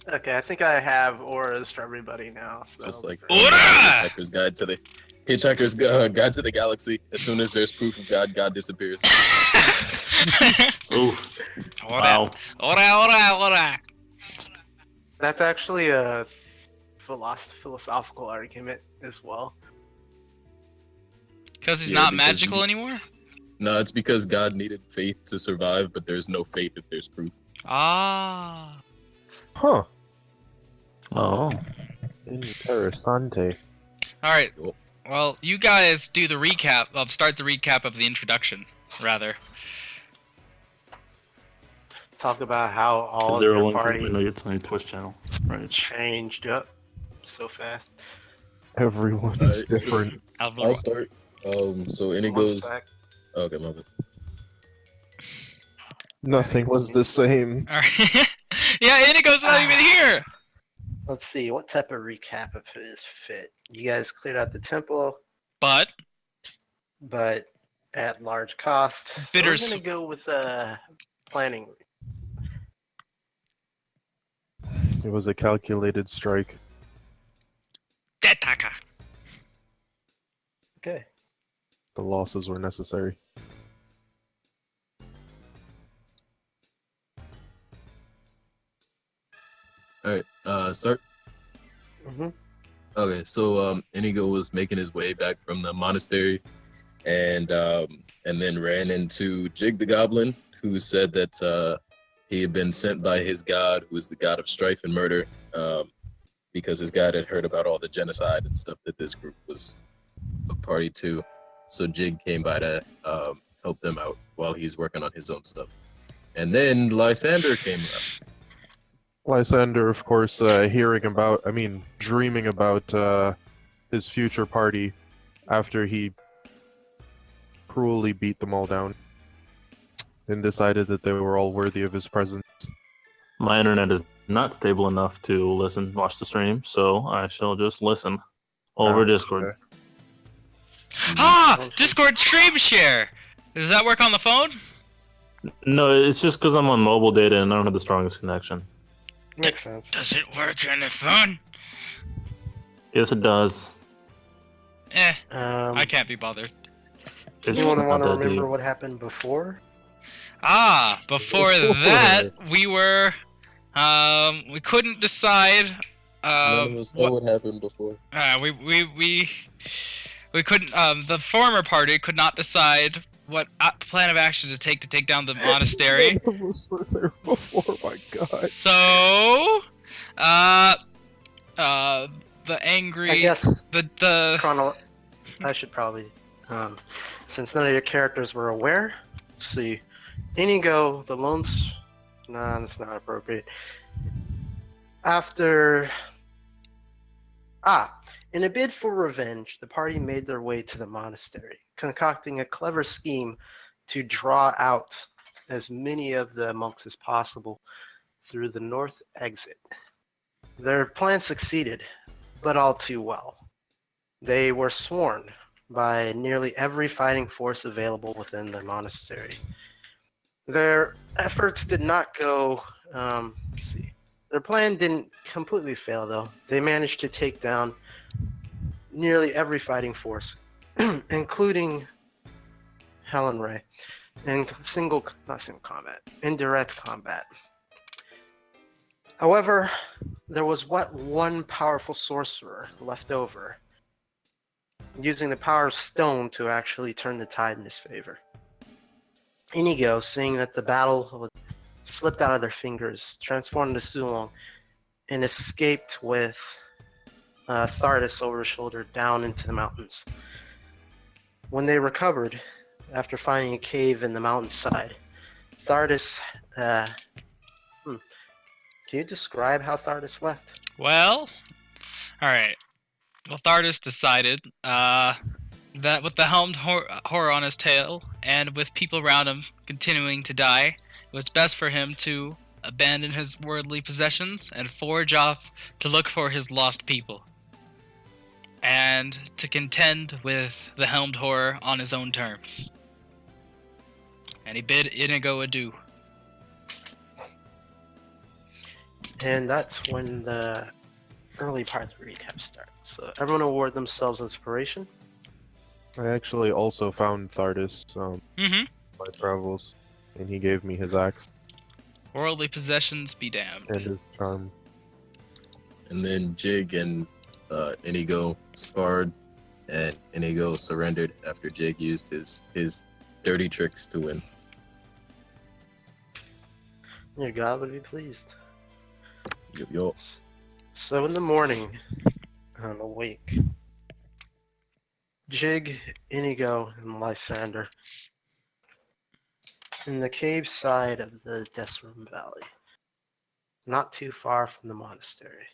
Okay, I think I have auras for everybody now, so Just that'll be like great. from Ora! Hitchhiker's Guide to the Galaxy. As soon as there's proof of God, God disappears. Oof. Ora, Wow. ora. That's actually a philosophical argument as well. Because he's Yeah, not because magical anymore? No, it's because God needed faith to survive, but there's no faith if there's proof. Ah. Huh. Oh. Interessante. Alright. Cool. Well, you guys do the recap. Start the recap of the introduction, rather. Talk about how all Is of there a your link to party it's on your Twitch channel? Right. changed up so fast. Everyone's Alright. different. I'll start. So One Inigo's. sec. Okay, my bad. Nothing was the same. Alright. Yeah, Inigo's not even here! Let's see, what type of recap of his fit? You guys cleared out the temple, But, but at large cost. So we're Bitters- gonna go with planning. It was a calculated strike. Detaka. Okay. The losses were necessary. Alright, start. Mm-hmm. Okay, so Inigo was making his way back from the monastery, and then ran into Jig the Goblin, who said that he had been sent by his god, who was the god of strife and murder, because his god had heard about all the genocide and stuff that this group was a party to. So Jig came by to help them out while he's working on his own stuff. And then Lysander came up. Lysander, of course, dreaming about his future party after he cruelly beat them all down and decided that they were all worthy of his presence. My internet is not stable enough to watch the stream, so I shall just listen over Discord. Okay. Ah! Discord stream share! Does that work on the phone? No, it's just because I'm on mobile data and I don't have the strongest connection. Makes sense. Does it work on the phone? Yes, it does. I can't be bothered. It's You just want not to that remember deep. what happened before? Before that, we were, we couldn't decide, None of us know what happened before. we couldn't, the former party could not decide what plan of action to take down the monastery. None of us were there before, my god. So, the angry, I guess the I should probably, since none of your characters were aware, let's see. Inigo, the loans. Nah, that's not appropriate. After. In a bid for revenge, the party made their way to the monastery, concocting a clever scheme to draw out as many of the monks as possible through the north exit. Their plan succeeded, but all too well. They were sworn by nearly every fighting force available within the monastery. Their efforts did not go, let's see. Their plan didn't completely fail though. They managed to take down nearly every fighting force, including Helen Ray, in indirect combat. However, there was one powerful sorcerer left over, using the power of stone to actually turn the tide in his favor. Inigo, seeing that the battle slipped out of their fingers, transformed into Sulong, and escaped with Thardis over his shoulder down into the mountains. When they recovered, after finding a cave in the mountainside, Thardis, can you describe how Thardis left? well, alright. Well, Thardis decided, that with the helmed horror on his tail, and with people around him continuing to die, it was best for him to abandon his worldly possessions and forge off to look for his lost people, and to contend with the helmed horror on his own terms. And he bid Inigo adieu. And that's when the early part of the recap starts. So everyone award themselves inspiration. I actually also found Thardis Mm-hmm. my travels, and he gave me his axe Worldly possessions be damned. and his charm. And then Jig and Inigo sparred, and Inigo surrendered after Jig used his dirty tricks to win. Your god would be pleased. Yo. So in the morning, I'm awake. Jig, Inigo, and Lysander in the cave side of the Desrum Valley, not too far from the monastery.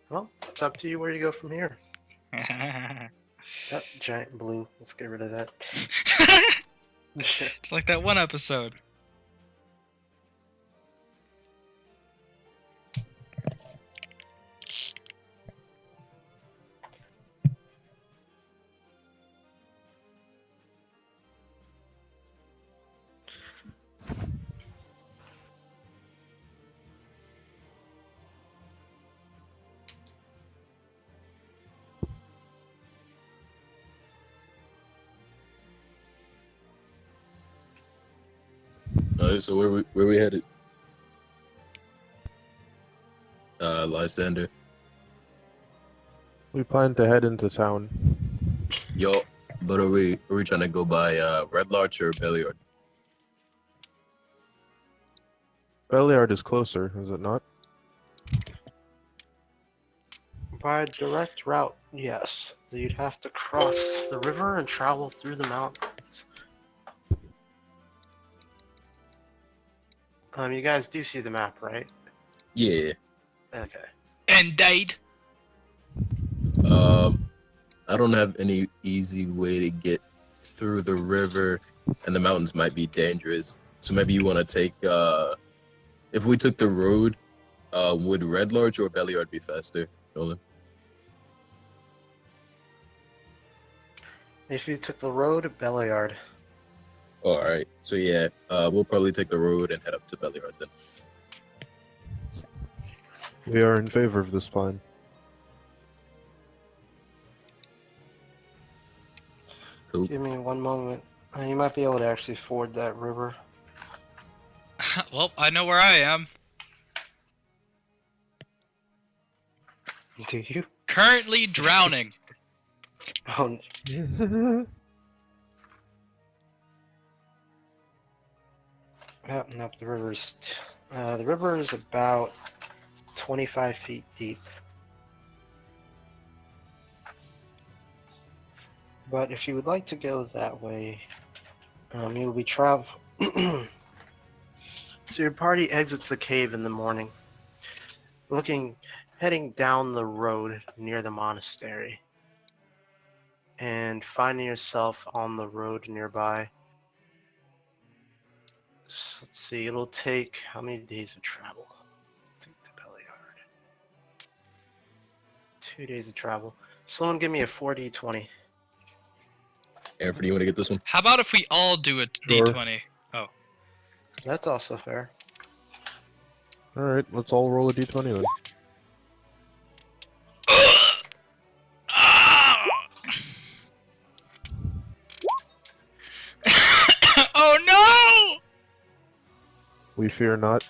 Well, it's up to you where you go from here. Oh, giant blue. Let's get rid of that. It's like that one episode. So where we headed? Lysander. We plan to head into town. Yo, but are we trying to go by Red Larch or Belliard? Belliard is closer, is it not? By direct route, yes. You'd have to cross the river and travel through the mountains. You guys do see the map, right? Yeah. Okay. And died. I don't have any easy way to get through the river, and the mountains might be dangerous. So maybe you want to take. If we took the road, would Red Larch or Belliard be faster, Nolan? If you took the road, Belliard. All right. So yeah, we'll probably take the road and head up to Belliard then. We are in favor of this plan. Cool. Give me one moment. You might be able to actually ford that river. Well, I know where I am. Do you? Currently drowning. Oh, nope. The river is about 25 feet deep. But if you would like to go that way, you'll be travel. So your party exits the cave in the morning, heading down the road near the monastery, and finding yourself on the road nearby. So let's see, it'll take how many days of travel? To Belliard. 2 days of travel. Someone give me a 4d20. Anthony, you want to get this one? How about if we all do a Sure. D20? That's also fair. Alright, let's all roll a d20 then. Oh no! We fear not.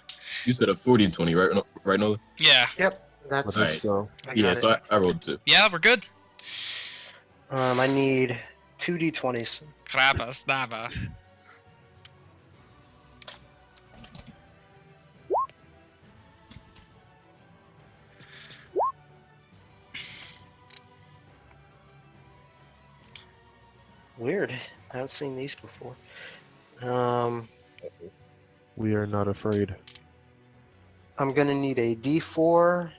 You said a 40-20, right? Right, Nolan? Yeah. Yep, that's Let Alright. us go. I Yeah. got So it. I rolled 2. Yeah, we're good. I need 2d20s. Krapa, stava. Weird. I haven't seen these before. We are not afraid. I'm gonna need a d4.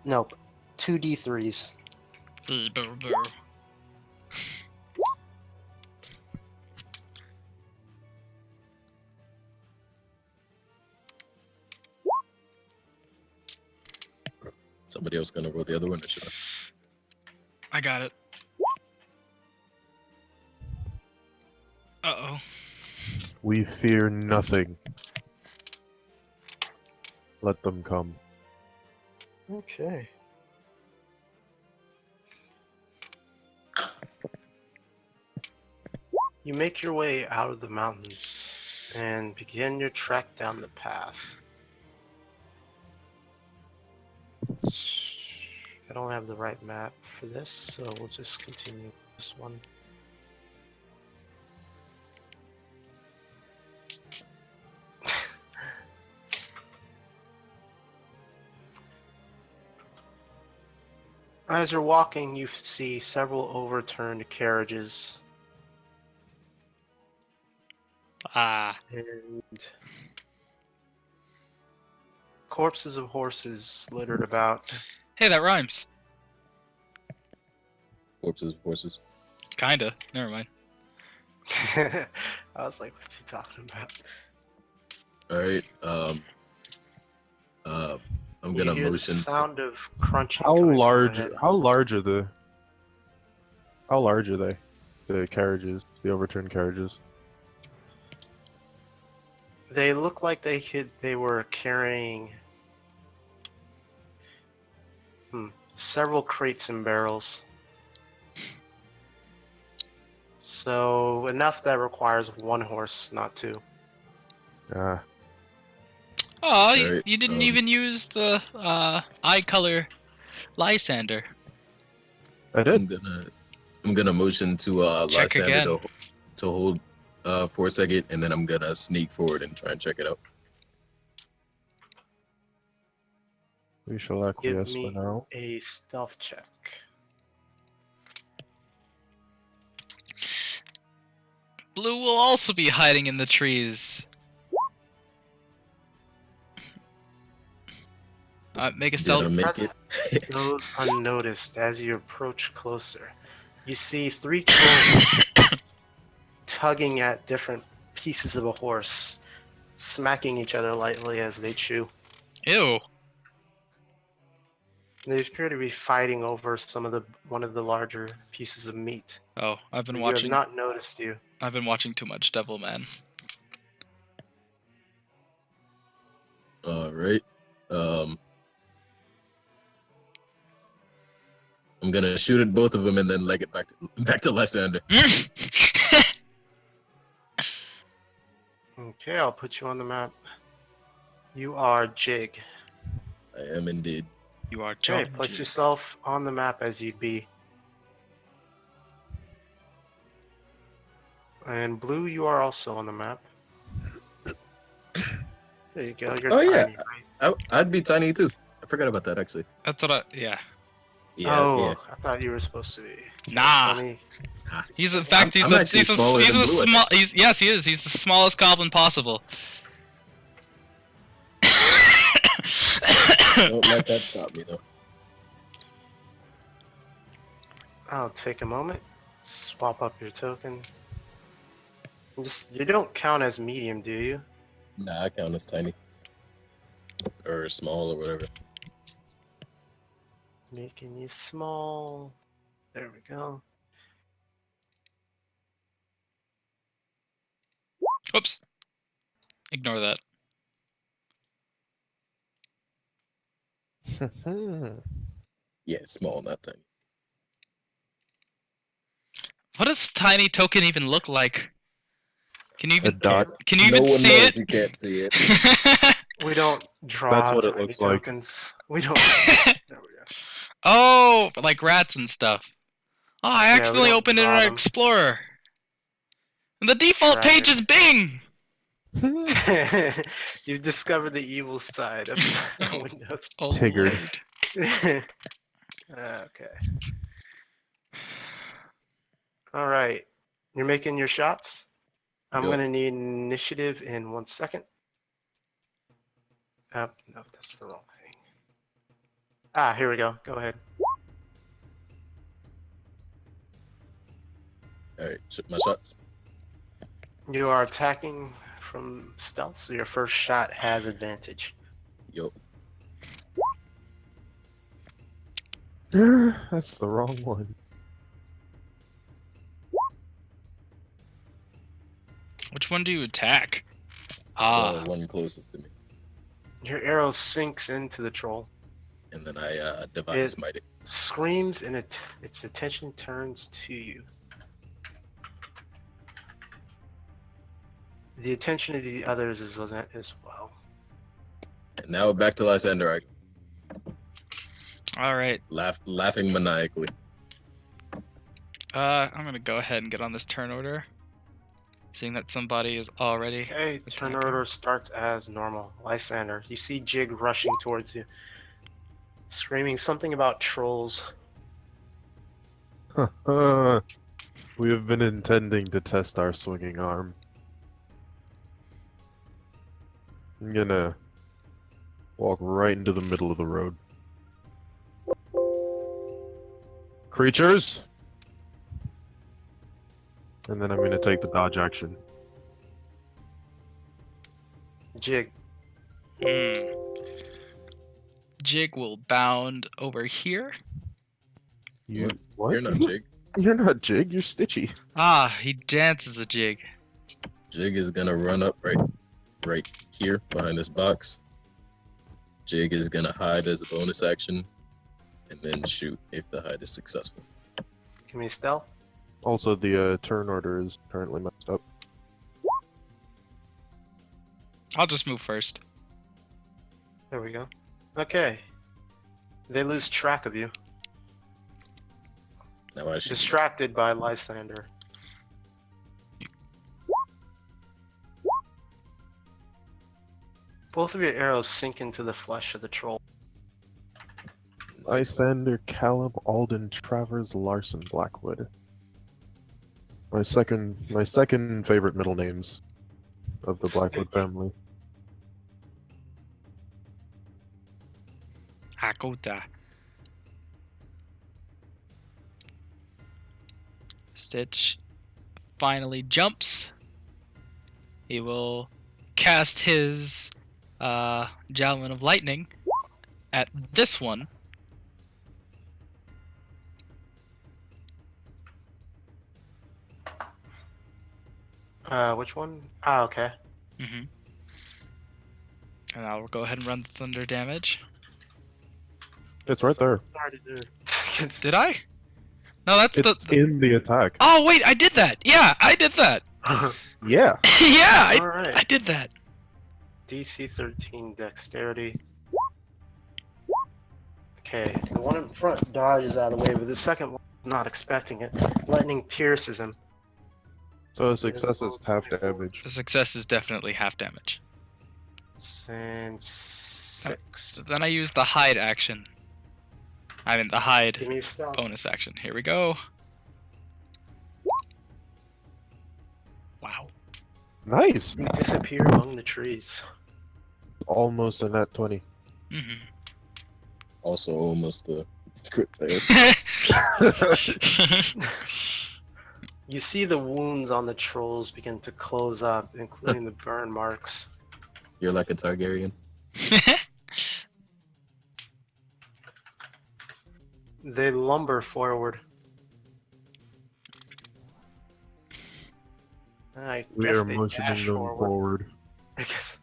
Nope, 2d3s. Somebody else gonna roll the other one, or should I? I got it. Uh-oh. We fear nothing. Let them come. Okay. You make your way out of the mountains and begin your trek down the path. I don't have the right map for this, so we'll just continue with this one. As you're walking, you see several overturned carriages Ah. and corpses of horses littered about. Hey, that rhymes. Corpses, horses. Kinda. Never mind. I was like, what's he talking about? All right. I'm gonna You hear motion the sound of crunching. How coming from large? ahead. How large are the? How large are they? The carriages, the overturned carriages. They look like they were carrying several crates and barrels. So enough that requires one horse, not two. Ah, Oh, Alright, you didn't even use the eye color Lysander. I did. I'm gonna motion to Check Lysander again. to hold for a second, and then I'm gonna sneak forward and try and check it out. We shall Give acquiesce for me now. a stealth check. Blue will also be hiding in the trees. Make a Did stealth. I make it? Goes unnoticed as you approach closer. You see three trolls tugging at different pieces of a horse, smacking each other lightly as they chew. Ew. They appear to be fighting over one of the larger pieces of meat. Oh, I've been You watching. have not noticed you. I've been watching too much Devilman. All right. I'm gonna shoot at both of them and then leg it back to Lysander. Okay, I'll put you on the map. You are Jig. I am indeed. You are Okay, John. place yourself on the map as you'd be. And Blue, you are also on the map. There you go. You're Oh, yeah. tiny, right? I'd be tiny too. I forgot about that actually. That's what I. Yeah. Yeah, oh, yeah. I thought you were supposed to be. Nah. Funny. He's in fact he's I'm the actually he's a smaller he's than a Blue, I small he's yes he is he's the smallest goblin possible. Don't let that stop me though. I'll take a moment. Swap up your token. You don't count as medium, do you? Nah, I count as tiny. Or small or whatever. Making you small. There we go. Whoops. Ignore that. Yeah, small, not tiny. What does tiny token even look like? Can you A even dot. can you No even one see knows. it? You can't see it. We don't draw That's what it tiny looks like. tokens. We don't. There we go. Oh, like rats and stuff. Oh, I Yeah, we accidentally don't opened draw Internet them. Explorer. And the default page is Bing. You've discovered the evil side of Windows. Oh, Tiggered. Lord. Okay. All right. You're making your shots. I'm Yep. gonna need initiative in 1 second. No, that's the wrong thing. Ah, here we go. Go ahead. Alright, shoot my shots. You are attacking from stealth, so your first shot has advantage. Yo. That's the wrong one. Which one do you attack? The Ah, one closest to me. Your arrow sinks into the troll. And then I divine It smite it. screams and its attention turns to you. The attention of the others is on it as well. And now back to Lysander. all right. Laughing maniacally. I'm gonna go ahead and get on this turn order. Seeing that somebody is already. Okay, turn attacking. order starts as normal. Lysander, you see Jig rushing towards you, screaming something about trolls. We have been intending to test our swinging arm. I'm gonna walk right into the middle of the road. Creatures! And then I'm gonna take the dodge action. Jig, Jig will bound over here. You What? what? You're not Jig. You're not Jig, you're Stitchy. Ah, he dances a jig. Jig is gonna run up right here behind this box. Jig is gonna hide as a bonus action, and then shoot if the hide is successful. give me stealth. Also, the turn order is currently messed up. I'll just move first. There we go. Okay. They lose track of you. Now I should. Distracted by Lysander. Both of your arrows sink into the flesh of the troll. Lysander, Caleb, Alden, Travers, Larson, Blackwood. My second favorite middle names of the Blackwood family. Hakota. Stitch finally jumps. He will cast his Javelin of Lightning at this one. Which one? Ah, okay. Mm-hmm. And I'll go ahead and run the thunder damage. It's right there. Sorry to do. Did I? No, that's It's in the attack. Oh wait, I did that. Yeah, I did that. Yeah. Yeah, All right. I did that. DC 13 dexterity. Okay, the one in front dodges out of the way, but the second one is not expecting it. Lightning pierces him. So a success is half damage. The success is definitely half damage. And 6. Then I use the hide action. I mean the hide Give me a stealth. bonus action. Here we go. Wow. Nice. You disappear among the trees. Almost a nat 20. Mm-hmm. Also almost a crit fail. You see the wounds on the trolls begin to close up, including the burn marks. You're like a Targaryen. They lumber forward. I We guess are they motioning dash them forward. forward. I guess.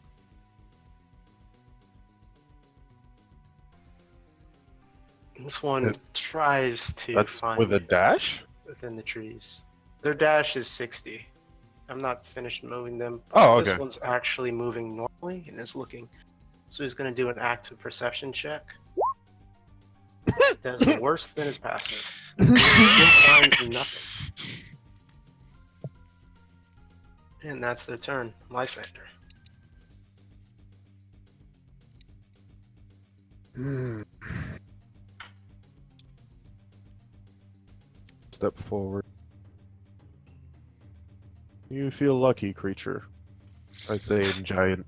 This one Yeah. tries to That's find with a dash? within the trees. Their dash is 60. I'm not finished moving them. Oh, This okay. one's actually moving normally and is looking. So he's going to do an active perception check. Does worse than his passive. He finds nothing. And that's their turn. Lysander. Step forward. You feel lucky, creature. I say in giant.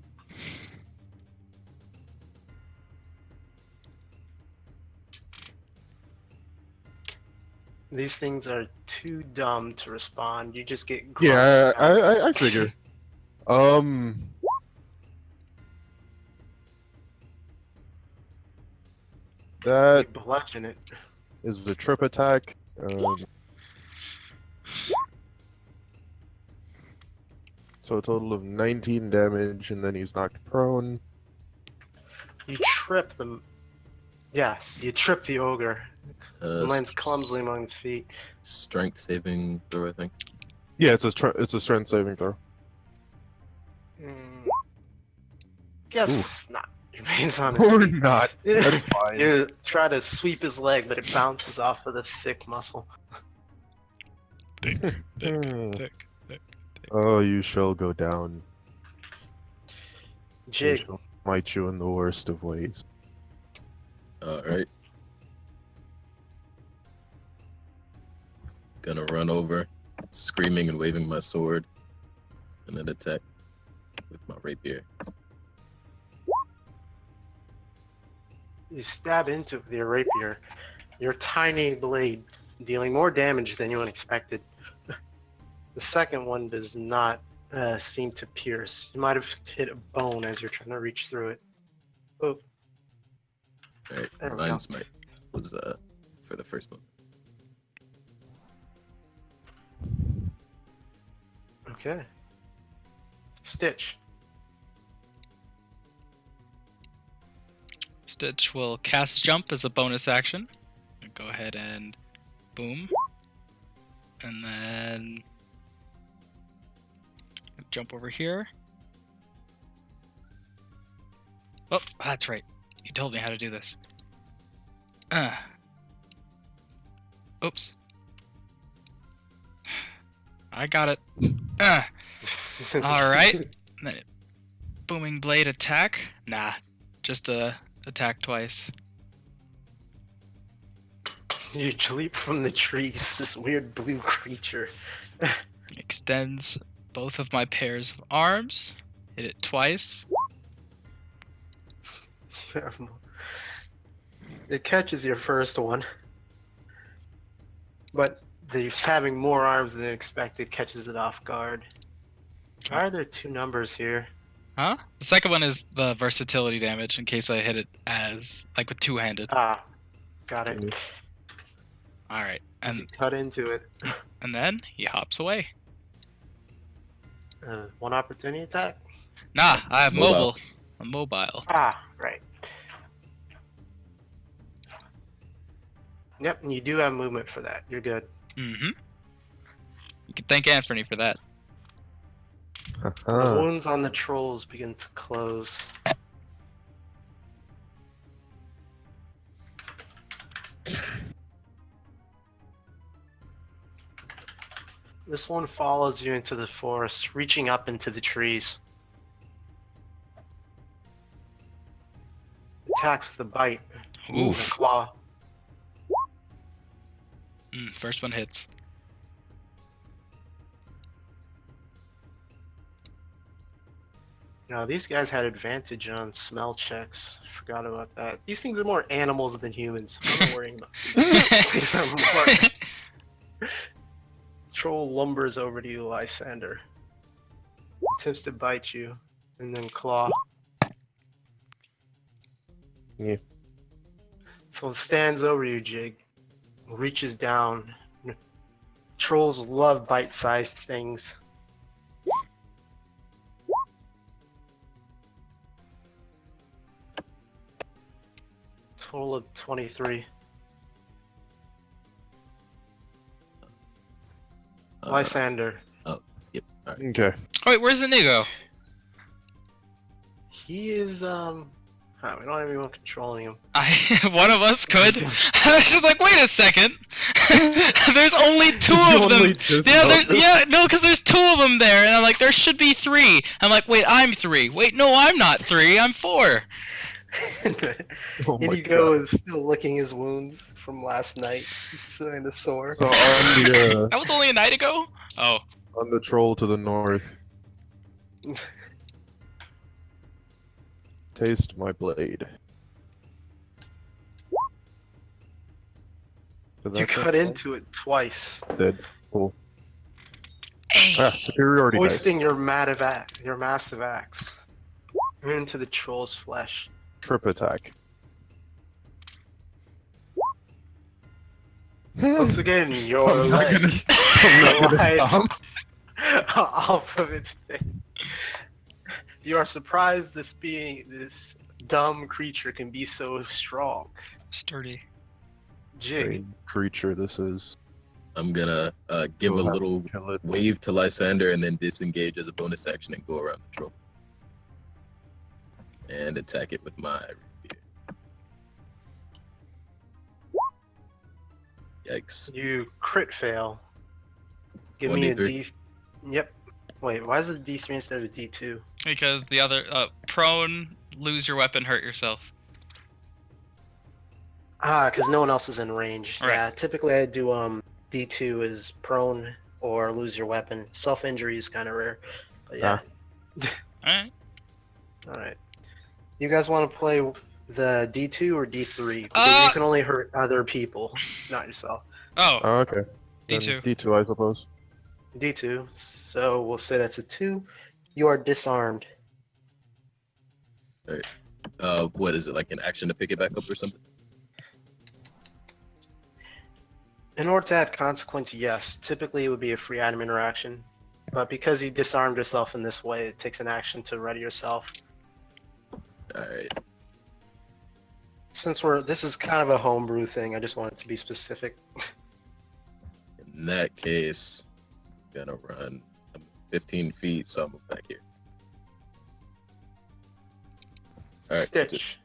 These things are too dumb to respond. You just get Yeah, grunts back. I figure. Um. They That bludgeon it. is a trip attack. So a total of 19 damage, and then he's knocked prone. You trip them. Yes, you trip the ogre. It lands clumsily among his feet. Strength saving throw, I think. Yeah, it's a strength saving throw. Guess Ooh. not. He remains on his Or feet. not. That's fine. You try to sweep his leg, but it bounces off of the thick muscle. Thick. Oh, you shall go down. They Jig. shall smite you in the worst of ways. Alright. Gonna run over, screaming and waving my sword, and then attack with my rapier. You stab into it with your rapier, your tiny blade dealing more damage than you expected. The second one does not seem to pierce. You might have hit a bone as you're trying to reach through it. Oh. Alright, There we go. Lion's Might was for the first one. Okay. Stitch. Stitch will cast jump as a bonus action. Go ahead and boom. And then jump over here. Oh, that's right. You told me how to do this. Oops. I got it. Alright. Booming blade attack? Nah, just attack twice. You leap from the trees, this weird blue creature. Extends both of my pairs of arms. Hit it twice. It catches your first one, but the having more arms than expected catches it off guard. Why are there two numbers here? Huh? The second one is the versatility damage in case I hit it as, like, with two-handed. Ah, got it. Alright, You and cut into it. and then he hops away. One opportunity attack? Nah, I have Mobile. mobile. I'm mobile. Ah, right. Yep, and you do have movement for that. You're good. Mm-hmm. You can thank Anthony for that. The wounds on the trolls begin to close. This one follows you into the forest, reaching up into the trees. Attacks with a bite. Ooh. With a claw. First one hits. No, these guys had advantage on smell checks. Forgot about that. These things are more animals than humans. I'm not worrying about these. More... Troll lumbers over to you, Lysander. Attempts to bite you, and then claw. Yeah. So it stands over you, Jig. Reaches down. Trolls love bite-sized things. Total of 23. Lysander. Yep. All right. Okay. Oh, wait, where's the Nigo? He is, we don't have anyone controlling him. One of us could. I was just like, wait a second. There's only two of them. No, because there's two of them there, and I'm like, there should be three. I'm like, wait, I'm three. Wait, no, I'm not three. I'm four. Oh my Inigo God. is still licking his wounds from last night. He's kind of sore. So on the That was only a night ago. Oh, on the troll to the north. Taste my blade. Did You that cut sound into it twice, dead? Cool. hey. Ah, superiority dice. hoisting your massive axe into the troll's flesh. Trip attack. Once again, your I'm not leg gonna- I'm not gonna glides stop. off of its thing. You are surprised this dumb creature can be so strong. Sturdy. Jig, Great creature this is. I'm gonna give a We'll have to little kill it. wave to Lysander and then disengage as a bonus action and go around the troll. And attack it with my rapier. Yikes. you crit fail. Give me a 1d3? D. Yep. Wait, why is it D3 instead of D2? Because the other prone, lose your weapon, hurt yourself. Because no one else is in range. Right. Yeah, typically I do D2 is prone or lose your weapon. Self injury is kind of rare. But yeah. Alright. Alright. You guys want to play the D2 or D3? Because you can only hurt other people, not yourself. Oh, Oh, okay. Then D2. D2, I suppose. D2. So we'll say that's a 2. You are disarmed. What is it, like an action to pick it back up or something? In order to add consequence, yes. Typically it would be a free item interaction. But because you disarmed yourself in this way, it takes an action to ready yourself. Alright. Since this is kind of a homebrew thing, I just wanted to be specific. In that case, I'm gonna run 15 feet, so I'm back here. Alright. Stitch.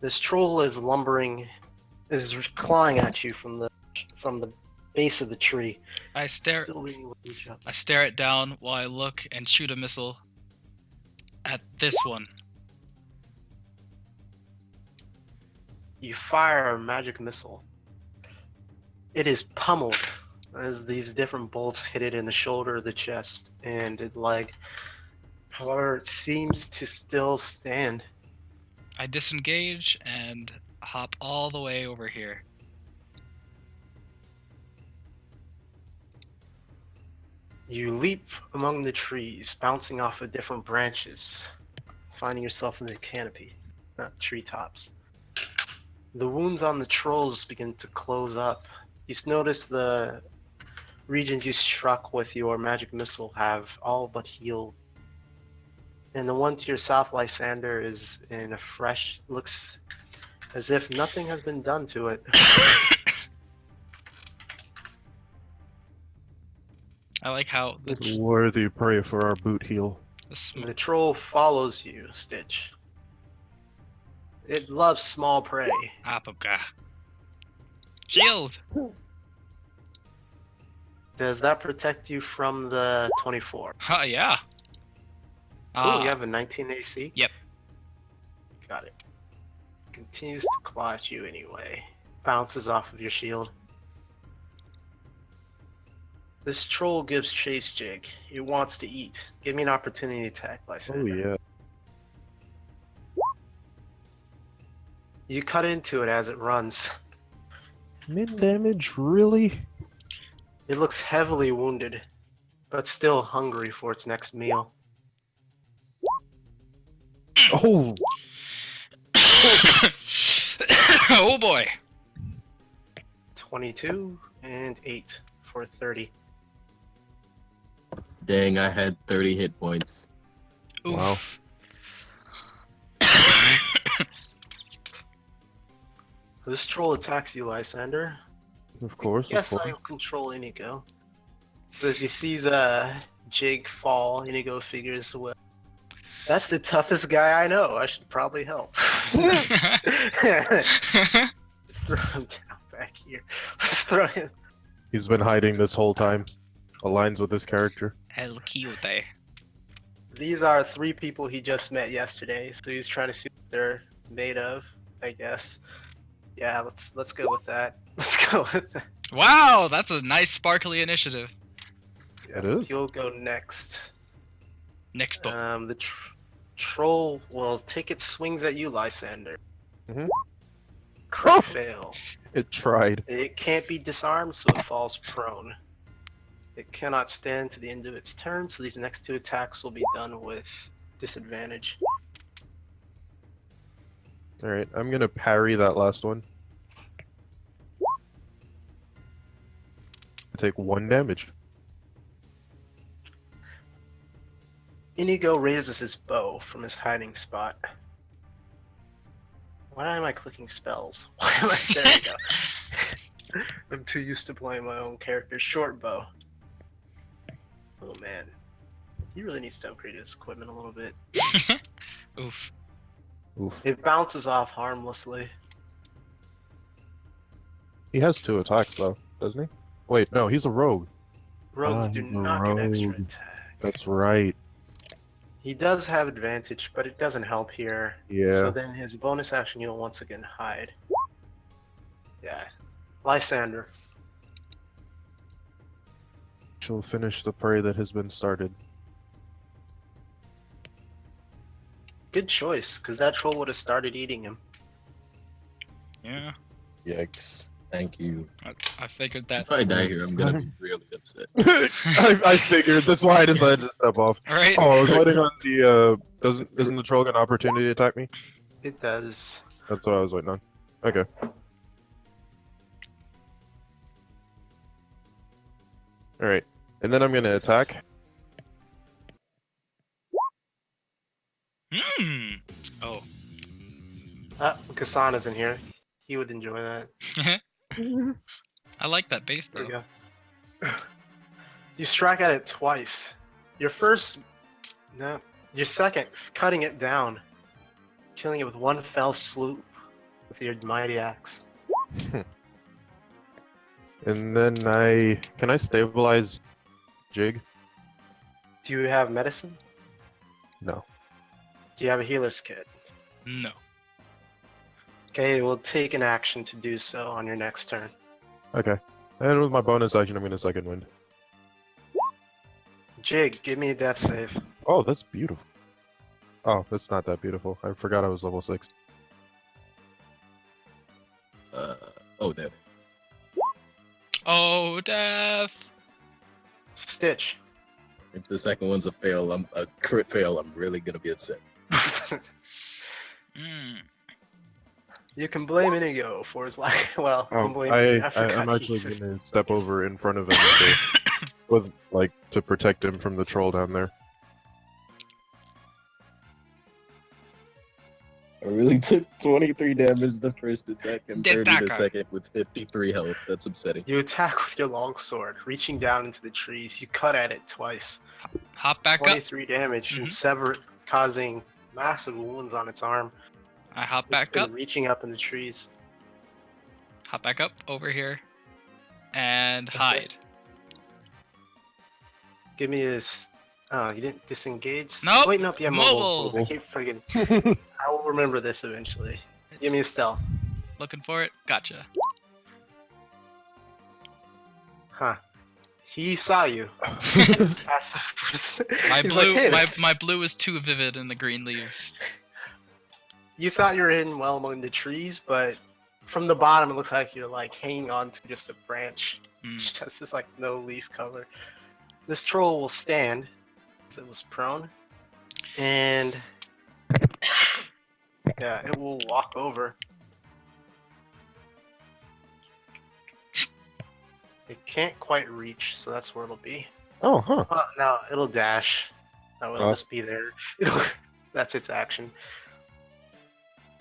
This troll is clawing at you from the base of the tree. I stare Still leaning with each other. it down while I look and shoot a missile at this one. You fire a magic missile. It is pummeled as these different bolts hit it in the shoulder, the chest, and the leg. However, it seems to still stand. I disengage and hop all the way over here. You leap among the trees, bouncing off of different branches, finding yourself in the canopy, not treetops. The wounds on the trolls begin to close up. You notice the regions you struck with your magic missile have all but healed. And the one to your south, Lysander, is in a fresh, looks as if nothing has been done to it. I like how It's worthy prey for our boot heel. The troll follows you, Stitch. It loves small prey. Apoka. Shield! Does that protect you from the 24? Huh, yeah. Oh, you have a 19 AC? Yep. Got it. Continues to claw at you anyway. Bounces off of your shield. This troll gives chase, Jig. It wants to eat. Give me an opportunity attack, Lysander. Oh yeah. You cut into it as it runs. Mid damage, really? It looks heavily wounded, but still hungry for its next meal. Oh, Oh boy. 22 and 8 for 30. Dang, I had 30 hit points. Oof. Wow. This troll attacks you, Lysander. of course. Yes, of I course. control Inigo. So as he sees Jig fall, Inigo figures, well, that's the toughest guy I know. I should probably help. Let's throw him down back here. Let's throw him. He's been hiding this whole time. Aligns with his character. El Quixote. These are 3 people he just met yesterday, so he's trying to see what they're made of, I guess. Yeah, let's go with that. Let's go with that. Wow, that's a nice sparkly initiative. It is. You'll go next. Next up. The troll will take its swings at you, Lysander. Mhm. Crit fail. It tried. It can't be disarmed, so it falls prone. It cannot stand to the end of its turn, so these next 2 attacks will be done with disadvantage. Alright, I'm gonna parry that last one. take 1 damage. Inigo raises his bow from his hiding spot. Why am I clicking spells? Why am I? There we go. I'm too used to playing my own character. Short bow. Oh man, he really needs to upgrade his equipment a little bit. Oof. Oof. It bounces off harmlessly. He has 2 attacks though, doesn't he? Wait, no, he's a rogue. Rogues Ah, do he's a not get extra rogue. attack. That's right. He does have advantage, but it doesn't help here. Yeah. So then his bonus action, he'll once again hide. Yeah. Lysander. She'll finish the prey that has been started. Good choice, because that troll would have started eating him. Yeah, Yikes. Thank you. I figured that. If I die here, I'm gonna be really upset. I figured. That's why I decided to step off. Right? Oh, I was waiting on the. Doesn't the troll get an opportunity to attack me? It does. That's what I was waiting on. Okay. All right, and then I'm gonna attack. Hmm. Oh. Kasana's in here. He would enjoy that. I like that base There we though. go. You strike at it twice. Your first, no, your second, cutting it down, killing it with one fell swoop with your mighty axe. And then can I stabilize Jig? Do you have medicine? No. Do you have a healer's kit? No. Okay, we'll take an action to do so on your next turn. Okay. And with my bonus action, I'm gonna second wind. Jig, give me a death save. Oh, that's beautiful. Oh, that's not that beautiful. I forgot I was level 6. Oh, there. Oh, death. Stitch. If the second one's a fail, a crit fail, I'm really gonna be upset. Mm. You can blame Inigo for his lack. Well, you can Oh, blame me. I I'm forgot actually he's- gonna step over in front of him to protect him from the troll down there. I really took 23 damage the first attack and Dead 30 the Taka. second with 53 health. That's upsetting. You attack with your longsword, reaching down into the trees. You cut at it twice. Hop back up. 23 damage and Mhm. sever it, causing massive wounds on its arm. I hop It's back been up. reaching up in the trees. Hop back up over here. And Okay. hide. Give me this. Oh, you didn't disengage? Nope. Wait, nope, yeah, Mobile. mobile. I keep forgetting. I will remember this eventually. Give me a stealth. Looking for it. Gotcha. Huh. He saw you. My He's blue, like, "Hey, my blue is too vivid in the green leaves. You thought you were hidden well among the trees, but from the bottom it looks like you're like hanging on to just a branch. Hmm. Just this like no leaf cover. This troll will stand, as it was prone, and yeah, it will walk over. It can't quite reach, so that's where it'll be. Oh, huh. No, it'll dash. No, it'll Oh. just be there. That's its action.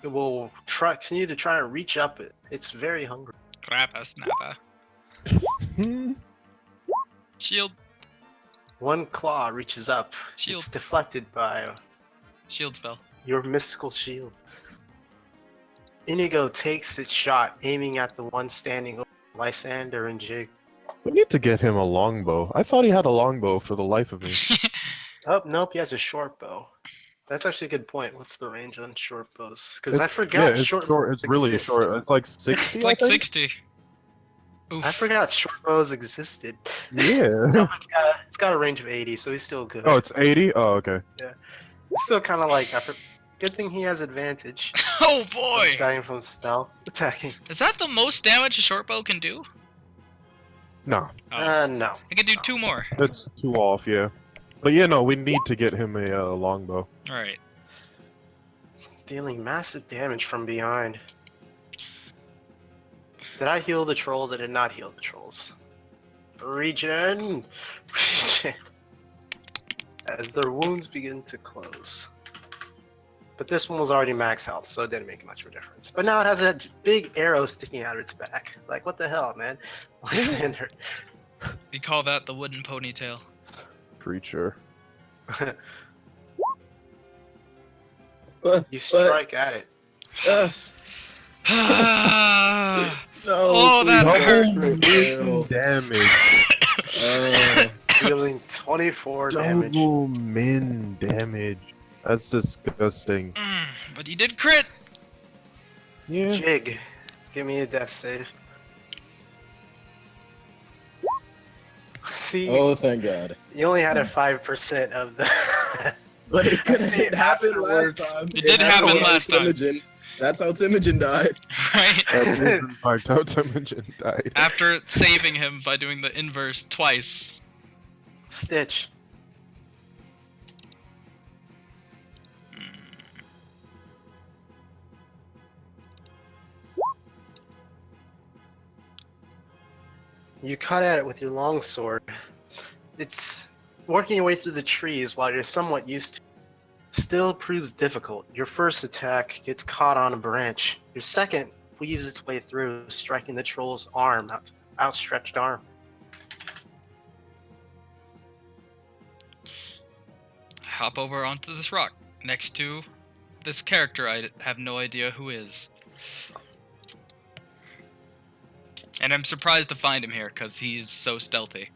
It will continue to try and reach up it. It's very hungry. Grappa snappa. Shield. One claw reaches up. Shield. It's deflected by Shield spell. your mystical shield. Inigo takes its shot, aiming at the one standing over Lysander and Jig. We need to get him a longbow. I thought he had a longbow for the life of me. Oh, nope, he has a short bow. That's actually a good point. What's the range on short bows? Because I forgot Yeah, it's short short. It's really exist. short. It's like 60. It's I like think? 60. Oof. I forgot short bows existed. Yeah. It's got a range of 80, so he's still good. Oh, it's 80. Oh, okay. It's still kind of like, good thing he has advantage. Oh boy! Dying from stealth, attacking. Is that the most damage a short bow can do? No, Oh. No. I can do 2 more. that's 2 off. Yeah. But yeah, no, we need to get him a longbow. Alright. Dealing massive damage from behind. Did I heal the trolls? I did not heal the trolls. Regen! Regen! As their wounds begin to close. But this one was already max health, so it didn't make much of a difference. But now it has a big arrow sticking out of its back. Like, what the hell, man? Lysander. We call that the wooden ponytail. Creature. You strike at it. No, Oh, that please hurt. don't. Damage. Dealing 24 damage. Double min damage. That's disgusting. But you did crit! Yeah. Jig, give me a death save. See, Oh, thank God. you only had a 5% of the. But it happened last time. It did happen happened last time. Temujin. That's how Temujin died. Right? That is in fact how Temujin died. After saving him by doing the inverse twice. Stitch. You cut at it with your longsword. It's working your way through the trees while you're somewhat used to it. Still proves difficult. Your first attack gets caught on a branch. Your second weaves its way through, striking the troll's arm, outstretched arm. I hop over onto this rock next to this character I have no idea who is. And I'm surprised to find him here because he's so stealthy.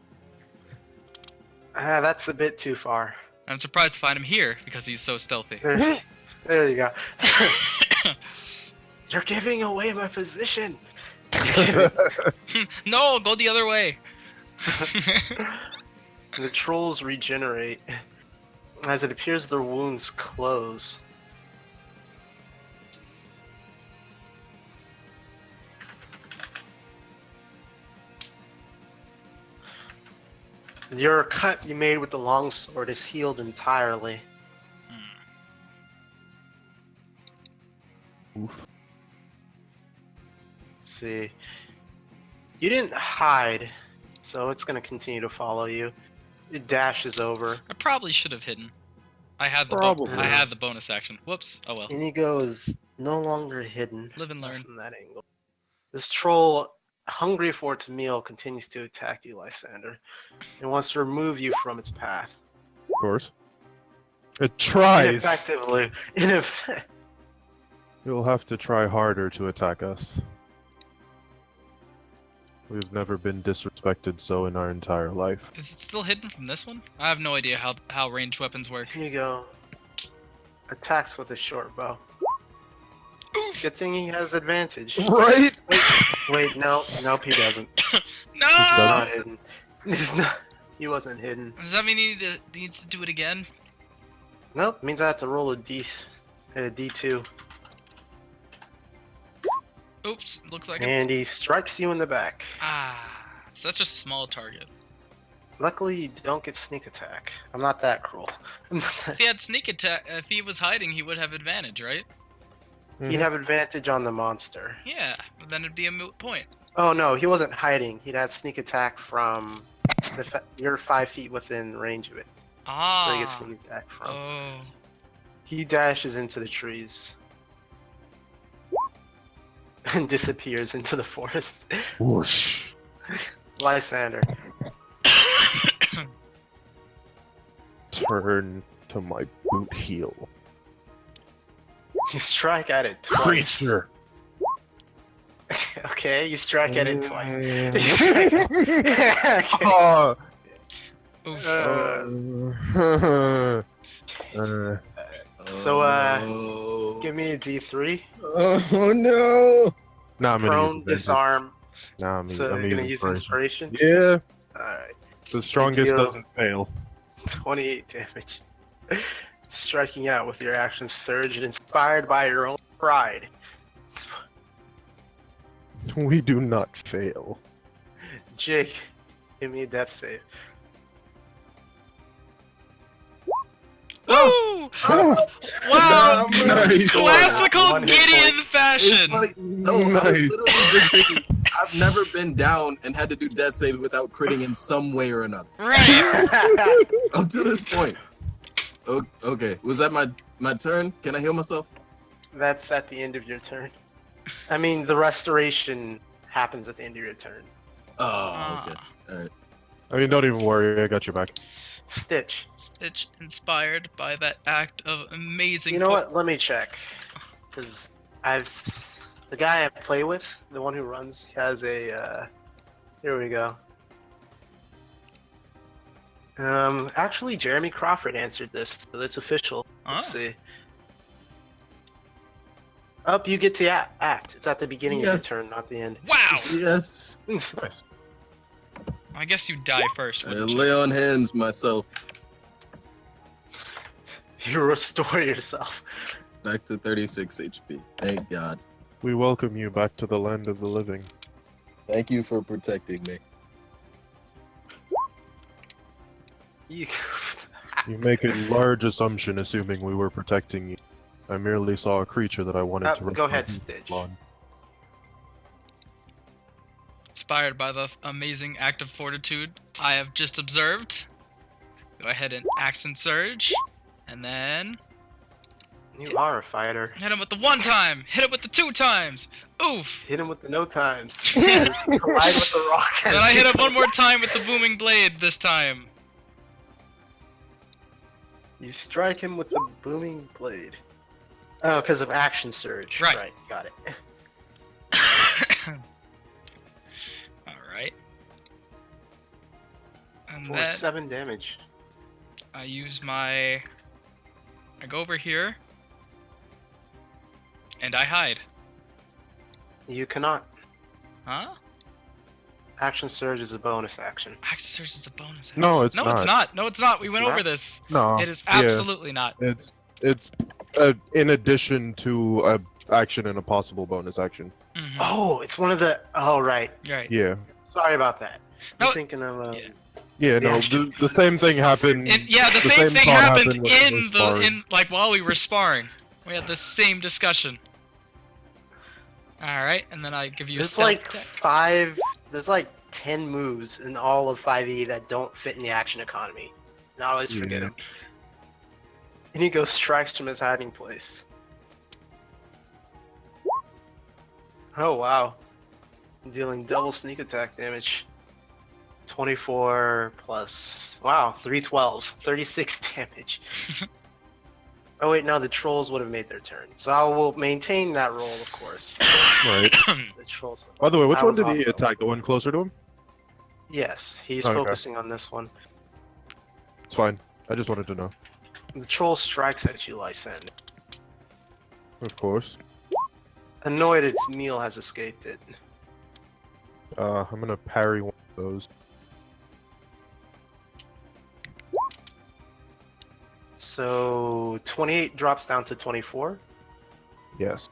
That's a bit too far. I'm surprised to find him here because he's so stealthy. There you go. You're giving away my position. No, go the other way. The trolls regenerate. As it appears their wounds close. Your cut you made with the longsword is healed entirely. Oof. Let's see. You didn't hide, so it's going to continue to follow you. It dashes over. I probably should have hidden. I had the Probably. I had the bonus action. Whoops. Oh well. Inigo is no longer hidden. Live and learn. From that angle. This troll, hungry for its meal, continues to attack you, Lysander, and wants to remove you from its path. Of course. It tries. Ineffectively. In effect. You'll have to try harder to attack us. We've never been disrespected so in our entire life. Is it still hidden from this one? I have no idea how ranged weapons work. Inigo attacks with a short bow. Good thing he has advantage. Right? Wait, no, nope, he doesn't. No! He's not hidden. He's not. He wasn't hidden. Does that mean he needs to do it again? Nope, it means I have to roll a D2. Oops, looks like And it's... he strikes you in the back. Ah, such a small target. Luckily, you don't get sneak attack. I'm not that cruel. If he had sneak attack, if he was hiding, he would have advantage, right? He'd have advantage on the monster. Yeah, but then it'd be a moot point. Oh no, he wasn't hiding. He'd have sneak attack from you're 5 feet within range of it. So he gets Ah. sneak attack from. Oh. He dashes into the trees. And disappears into the forest. Whoosh. Lysander. Turn to my boot heel. You strike at it twice. Creature. Okay, you strike at it twice. Okay. Oh. Oof. So, give me a D3. Oh no! Nah, I'm gonna use Prone, advantage. disarm. Nah, I'm So gonna you're gonna use inspiration? Yeah, Alright. the strongest Deal. doesn't fail. 28 damage. Striking out with your action surge and inspired by your own pride. We do not fail. Jake, give me a death save. Woo! Oh, Wow! nice. Classical One hit Gideon It's fashion. funny. No, I was Nice. literally just thinking, I've never been down and had to do death save without critting in some way or another. Right. Up to this point. Okay, was that my turn? Can I heal myself? That's at the end of your turn. I mean, the restoration happens at the end of your turn. Oh, okay. Ah, All right. I mean, don't even worry. I got your back. Stitch. Stitch inspired by that act of amazing. You know what? Let me check. Because the guy I play with, the one who runs, has a, here we go. Actually, Jeremy Crawford answered this, so it's official. Let's Oh. see. Up, you get to act. It's at the beginning Yes. of your turn, not the end. Wow! Yes. Nice. I guess you die first. I Wouldn't you? lay on hands myself. You restore yourself. Back to 36 HP. Thank God. We welcome you back to the land of the living. Thank you for protecting me. You... You make a large assumption assuming we were protecting you. I merely saw a creature that I wanted to go ahead, rest my Stitch. on. Inspired by the amazing act of fortitude I have just observed. Go ahead and action surge, and then You are a fighter. hit him with the 1 time. Hit him with the 2 times. Oof! Hit him with the no times. Collide with the rock. Then I hit him 1 more time with the booming blade this time. You strike him with the booming blade. Oh, because of action surge. Right. Got it. Alright. And For then 7 damage. I use my... I go over here. And I hide. You cannot. Huh? Action surge is a bonus action. Action surge is a bonus action. No, it's no, not. it's not. No, it's not. We went not? over this. No. It is yeah, absolutely not. It's in addition to a action and a possible bonus action. Mhm. Oh, it's one of the. Oh, right. Right. Yeah. Sorry about that. No, I'm thinking of. yeah. Yeah. The No. action- The same thing happened. Yeah, the same thing thought happened with in the sparring. like while we were sparring. We had the same discussion. All right, and then I give you a There's stealth like attack. 5. There's like 10 moves in all of 5e that don't fit in the action economy. And I always forget Yeah. them. Inigo strikes from his hiding place. Oh wow. Dealing double sneak attack damage. 24 plus. Wow, 3 12s. 36 damage. Oh wait, no, the trolls would have made their turn. So I will maintain that roll, of course. Right. The trolls. By the way, which That one was did he awful. attack? The one closer to him? Yes, he's Okay. focusing on this one. It's fine. I just wanted to know. The troll strikes at you, Lysen. Of course. Annoyed its meal has escaped it. I'm gonna parry one of those. So 28 drops down to 24. Yes.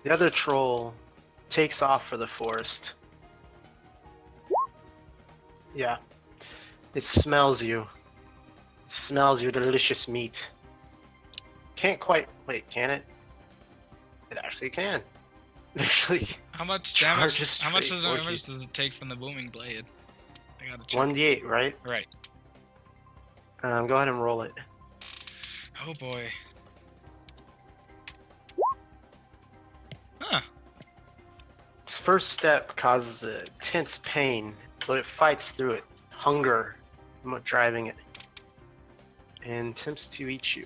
The other troll takes off for the forest. Yeah. It smells you. It smells your delicious meat. Can't quite wait, can it? It actually can. Actually, How much damage? Charges How much straight towards you. does it take from the booming blade? I gotta check. 1d8, right? Right. Go ahead and roll it. Oh boy. Huh. Its first step causes intense pain, but it fights through it. Hunger driving it. And attempts to eat you.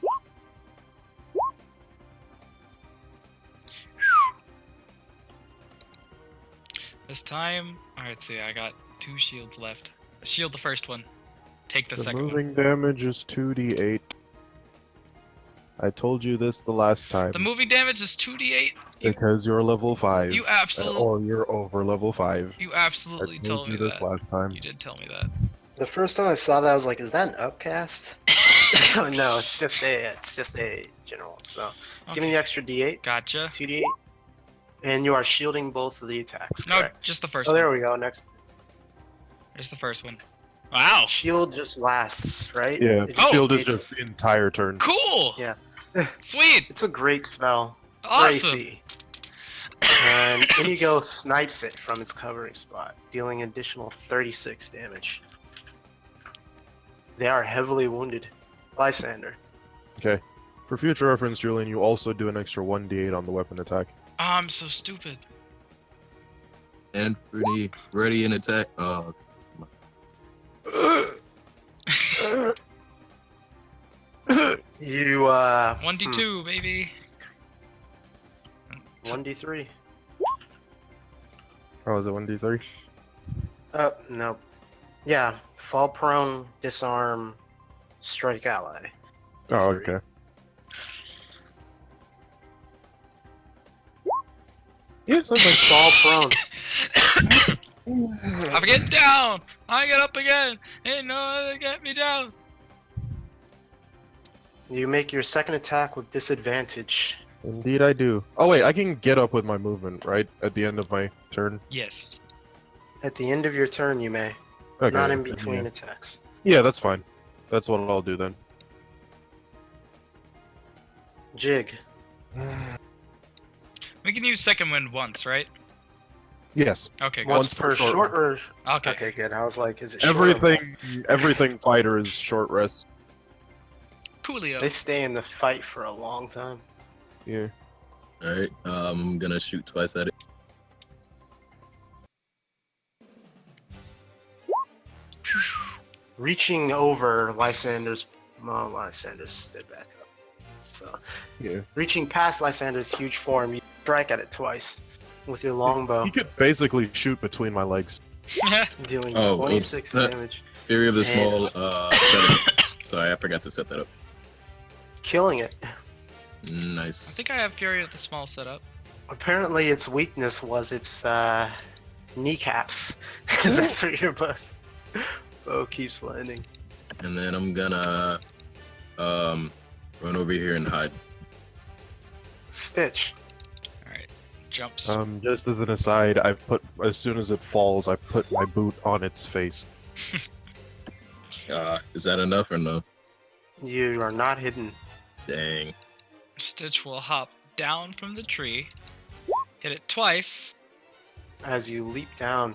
This time, alright, see, I got 2 shields left. Shield the first one. Take the The second one. moving damage is 2d8. I told you this the last time. The moving damage is 2d8? Because you're level 5. You absolutely, Or you're over level 5. you absolutely I told told me you this that. last time. You did tell me that. The first time I saw that, I was like, "Is that an upcast?" Oh, no, it's just a general. So, give me the extra d8, Gotcha. 2d8, and you are shielding both of the attacks. No, Correct. just the first Oh, one. there we go. Next. There's the first one. Wow. Shield just lasts, right? Yeah, It Oh! shield is it's- just the entire turn. Cool. Yeah. Sweet. It's a great spell. Awesome. Gracie. And Inigo snipes it from its covering spot, dealing additional 36 damage. They are heavily wounded. Lysander. Okay. For future reference, Julian, you also do an extra 1d8 on the weapon attack. Oh, I'm so stupid. And pretty ready in attack. You 1d2, baby. 1d3. Oh, is it 1d3? No. Yeah, fall prone, disarm, strike ally. Oh, Three. okay. Yeah, sounds like Fall prone. I'm getting down. I get up again. Ain't no one to get me down. You make your second attack with disadvantage. Indeed I do. Oh wait, I can get up with my movement, right? At the end of my turn? Yes. At the end of your turn, you may. Okay. Not in then between yeah. attacks. Yeah, that's fine. That's what I'll do then. Jig. We can use second wind once, right? Yes. Okay, good. Once Once per per short short or... Okay. Okay, good. I was like, is it short or long? Everything fighter is short rest. Coolio. They stay in the fight for a long time. Yeah. Alright, I'm gonna shoot twice at it. Reaching over Lysander's... Well, Lysander's stood back up. So, Yeah. reaching past Lysander's huge form, you strike at it twice with your longbow, You could basically shoot between my legs. dealing Oh, 26 oops. damage, Fury of the And- Small, setup. Sorry, I forgot to set that up. killing it. I Nice. think I have Fury at the small setup. Apparently its weakness was its kneecaps, because that's where your bow keeps landing. And then I'm gonna run over here and hide. Stitch. Alright. Jumps. Just as an aside, as soon as it falls, I put my boot on its face. Is that enough or no? You are not hidden. Dang. Stitch will hop down from the tree. Hit it twice. As you leap down,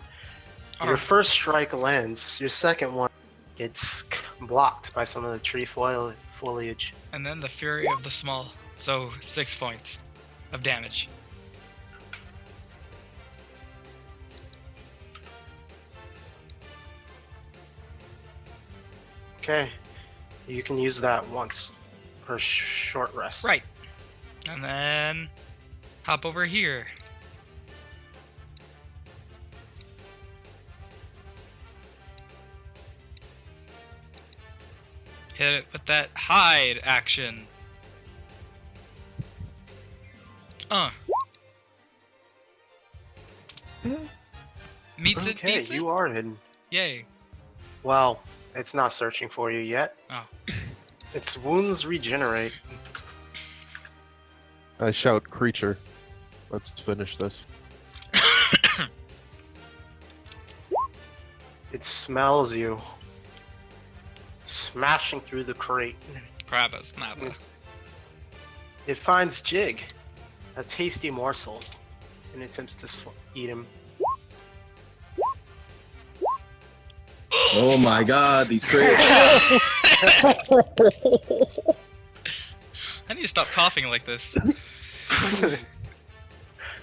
Oh, your first strike lands. Your second one, it's blocked by some of the tree foliage. and then the Fury of the Small. So 6 points of damage. Okay, you can use that once per short rest. Right. And then hop over here. Hit it with that hide action. Meets it, Okay, beats it. you are hidden. Yay. Well, it's not searching for you yet. Oh. Its wounds regenerate. I shout, "Creature." Let's finish this. It smells you. Smashing through the crate. Crabba, snappa. It finds Jig, a tasty morsel, and attempts to eat him. Oh my god, these crates. I need to stop coughing like this.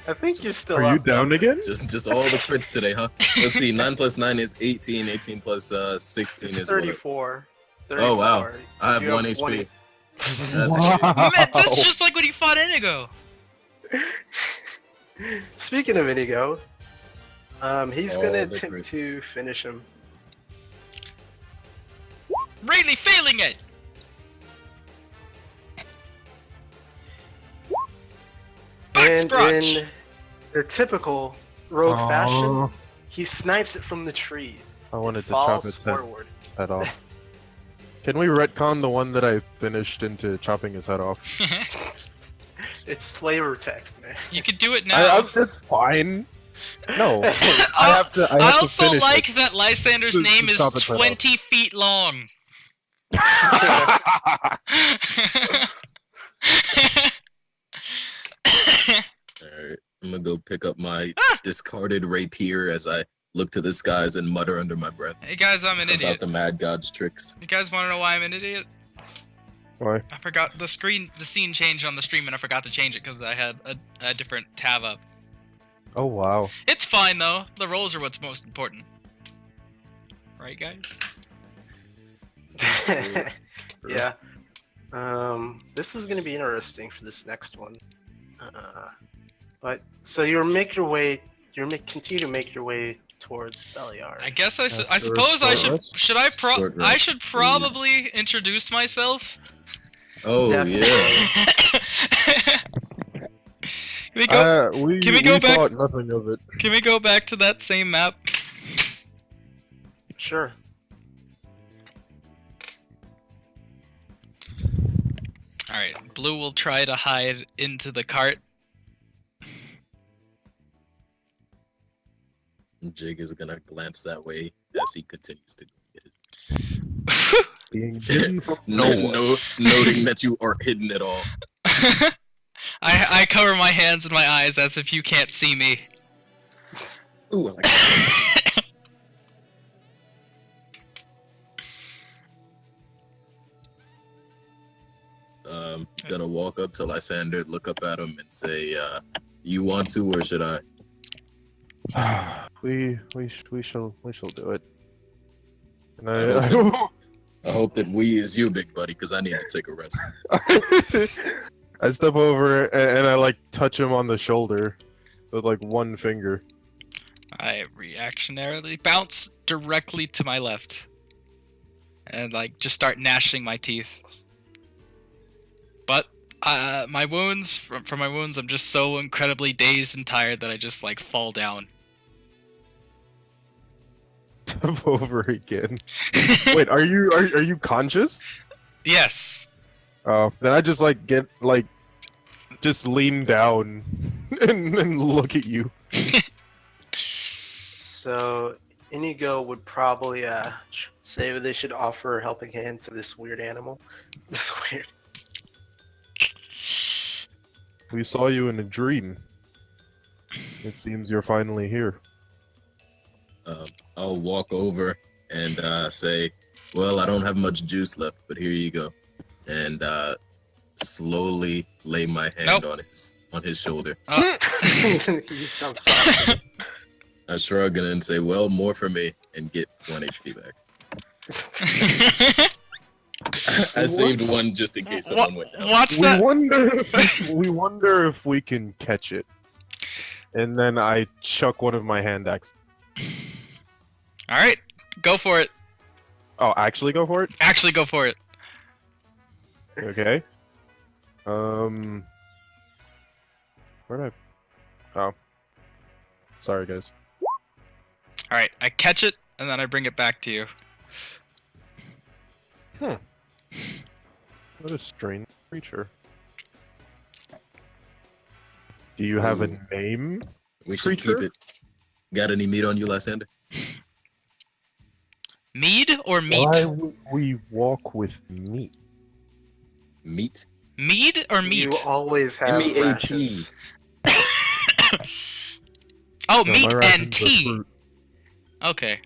I think you're still Are you up. down again? just all the crits today, huh? Let's see, 9 plus 9 is 18, 18 plus 16 is what? 34. Oh, wow. 34. I have You 1 have HP. one- That's Man, that's just like when you fought Inigo. Speaking of Inigo, he's All gonna the attempt crits. to finish him. Really failing it. Back And scratch. in the typical rogue fashion, he snipes it from the tree. I wanted to Falls chop its forward. head off. Can we retcon the one that I finished into chopping his head off? It's flavor text, man. You could do it now. It's fine. No, I I have to. I I have also to finish like that Lysander's To name is stop it, Turtle. 20 feet long. it. Alright, I'm gonna go pick up my discarded rapier as I look to the skies and mutter under my breath Hey guys, I'm an about idiot. the Mad God's tricks. You guys want to know why I'm an idiot? Why? I forgot the scene changed on the stream, and I forgot to change it because I had a different tab up. Oh wow. It's fine though. The rolls are what's most important, right, guys? Yeah. This is gonna be interesting for this next one. But so you make your way. Continue to make your way towards Beliar. I guess I After suppose I short should. rest? Short I rest, should probably introduce myself. Oh Definitely. yeah. Can we go? Can we go back- thought nothing of it. Can we go back to that same map? Sure. All right. Blue will try to hide into the cart. Jig is gonna glance that way as he continues to get it. Being hidden from Noting that you aren't hidden at all. I cover my hands and my eyes as if you can't see me. Ooh, I like that. Gonna walk up to Lysander, look up at him, and say, "You want to, or should I?" we shall do it. And I hope that we is you, big buddy, because I need to take a rest. I step over and I like touch him on the shoulder with like one finger. I reactionarily bounce directly to my left. And like just start gnashing my teeth. But my wounds, from my wounds, I'm just so incredibly dazed and tired that I just like fall down. Step over again. Wait, are you conscious? Yes. Oh, then I just like get like just lean down and look at you. So Inigo would probably say they should offer a helping hand to this weird animal. This weird. We saw you in a dream. It seems you're finally here. I'll walk over and say, "Well, I don't have much juice left, but here you go," and slowly lay my hand on his shoulder. He jumps off. I shrug and then say, "Well, more for me," and get 1 HP back. I saved one just in case someone went down. What's that? We wonder if we can catch it. And then I chuck one of my hand axes. All right, go for it. Oh, actually go for it? Actually, go for it. Okay. Where'd I... Oh. Sorry, guys. All right, I catch it and then I bring it back to you. What a strange creature. Do you have a name? We should Creature? keep it. Got any meat on you, Lysander? Mead or meat? Why would we walk with meat? Meat? Mead or meat? You always have M-E-A-T. rations. Oh, No, meat my and rations are tea. fruit. Okay.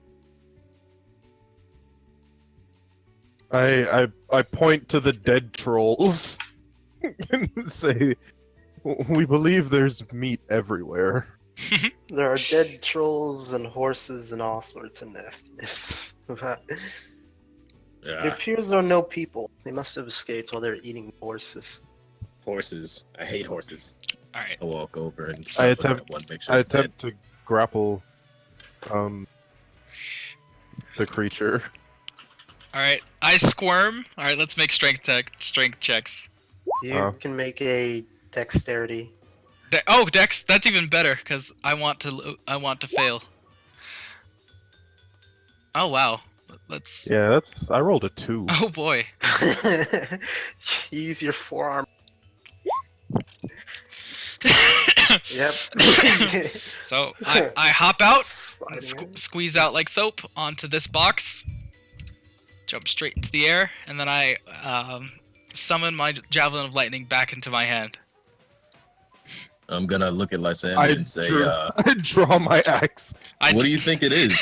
I point to the dead trolls and say, "We believe there's meat everywhere." There are dead trolls and horses and all sorts of nastiness. It Yeah, appears there are no people. They must have escaped while they're eating horses. horses. I hate horses. All right. I'll walk over and I stop looking attempt- at one, make sure I it's dead. attempt to grapple the creature. All right. I squirm. All right. Let's make strength checks. You can make a dexterity. Oh, Dex. That's even better because I want to fail. Oh wow. Let's. Yeah, I rolled a 2. Oh boy. Use your forearm. Yep. So I hop out, and Sliding in. squeeze out like soap onto this box, jump straight into the air, and then I summon my Javelin of Lightning back into my hand. I'm gonna look at Lysander I and say, I draw my axe. what do you think it is?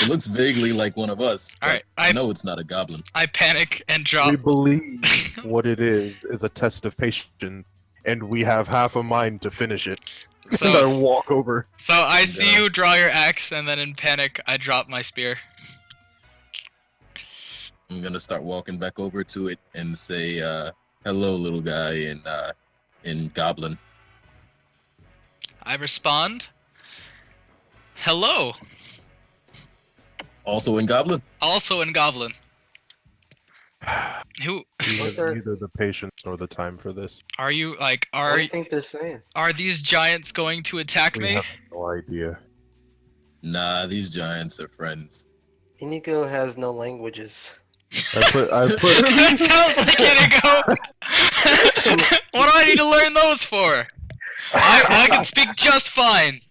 It looks vaguely like one of us. All right, I know it's not a goblin. I panic and We drop. believe what it is a test of patience, and we have half a mind to finish it. And I So, walk over. so I see Yeah. you draw your axe, and then in panic, I drop my spear. I'm gonna start walking back over to it and say, "Hello, little guy," in Goblin. I respond, "Hello," Also in Goblin. also in Goblin. Who We What have the- neither the patience nor the time for this. are you? Like, What do you think they're saying? are these giants going to attack We me? have no idea. Nah, these giants are friends. Inigo has no languages. I put That sounds like Inigo. What do I need to learn those for? I can speak just fine.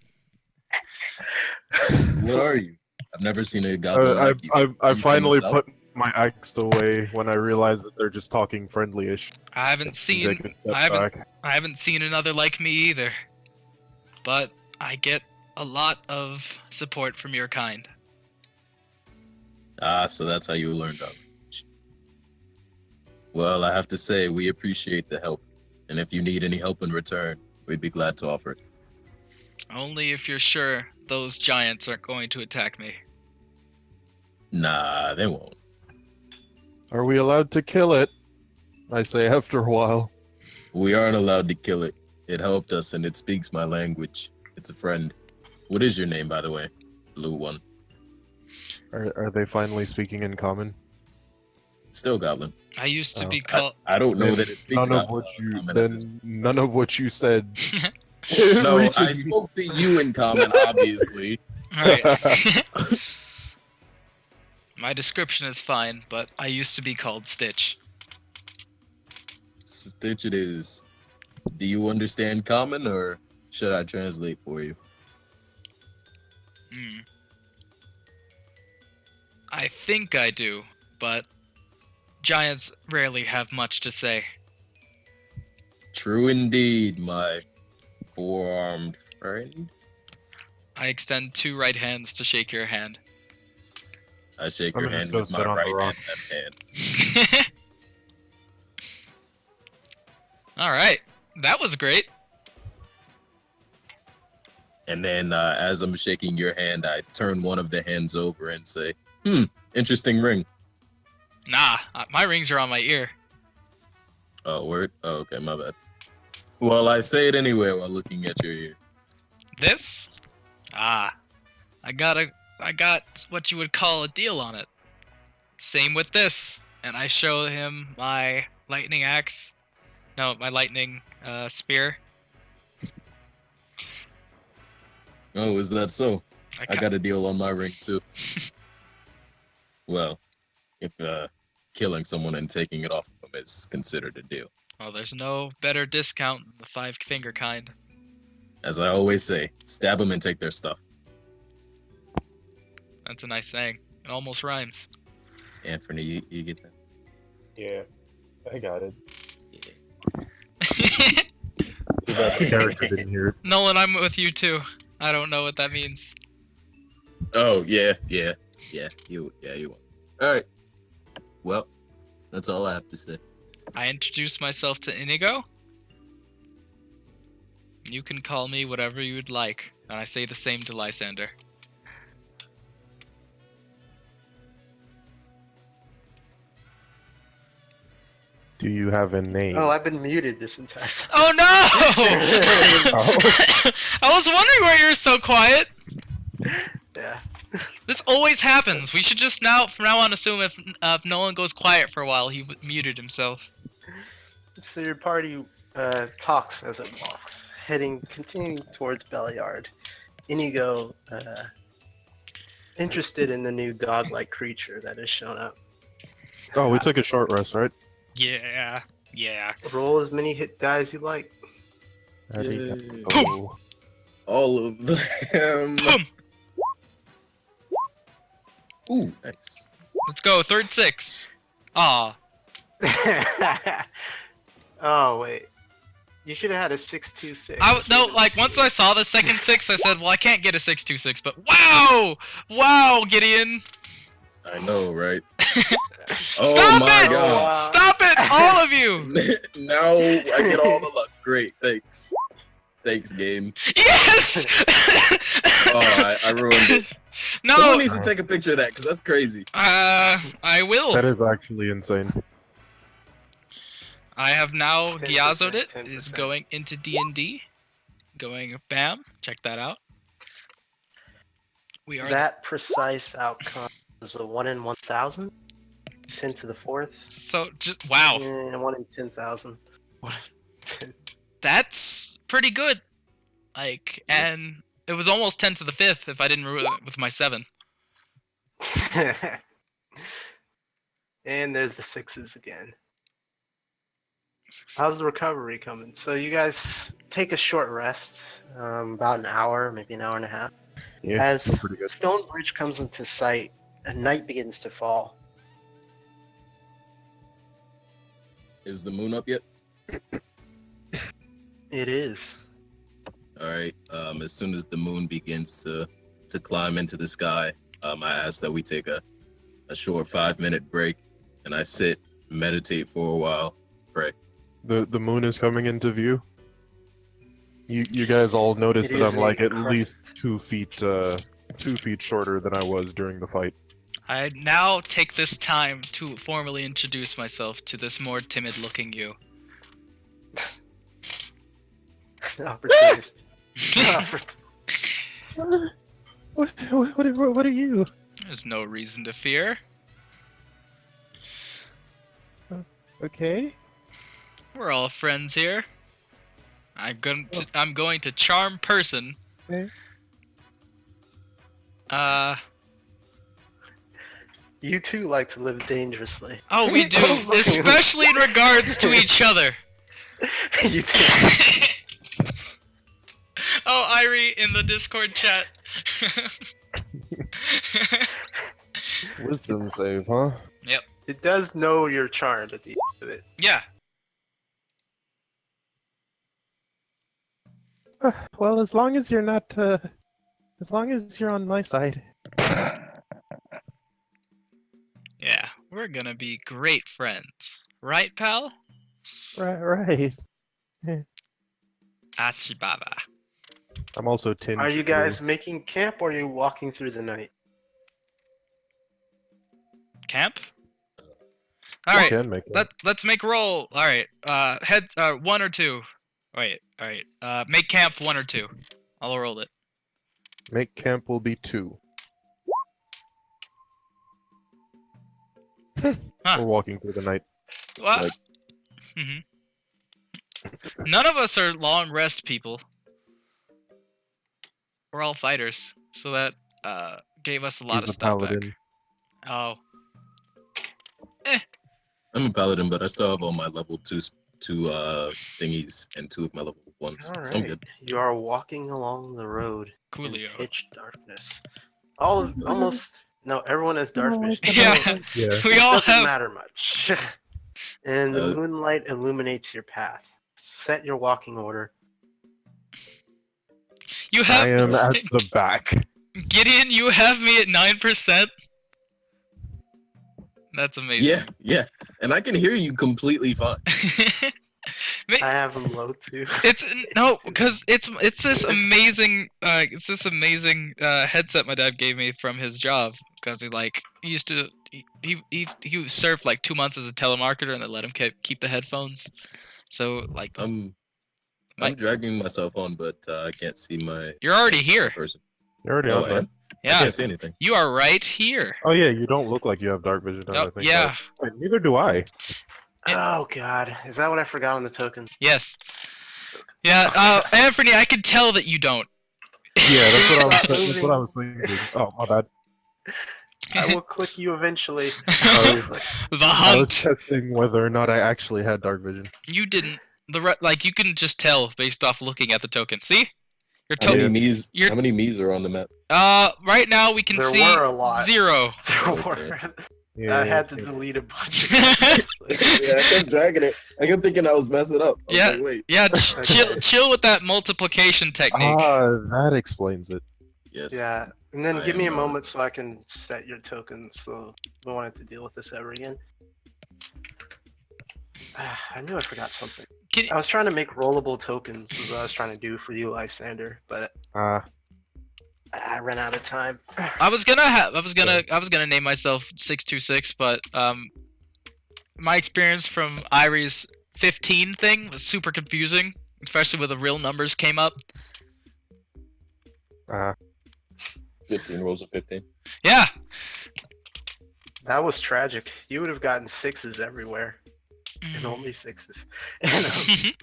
What are you? I've never seen a goblin I like you. I You from finally the south? put my axe away when I realized that they're just talking friendly-ish. I haven't Take seen a step I haven't back. I haven't seen another like me either. But I get a lot of support from your kind. Ah, so that's how you learned language. Well, I have to say, we appreciate the help. And if you need any help in return, we'd be glad to offer it. Only if you're sure those giants aren't going to attack me. Nah, they won't. Are we allowed to kill it? I say after a while. We aren't allowed to kill it. It helped us and it speaks my language. It's a friend. What is your name, by the way? Blue one. Are they finally speaking in common? Still Goblin. I used to Oh. be called I don't know that it speaks None of Goblin. what you Common at this then none of what you said. No, reaches I me. spoke to you in common, obviously. Alright. My description is fine, but I used to be called Stitch. Stitch it is. Do you understand common, or should I translate for you? Hmm. I think I do, but giants rarely have much to say. True indeed, my four-armed friend. I extend 2 right hands to shake your hand. I shake I'm your gonna hand go with my sit on the right rock. and left hand. Alright, that was great. And then as I'm shaking your hand, I turn one of the hands over and say, interesting ring. Nah, my rings are on my ear. Oh, word? Oh, okay, my bad. Well, I say it anyway while looking at your ear. This? Ah, I got what you would call a deal on it. Same with this. And I show him my lightning axe. No, my lightning spear. Oh, is that so? I ca- got a deal on my ring, too. Well, if killing someone and taking it off of them is considered a deal. Well, there's no better discount than the 5-finger kind. As I always say, stab them and take their stuff. That's a nice saying. It almost rhymes. Anthony, you get that? Yeah, I got it. Yeah. The character didn't hear it. Nolan, I'm with you too. I don't know what that means. Oh, yeah. You won't. All right. Well, that's all I have to say. I introduce myself to Inigo. You can call me whatever you would like, and I say the same to Lysander. Do you have a name? Oh, I've been muted this entire time. Oh no! I was wondering why you're so quiet. Yeah. This always happens. We should just from now on assume if Nolan goes quiet for a while, he muted himself. So your party talks as it walks, continuing towards Belliard. Inigo, interested in the new dog-like creature that has shown up. Oh, we took a short rest, right? Yeah. Roll as many hit dice you like. Arigato. All of them. Boom! Ooh, nice. Let's go, third 6. Aw. Oh wait, you should have had a 626. No, like once I saw the second 6, I said, well, I can't get a 626, but wow! Wow, Gideon! I know, right? Stop my it! God. Stop it, all of you! Now I get all the luck. Great, thanks. Thanks, game. Yes! Oh, I ruined it. No! Someone needs to take a picture of that, because that's crazy. I will. That is actually insane. I have now 10%, Gyazoed it. It 10%. is going into D&D. Going bam. Check that out. We are That precise outcome is a 1 in 1,000, 10 to the 4th, so just wow. and 1 in 10,000. That's pretty good. Like, and it was almost 10 to the 5th if I didn't ruin it with my 7. And there's the 6s again. How's the recovery coming? So you guys take a short rest, about an hour, maybe an hour and a half. Yeah, As that's pretty good. Stonebridge comes into sight, and night begins to fall. Is the moon up yet? It is. All right. As soon as the moon begins to climb into the sky, I ask that we take a short 5-minute break, and I sit, meditate for a while, pray. The moon is coming into view. You guys all notice It that is I'm like a at crest. least 2 feet shorter than I was during the fight. I now take this time to formally introduce myself to this more timid-looking you. Opportunist. What are you? There's no reason to fear. Okay. We're all friends here. I'm going to charm person. Okay. You too like to live dangerously. Oh, we do, especially in regards to each other. You do. Oh, Irie in the Discord chat. Wisdom save, huh? It does know you're charmed at the end of it. Yeah. Well, as long as you're not, as long as you're on my side. Yeah, we're gonna be great friends. Right, pal? Right. Achibaba. I'm also tinged. Are you blue. guys making camp or are you walking through the night? Camp? You Alright, can make it. let's make roll. Alright, heads, 1 or 2. Wait, alright. Make camp 1 or 2. I'll roll it. Make camp will be 2. Huh. We're walking through the night. What? Like- None of us are long rest people. We're all fighters, so that gave us a lot He's of a stuff back. paladin. Oh, I'm a paladin, but I still have all my level 2 thingies and 2 of my level 1s. So I'm Alright. good. You are walking along the road in coolio. pitch darkness. Everyone has dark vision. Yeah, Yeah. we It all doesn't have. matter much. And the Uh, moonlight illuminates your path. Set your walking order. You I have am at the back. Gideon. You have me at 9%. That's amazing. Yeah. And I can hear you completely fine. I have them low too. It's no, because it's this amazing headset my dad gave me from his job, because he used to he served like 2 months as a telemarketer and they let him keep the headphones. So like I'm Like- dragging myself on, but I can't see my you're already here. person. You're already Oh, on I there. am? I Yeah, can't see anything. you are right here. Oh yeah, you don't look like you have dark vision. Oh, I think. yeah. Wait, neither do I. Oh god, is that what I forgot on the token? Yes. Yeah, Anthony, I can tell that you don't. Yeah, that's what I was thinking. Oh, my bad. I will click you eventually. I was The hunt. testing whether or not I actually had dark vision. You didn't. Like you can just tell based off looking at the token. See? Your How many token. Mii's? You're- How many Mii's are on the map? Right now we can There see were a lot. 0. There Okay. were. Yeah, I had to yeah. delete a bunch of Yeah, I kept dragging it. I kept thinking I was messing up. I was Yeah. like, wait. Yeah, Okay. chill with that multiplication technique. That explains it. Yes. Yeah, and then I give me a am moment so I can set your tokens so we won't have to deal with this ever again. I knew I forgot something. Can I was trying to make rollable tokens is what I was trying to do for you, Lysander, but I ran out of time. I was gonna name myself 626, but my experience from Irie's 15 thing was super confusing, especially when the real numbers came up. 15 rolls of 15. Yeah. That was tragic. You would have gotten 6s everywhere, and only 6s. And,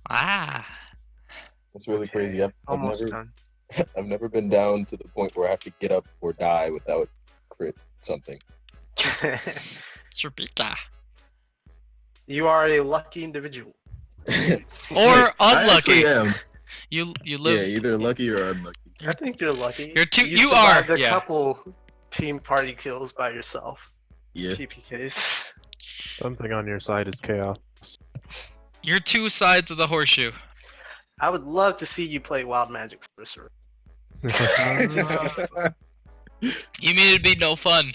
Ah. That's really okay, crazy. almost done. I've never been down to the point where I have to get up or die without crit something. Chirpita. You are a lucky individual. Or I unlucky. actually am. You Yeah, live. either lucky or unlucky. I think you're lucky. You are, survived a yeah. couple team party kills by yourself. Yeah. TPKs. Something on your side is chaos. You're 2 sides of the horseshoe. I would love to see you play Wild Magic Sorcerer. You mean it'd be no fun?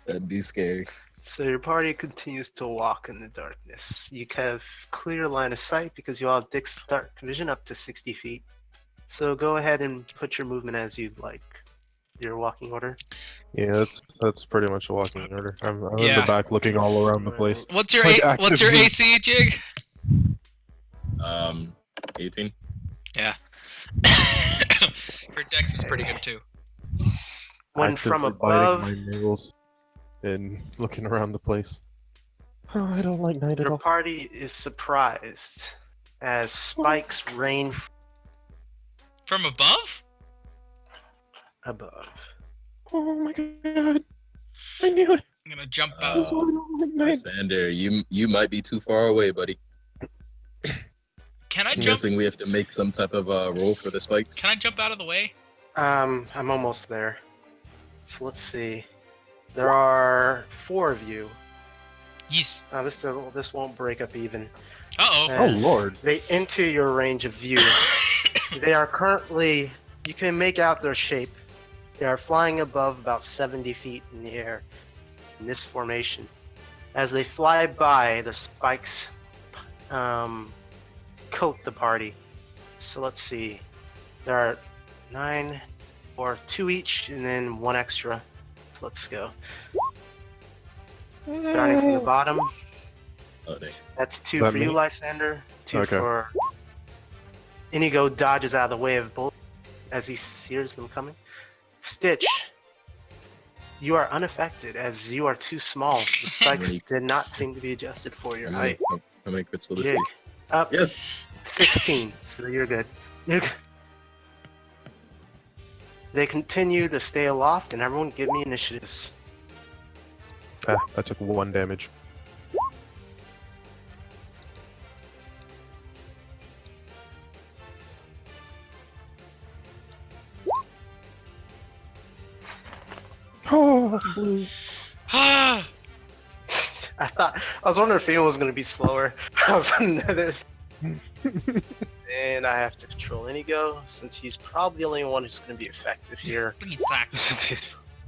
That'd be scary. So your party continues to walk in the darkness. You have clear line of sight because you all have dark vision up to 60 feet. So go ahead and put your movement as you'd like. Your walking order. Yeah, that's pretty much a walking order. I'm in Yeah. the back looking all around the place. What's your Like what's your actively- AC, Jig? 18. Yeah. Her dex is pretty good too. When from Actively biting above, my nails and looking around the place. Oh, I don't like night at your all. party is surprised as spikes rain From above? above. Oh my god! I knew it. I'm gonna jump This out. is why I don't like night. Sander, you might be too far away, buddy. Can I I'm jump? guessing we have to make some type of roll for the spikes. Can I jump out of the way? I'm almost there. So let's see. There are 4 of you. Yes. Now this won't break up even. Uh-oh. Oh as lord. They enter your range of view. They are currently, you can make out their shape. They are flying above about 70 feet in the air in this formation. As they fly by, their spikes coat the party. So let's see. There are 9 or 2 each and then 1 extra. So let's go. Starting from the bottom. Oh, dang. That's 2 That for you, me? Lysander. 2 Okay. for Inigo. Dodges out of the way of both as he sears them coming. Stitch, you are unaffected as you are too small. The spikes Many- did not seem to be adjusted for your How many, height. how many crits will this Jig, be? up Yes. 16, so you're good. You're good. They continue to stay aloft, and everyone give me initiatives. I took 1 damage. Oh, blue. Ah! I was wondering if anyone was going to be slower. I was this. And I have to control Inigo, since he's probably the only one who's going to be effective here. What do you think?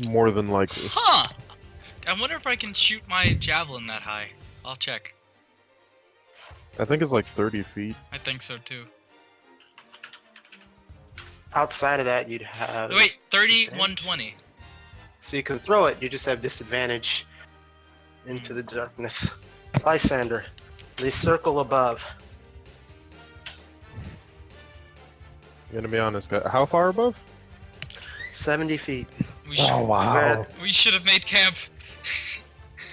More than likely. Huh! I wonder if I can shoot my javelin that high. I'll check. I think it's like 30 feet. I think so too. Outside of that, you'd have... Wait, 30, 120. So you can throw it, you just have disadvantage into the darkness. Lysander, they circle above. I'm gonna be honest, guy. How far above? 70 feet. We should, wow. we should have made camp.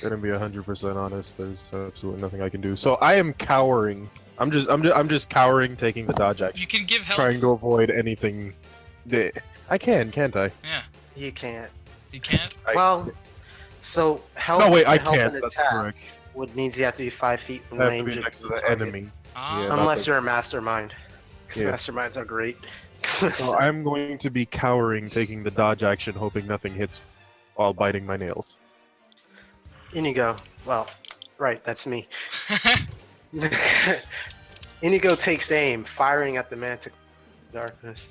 Gonna be 100% honest. There's absolutely nothing I can do. So I am cowering. I'm just cowering, taking the dodge action, You can give help. trying to avoid anything. I can, can't I? Yeah. You can't. You can't? Well, so help. No, wait, I to help can't. an That's attack correct. would means you have to be 5 feet from I have to range be of next to the the target. enemy. Ah, Yeah, not Unless the- you're a mastermind. Because Yeah. masterminds are great. So I'm going to be cowering, taking the dodge action, hoping nothing hits while biting my nails. Inigo. Well, right, that's me. Inigo takes aim, firing at the mantic darkness.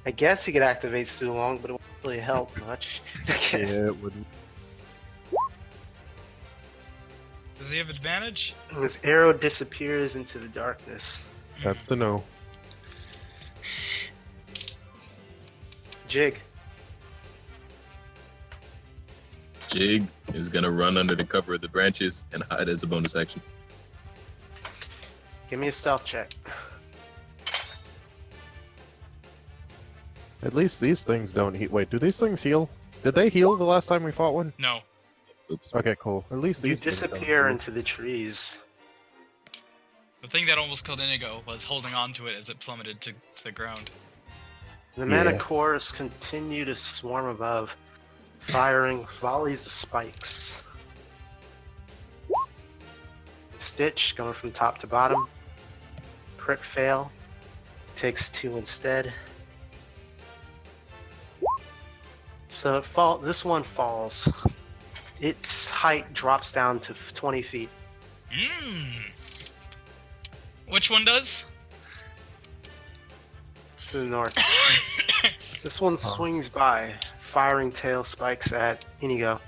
I guess he could activate Sulong, but it won't really help much. I guess. Yeah, it wouldn't. Does he have advantage? And his arrow disappears into the darkness. That's the no. Jig. Jig is gonna run under the cover of the branches and hide as a bonus action. Give me a stealth check. At least these things don't heal. Wait, do these things heal? Did they heal the last time we fought one? No. Oops. Okay, cool. At least You these things don't disappear heal. into the trees. The thing that almost killed Inigo was holding on to it as it plummeted to the ground. The Yeah. Manticores continue to swarm above, firing volleys of spikes. Stitch going from top to bottom. Crit fail. Takes 2 instead. So this one falls. Its height drops down to 20 feet. Mmm. Which one does? To the north. This one swings by, firing tail spikes at Inigo.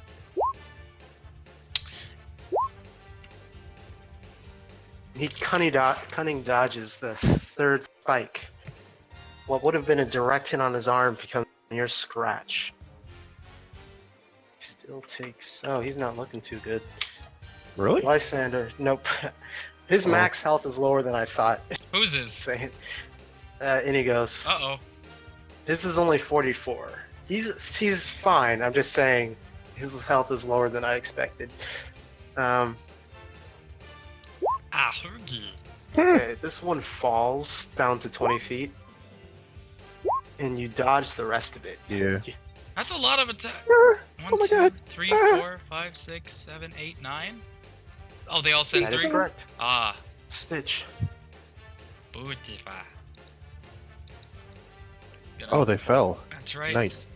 He cunning dodges the third spike. What would have been a direct hit on his arm becomes a near scratch. He still takes... Oh, he's not looking too good. Really? Lysander, nope. His Oh. max health is lower than I thought. Whose is? Saying, Inigo's. Uh-oh. His is only 44. He's fine. I'm just saying his health is lower than I expected. HUFGC. Okay, this one falls down to 20 feet, and you dodge the rest of it. Yeah. That's a lot of attack. Ah, 1, oh my 2, God. 3, Ah. 4, 5, 6, 7, 8, 9. Oh, they all send That is 3? correct. Ah. Stitch. Bootify. Oh, they fell. That's right. Nice.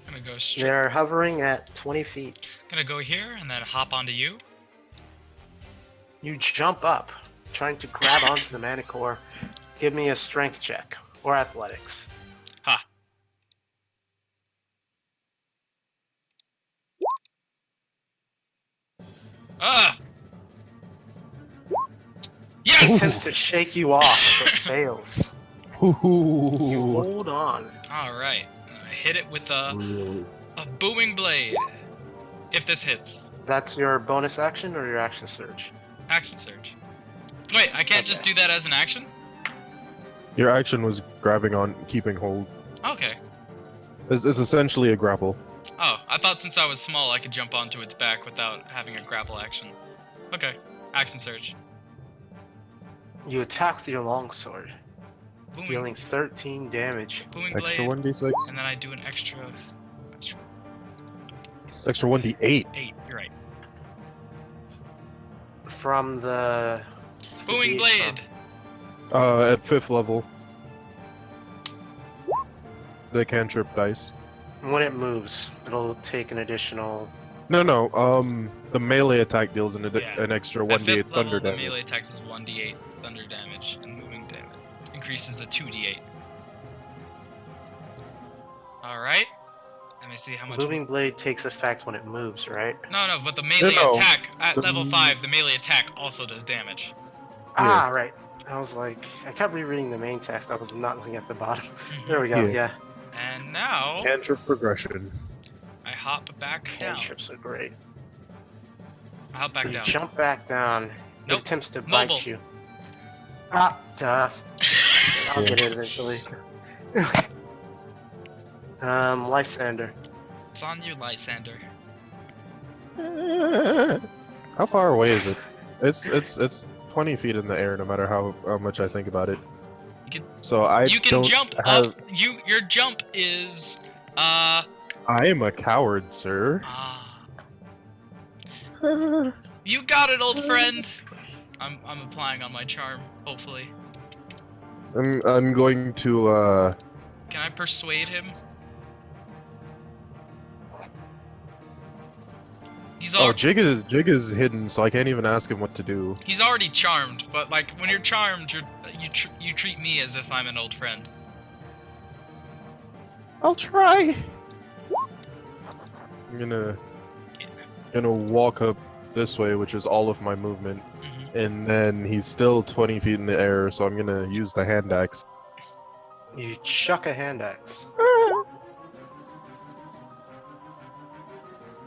Gonna go straight. They're hovering at 20 feet. Gonna go here and then hop onto you. You jump up, trying to grab onto the Manticore. Give me a strength check or athletics. Ha. Ah. Yes. Attempts to shake you off, but fails. You Ooh. hold on. All right. Hit it with a booming blade. If this hits, That's your bonus action or your action surge? action surge. Wait, I can't just Okay. do that as an action? Your action was grabbing on, keeping hold. Okay. It's essentially a grapple. Oh, I thought since I was small, I could jump onto its back without having a grapple action. Okay. Action surge. You attack with your longsword, Booming, dealing 13 damage. booming Extra blade. 1d6. And then I do an extra Extra 1d8. 8. You're right. From the... Booming blade. At 5th level. The cantrip dice. When it moves, it'll take an additional... No. The melee attack deals an Yeah. extra At 1d8 fifth thunder level, the damage. melee attack is 1d8 thunder damage, and moving damage increases to 2d8. Alright. Let me see how much. Moving blade takes effect when it moves, right? No, but the melee No. attack at The- level 5, the melee attack also does damage. Ah, right. I was like... I kept rereading the main text. I was not looking at the bottom. There we go, Yeah. yeah. And now Cantrip progression. I hop back down. Cantrips are great. I hop back You down. jump back down. Nope. It attempts to bite Mobile. you. Ah, duh. I'll get it eventually. Lysander. It's on you, Lysander. How far away is it? It's 20 feet in the air, no matter how much I think about it. So I You can don't jump have... up. Your jump is I am a coward, sir. You got it, old friend. I'm applying on my charm, hopefully. I'm going to Can I persuade him? He's Oh, Jig is hidden, so I can't even ask him what to do. He's already charmed, but like when you're charmed, you treat me as if I'm an old friend. I'll try. I'm gonna walk up this way, which is all of my movement, and then he's still 20 feet in the air, so I'm gonna use the hand axe. You chuck a hand axe.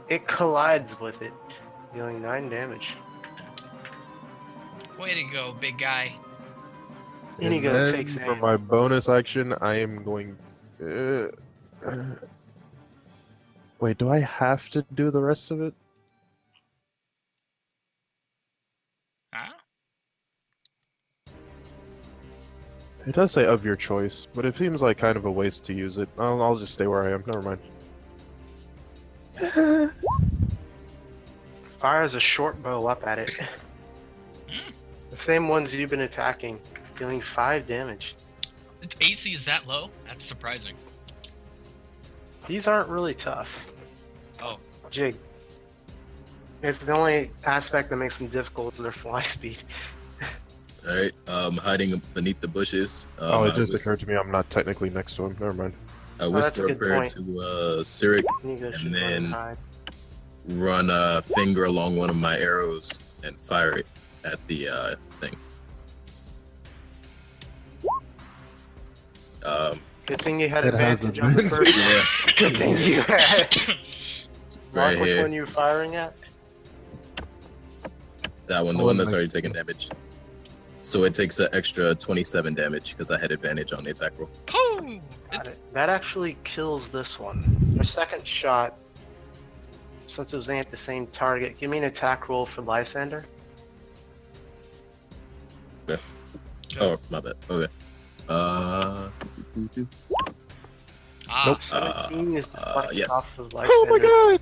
It collides with it, dealing 9 damage. Way to go, big guy. Inigo then takes for aim. my bonus action, I am going. Wait, do I have to do the rest of it? Huh? It does say of your choice, but it seems like kind of a waste to use it. I'll just stay where I am. Never mind. Fires a short bow up at it. The same ones you've been attacking, dealing 5 damage. Its AC is that low? That's surprising. These aren't really tough. Oh. Jig. It's the only aspect that makes them difficult is their fly speed. Alright, hiding beneath the bushes. It just occurred to me I'm not technically next to him. Never mind. I that's a whisper a good prayer point. to Cyric Inigo should and run and then hide. run a finger along one of my arrows and fire it at the thing. Good thing you had It has advantage on the advantage. first. Good thing you had. Mark, Right which here. one you were firing at? That one, the one that's already taken damage. So it takes an extra 27 damage because I had advantage on the attack roll. Pooh! Got it. That actually kills this one. The second shot, since it was aimed at the same target, give me an attack roll for Lysander. Oh, my bad. Okay. Ah, Nope. 17 is deflected yes. off of Lysander. Oh my god!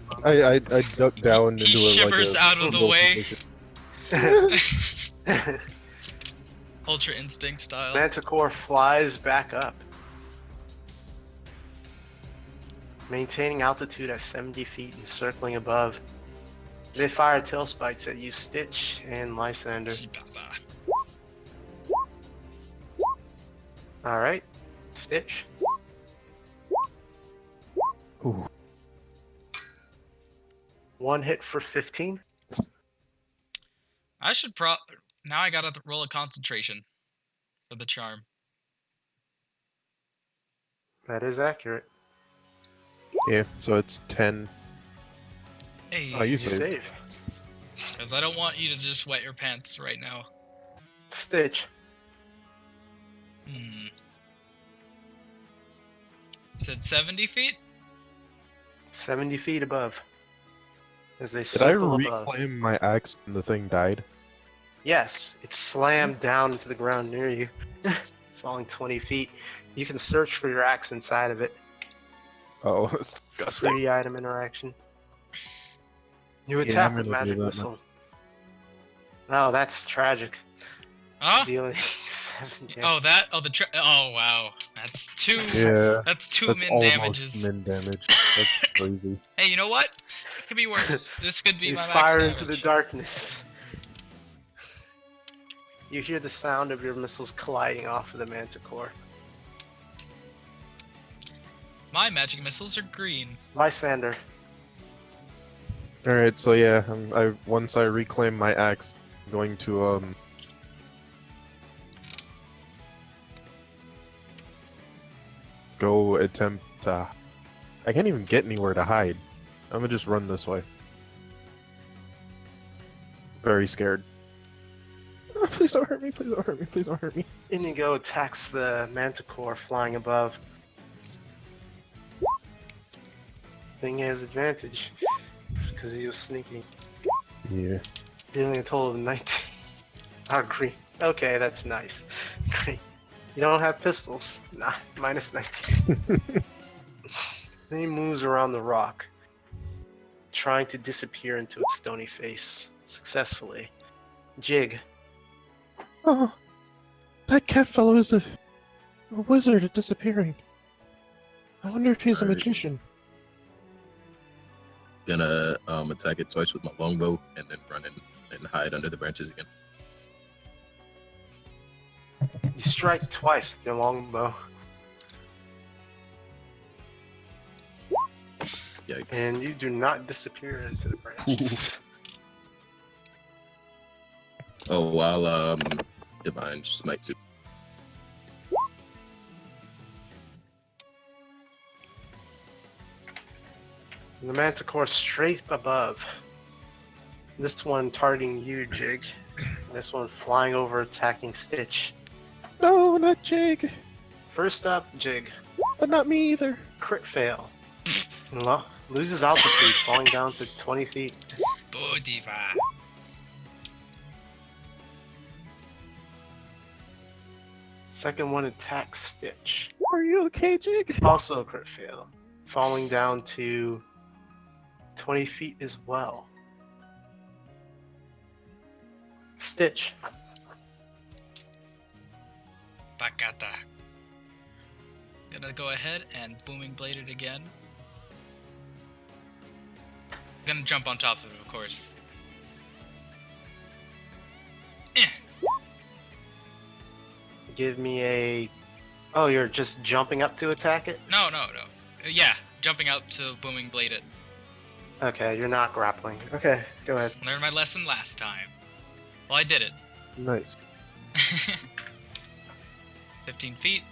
I ducked down He into shivers like a out of the fetal way. position. Ultra Instinct style. Manticore flies back up, maintaining altitude at 70 feet and circling above. They fire tail spikes at you, Stitch and Lysander. Alright, Stitch. Ooh. 1 hit for 15. I should now I gotta roll a concentration for the charm. That is accurate. Yeah, so it's 10. Hey, Oh, you You saved. save. because I don't want you to just wet your pants right now. Stitch. Said 70 feet? 70 feet above. As they Did I circle above. reclaim my axe and the thing died? Yes, it slammed down into the ground near you, falling 20 feet. You can search for your axe inside of it. Oh, that's disgusting. 3 item interaction. You Yeah, attack I'm with gonna do magic that missile. Oh, that's tragic. Huh? Dealing 7 damage. Oh, that? Oh, oh, wow. That's two. Yeah, That's two that's min almost damages. min damage. That's crazy. Hey, you know what? It could be worse. This could be You my max fire damage. into the darkness. You hear the sound of your missiles colliding off of the manticore. My magic missiles are green. Lysander. Alright, so yeah, once I reclaim my axe, I'm going to go attempt to... I can't even get anywhere to hide. I'm gonna just run this way. Very scared. Please don't hurt me, please don't hurt me, please don't hurt me. Inigo attacks the manticore flying above. Thing has advantage because he was sneaking. Yeah. Dealing a total of 19. Oh, green. Okay, that's nice. Green. You don't have pistols. Nah, minus 19. Then he moves around the rock, trying to disappear into its stony face, successfully. Jig. Oh, that cat fellow is a wizard at disappearing. I wonder if he's a Alright. magician. Gonna attack it twice with my longbow and then run in and hide under the branches again. You strike twice with your longbow, Yikes. and you do not disappear into the branches. Oh, I'll divine smite too. The manticore straight above. This one targeting you, Jig. This one flying over, attacking Stitch. No, not Jig. First up, Jig. But not me either. Crit fail. Loses altitude, falling down to 20 feet. Bodiva. Second one attacks Stitch. Are you okay, Jig? Also a crit fail, falling down to 20 feet as well. Stitch. Bakata. Gonna go ahead and booming blade it again. Gonna jump on top of it, of course. Give me a... Oh, you're just jumping up to attack it? No. Yeah, jumping out to booming blade it. Okay, you're not grappling. Okay, go ahead. Learned my lesson last time. Well, I did it. Nice. 15 feet.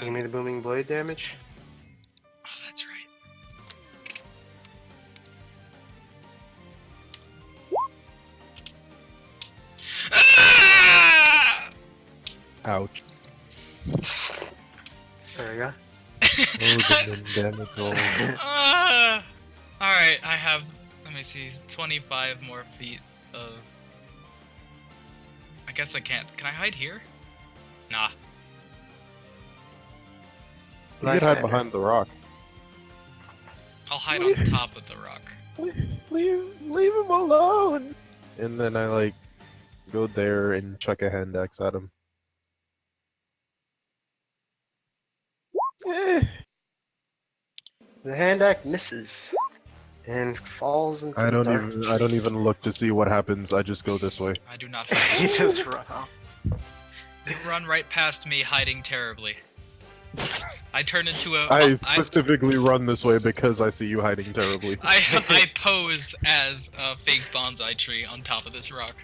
Give me the booming blade damage. Oh, that's right. Ah! Ouch. There we go. Damage roll. Alright, I have, let me see, 25 more feet of... I guess I can't. Can I hide here? Nah. You could hide behind the rock. I'll hide on top of the rock. Leave him alone. And then I like go there and chuck a hand axe at him. The hand axe misses and falls into I the don't dark. even look to see what happens. I just go this way. I do not hide. You just run off. You run right past me, hiding terribly. I turn into a... I specifically run this way because I see you hiding terribly. I pose as a fake bonsai tree on top of this rock.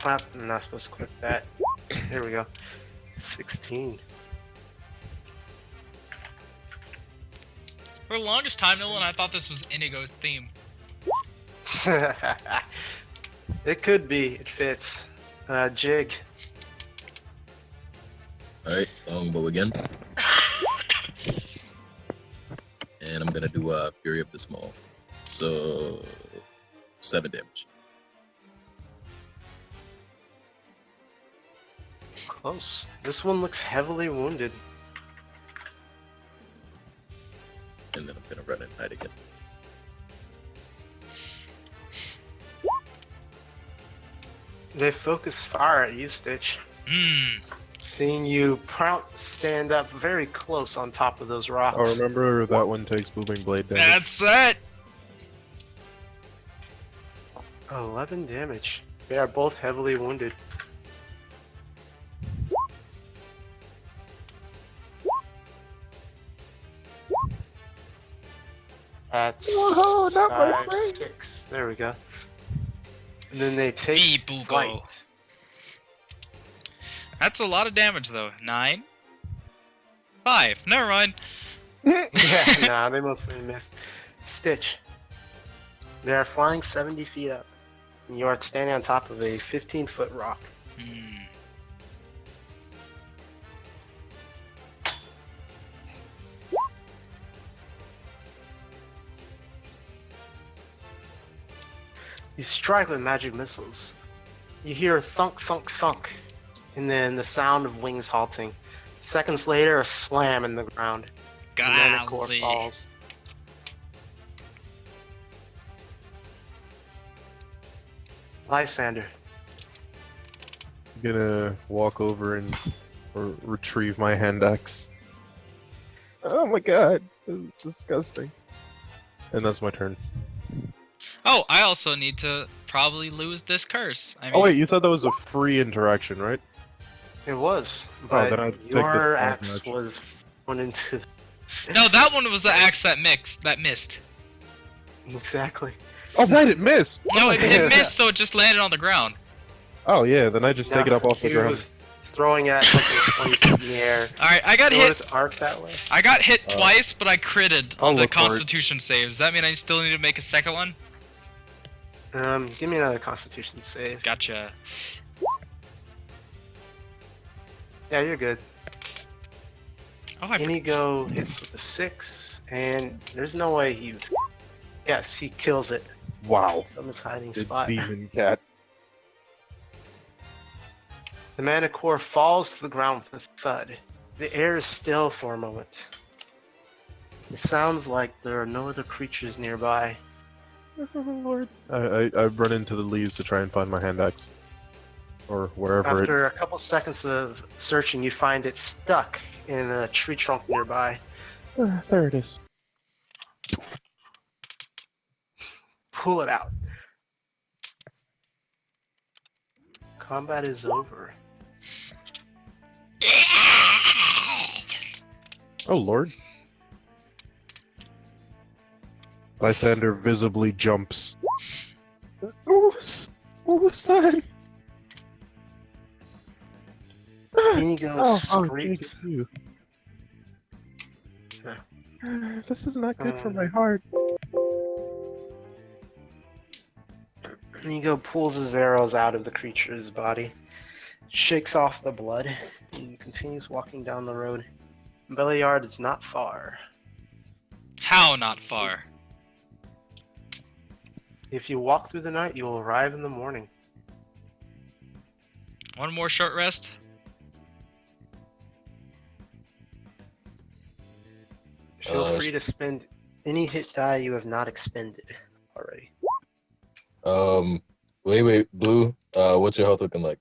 I'm not supposed to click that. Here we go. 16. For the longest time, Nolan, I thought this was Inigo's theme. It could be. It fits. Jig. Alright, longbow again. And I'm gonna do Fury of the Small. So 7 damage. Close. This one looks heavily wounded. And then I'm gonna run and hide again. They focus fire at you, Stitch. Seeing you stand up very close on top of those rocks. Oh, remember that one takes booming blade damage. That's it! 11 damage. They are both heavily wounded. That's Whoa, not my 5, friend. 6. There we go. And then they take V-Bugo. flight. That's a lot of damage, though. 9? 5. Never mind. Yeah, nah, they mostly missed. Stitch. They are flying 70 feet up. And you are standing on top of a 15-foot rock. You strike with magic missiles. You hear a thunk, thunk, thunk, and then the sound of wings halting. Seconds later, a slam in the ground. The Manicore Golly. falls. Lysander. I'm gonna walk over and retrieve my hand axe. Oh my god, this is disgusting. And that's my turn. Oh, I also need to probably lose this curse. I mean, Oh wait, you said that was a free interaction, right? It was, Oh, but then I'll take your this axe damage. was thrown into. no, that one was the axe that missed. Exactly. Oh right, it missed! No, Oh, it man. missed, so it just landed on the ground. Oh yeah, then I just take it up off the He ground. was throwing at something 20 feet in the air. All right, I got You hit. want it to arc that way? I got hit twice, but I critted I'll on the look for it. Constitution saves. Does that mean I still need to make a second one? Give me another Constitution save. Gotcha. Yeah, you're good. Oh, I Inigo hits with a 6, and there's no way he. Yes, he kills it Wow. from his hiding The spot. demon cat. The Manicore falls to the ground with a thud. The air is still for a moment. It sounds like there are no other creatures nearby. Oh lord. I run into the leaves to try and find my hand axe. Or wherever After a couple seconds of searching, you find it stuck in a tree trunk nearby. it... there it is. Pull it out. Combat is over. Oh lord. Lysander visibly jumps. What was that? Inigo Inigo, screams. you. This is not good for my heart. Inigo pulls his arrows out of the creature's body, shakes off the blood, and continues walking down the road. Belliard is not far. How not far? If you walk through the night, you will arrive in the morning. One more short rest. Feel free to spend any hit die you have not expended already. Wait, Blue. What's your health looking like?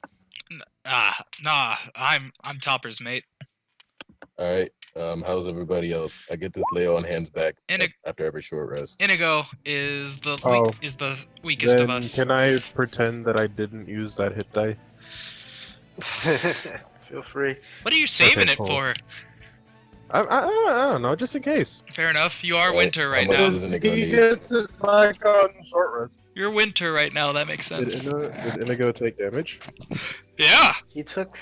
Nah, I'm toppers, mate. All right. How's everybody else? I get this lay on hands back Inig- after every short rest. Inigo is the Oh. weakest Then of us. can I pretend that I didn't use that hit die? Feel free. What are you saving Okay, it cool. for? I don't know, just in case. Fair enough. You are Right, winter right how much now. does Inigo He need? gets it back on short rest. You're winter right now. That makes Did sense. Inigo take damage? Yeah, He took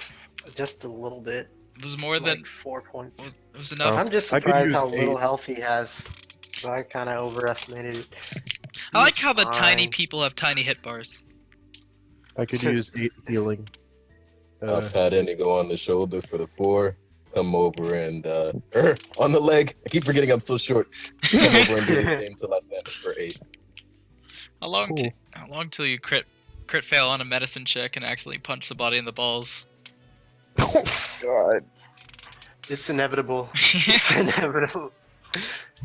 just a little bit, it was more like than 4 points. it was enough. I'm just I could surprised use how little 8. health he has. So I kind of overestimated it. I like He's how the tiny fine. people have tiny hit bars. I could use 8 healing. Pat Inigo on the shoulder for the 4. Come over and on the leg. I keep forgetting I'm so short. Come over and do the same to Lysander for 8. How long? Cool. How long till you crit fail on a medicine check and accidentally punch the body in the balls? Oh god. It's inevitable. It's inevitable.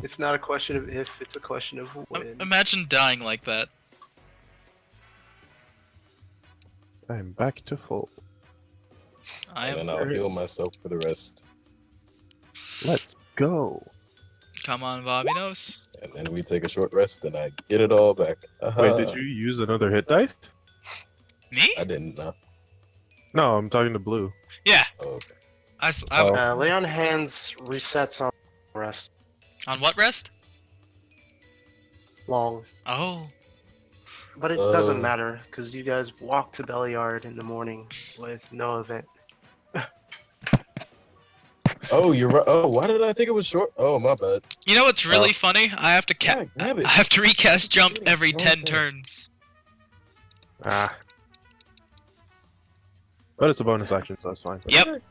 It's not a question of if, it's a question of when. Imagine dying like that. I'm back to full. I And am. then I'll heal myself for the rest. Let's go. Come on, Vominos. And then we take a short rest and I get it all back. Wait, did you use another hit dice? Me? I didn't know. No, I'm talking to Blue. Yeah. Oh, okay. Oh. Lay on hands resets on rest. On what rest? Long. Oh. But it doesn't matter, because you guys walk to Belliard in the morning with no event. Oh, you're right. Oh, why did I think it was short? Oh, my bad. You know what's really funny? I have to Yeah, grab it. I have to recast jump every Right 10 there. turns. Ah. But it's a bonus action, so that's fine. Yep.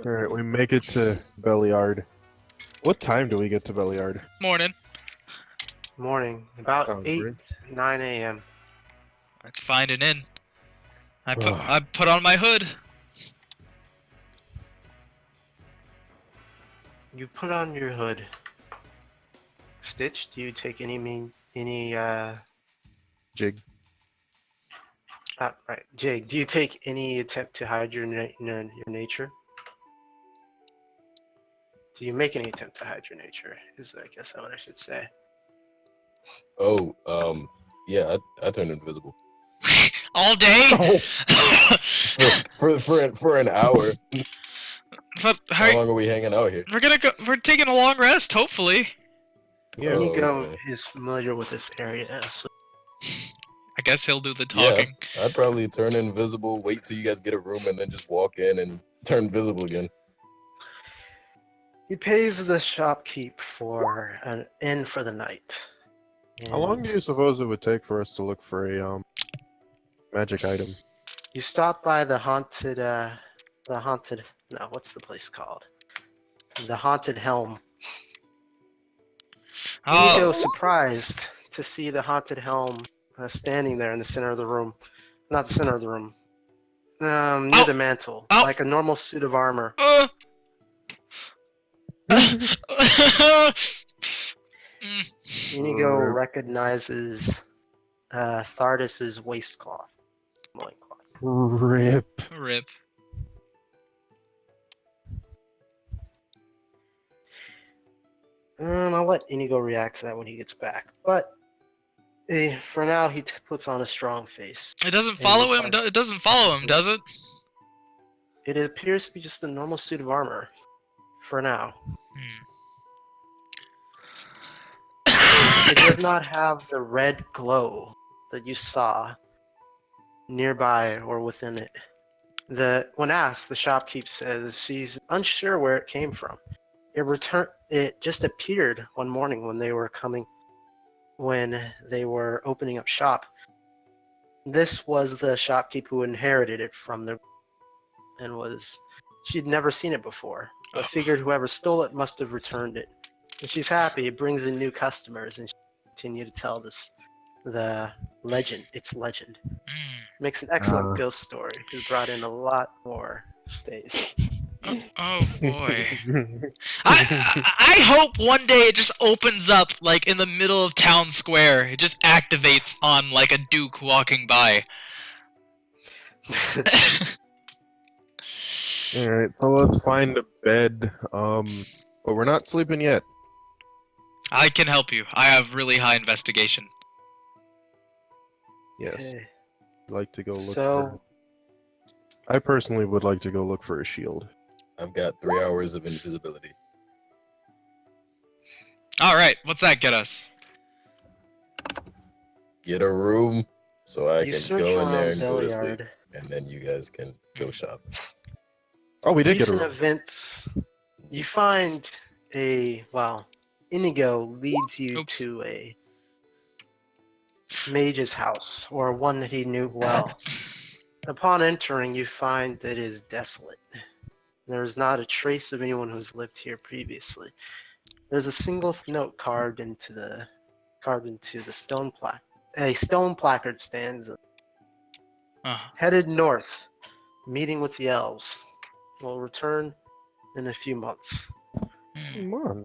Alright, we make it to Belliard. What time do we get to Belliard? Morning. Morning, about Sounds 8, great. 9 a.m. Let's find an inn. I put on my hood. You put on your hood. Stitch, do you take any Jig. right, Jake, do you take any attempt to hide your nature? Do you make any attempt to hide your nature? Is I guess what I should say. Oh, yeah, I turned invisible All day? Oh. for an hour. But How long are we hanging out here? we're taking a long rest, hopefully. Yeah. Inigo okay. is familiar with this area, so I guess he'll do the Yeah, talking. I'd probably turn invisible, wait till you guys get a room, and then just walk in and turn visible again. he pays the shopkeep for an inn for the night. How long And do you suppose it would take for us to look for a magic item? you stop by the haunted, no, what's the place called? The Haunted Helm. Inigo Oh, surprised to see the Haunted Helm standing there in the center of the room. Not the center of the room. Near Ow! the mantle, Ow! like a normal suit of armor. Inigo Rip. recognizes Thardis's waistcloth, loincloth. Rip. Rip. I'll let Inigo react to that when he gets back. But for now, he puts on a strong face. It doesn't And follow you him. find- It doesn't follow him, does it? It appears to be just a normal suit of armor. For now. It does not have the red glow that you saw nearby or within it. When asked, the shopkeep says she's unsure where it came from. It just appeared one morning when they were opening up shop. This was the shopkeep who inherited it from she'd never seen it before, but figured whoever stole it must have returned it. And she's happy. It brings in new customers, and she continue to tell the legend. Its legend makes an excellent ghost story. Has brought in a lot more stays. Oh boy. I hope one day it just opens up like in the middle of town square. It just activates on like a duke walking by. Alright, so let's find a bed. But we're not sleeping yet. I can help you. I have really high investigation. Yes. Okay. I'd like to go look So, I personally would like to go look for a shield. I've got 3 hours of invisibility. Alright, what's that get us? Get a room so I you can search go in there around and go to sleep, Beliard. and then you guys can go shop. Oh, we did get a Recent room. events. You find Inigo leads you Oops. to a mage's house, or one that he knew well. Upon entering, you find that it is desolate. There is not a trace of anyone who's lived here previously. There's a single note carved into the stone plaque. A stone placard stands headed north, meeting with the elves. Will return in a few months. Come on.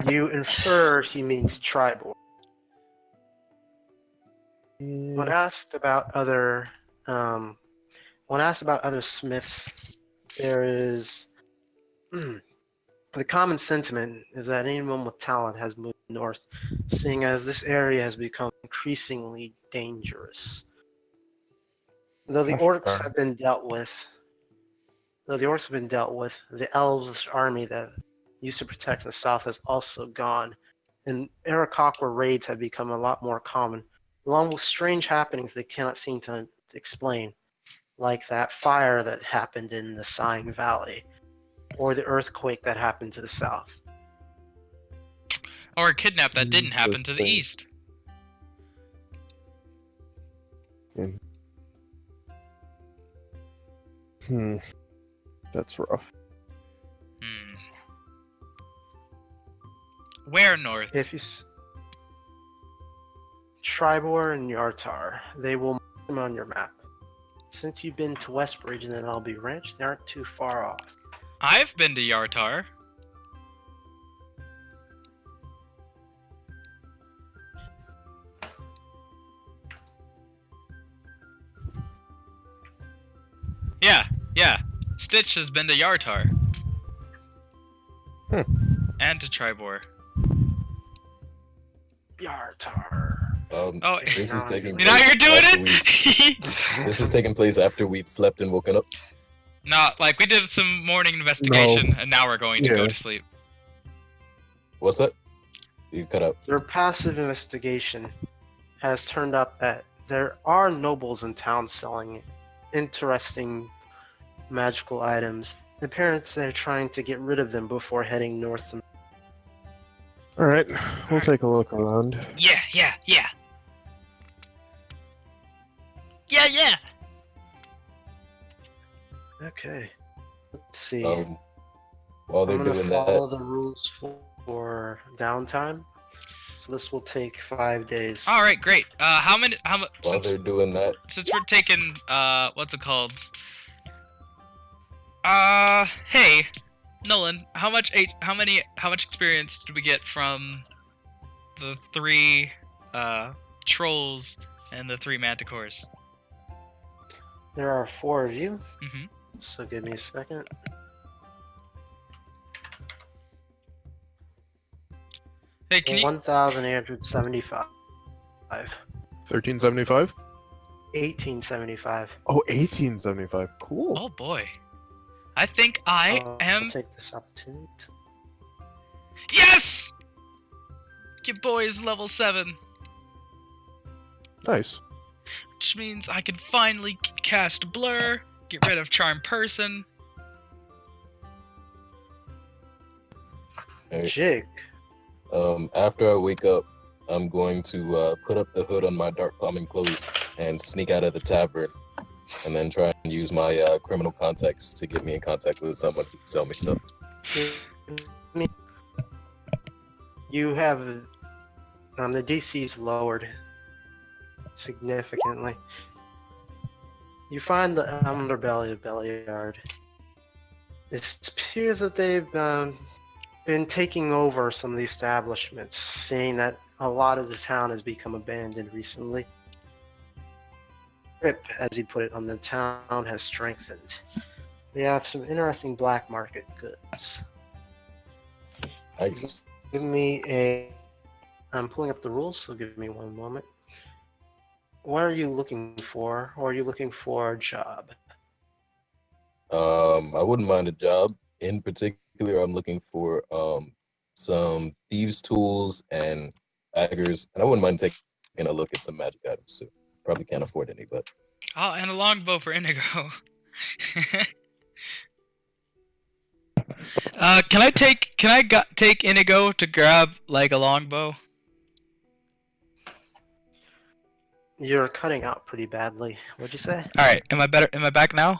You infer he means tribal. When asked about other smiths, there is the common sentiment is that anyone with talent has moved north, seeing as this area has become increasingly dangerous. Though the orcs have been dealt with, the elves' army that used to protect the south has also gone, and Arakocra raids have become a lot more common, along with strange happenings they cannot seem to explain, like that fire that happened in the Sighing Valley, or the earthquake that happened to the south. Or a kidnap that didn't happen to the east. That's rough. Where north? If you Tribor and Yartar, they will mark them on your map. Since you've been to Westbridge and then Albee Ranch, they aren't too far off. I've been to Yartar. Yeah. Stitch has been to Yartar. And to Tribor. Yartar. Oh, this is taking Now place you're doing after it? this is taking place after we've slept and woken up. Not like we did some morning investigation and now we're going to go to sleep. What's that? You cut out. Your passive investigation has turned up that there are nobles in town selling interesting magical items. The parents are trying to get rid of them before heading north. All right, we'll take a look around. Yeah. Okay. Let's see. While they're I'm gonna doing follow that, the rules for downtime. So this will take 5 days. All right, great. How much? while they're doing that, Since we're taking what's it called? Hey, Nolan, how much experience did we get from the 3 trolls and the 3 manticores? There are 4 of you. Mhm. So give me a second. Hey, can you? 1,875. 1375. 1875. Oh, 1875. Cool. Oh boy, I think I I'll am. take this opportunity. Yes! Your boy is level 7, Nice. which means I can finally cast Blur, get rid of Charm Person. Alright. Jig. After I wake up, I'm going to put up the hood on my dark plumbing clothes and sneak out of the tavern, and then try and use my criminal contacts to get me in contact with someone who can sell me stuff. You have the DC's lowered significantly. You find the underbelly of Belliard. It appears that they've been taking over some of the establishments, seeing that a lot of the town has become abandoned recently. Grip, as he put it, on the town has strengthened. They have some interesting black market goods. Nice. Give me a... I'm pulling up the rules, so give me one moment. What are you looking for? Or are you looking for a job? I wouldn't mind a job. In particular, I'm looking for some thieves' tools and daggers, and I wouldn't mind taking a look at some magic items too. Probably can't afford any, but Oh, and a longbow for Indigo. Can I take Indigo to grab like a longbow? You're cutting out pretty badly. What'd you say? All right, am I better? Am I back now?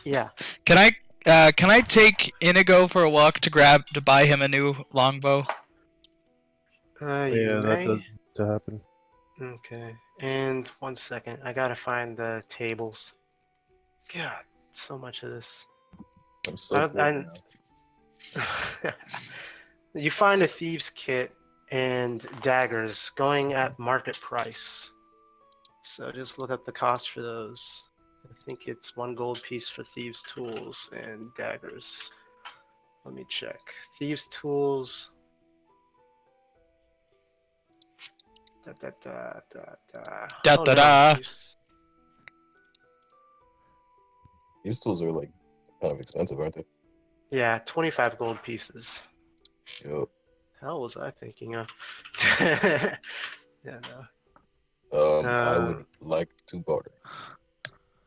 Yeah. Can I take Indigo for a walk to buy him a new longbow? You Yeah, that may. does to happen. Okay. And 1 second. I gotta find the tables. God, so much of this. I'm so bored now. You find a thieves' kit and daggers going at market price. So just look up the cost for those. I think it's 1 gold piece for thieves' tools and daggers. Let me check. Thieves' tools. Da, da, da, da, da. Da, Oh, da, no, da. These tools are like kind of expensive, aren't they? Yeah, 25 gold pieces. Yo. Hell was I thinking of? Yeah, no. I would like to barter.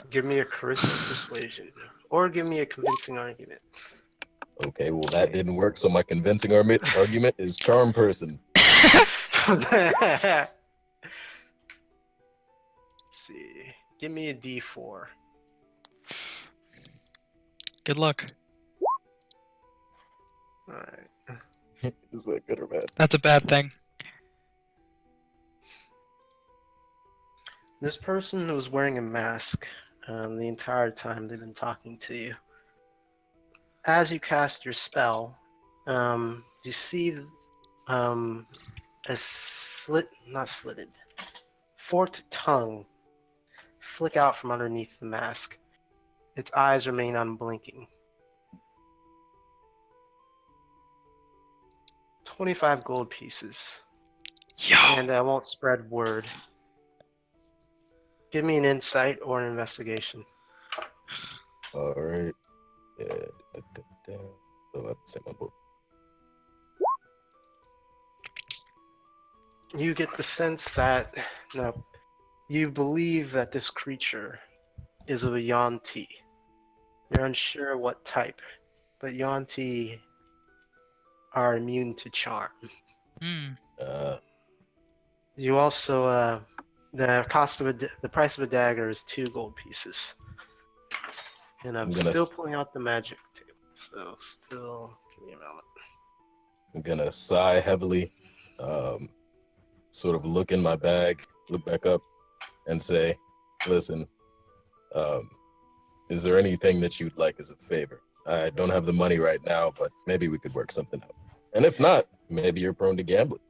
Give me a charisma persuasion. Or give me a convincing argument. Okay, well that didn't work, so my convincing argument is charm person. Let's see. Give me a D4. Good luck. Alright. Is that good or bad? That's a bad thing. This person was wearing a mask the entire time they've been talking to you. As you cast your spell, you see a not slitted, forked tongue flick out from underneath the mask. Its eyes remain unblinking. 25 gold pieces. Yo! And I won't spread word. Give me an insight or an investigation. All right. Yeah. So that's in my book. You get the sense that you believe that this creature is of a Yuan-Ti. You're unsure what type, but Yuan-Ti are immune to charm. Hmm. You also the price of a dagger is 2 gold pieces. And I'm still pulling out the magic table, so still give me a moment. I'm gonna sigh heavily, sort of look in my bag, look back up, and say, "Listen, is there anything that you'd like as a favor? I don't have the money right now, but maybe we could work something out. And if not, maybe you're prone to gambling."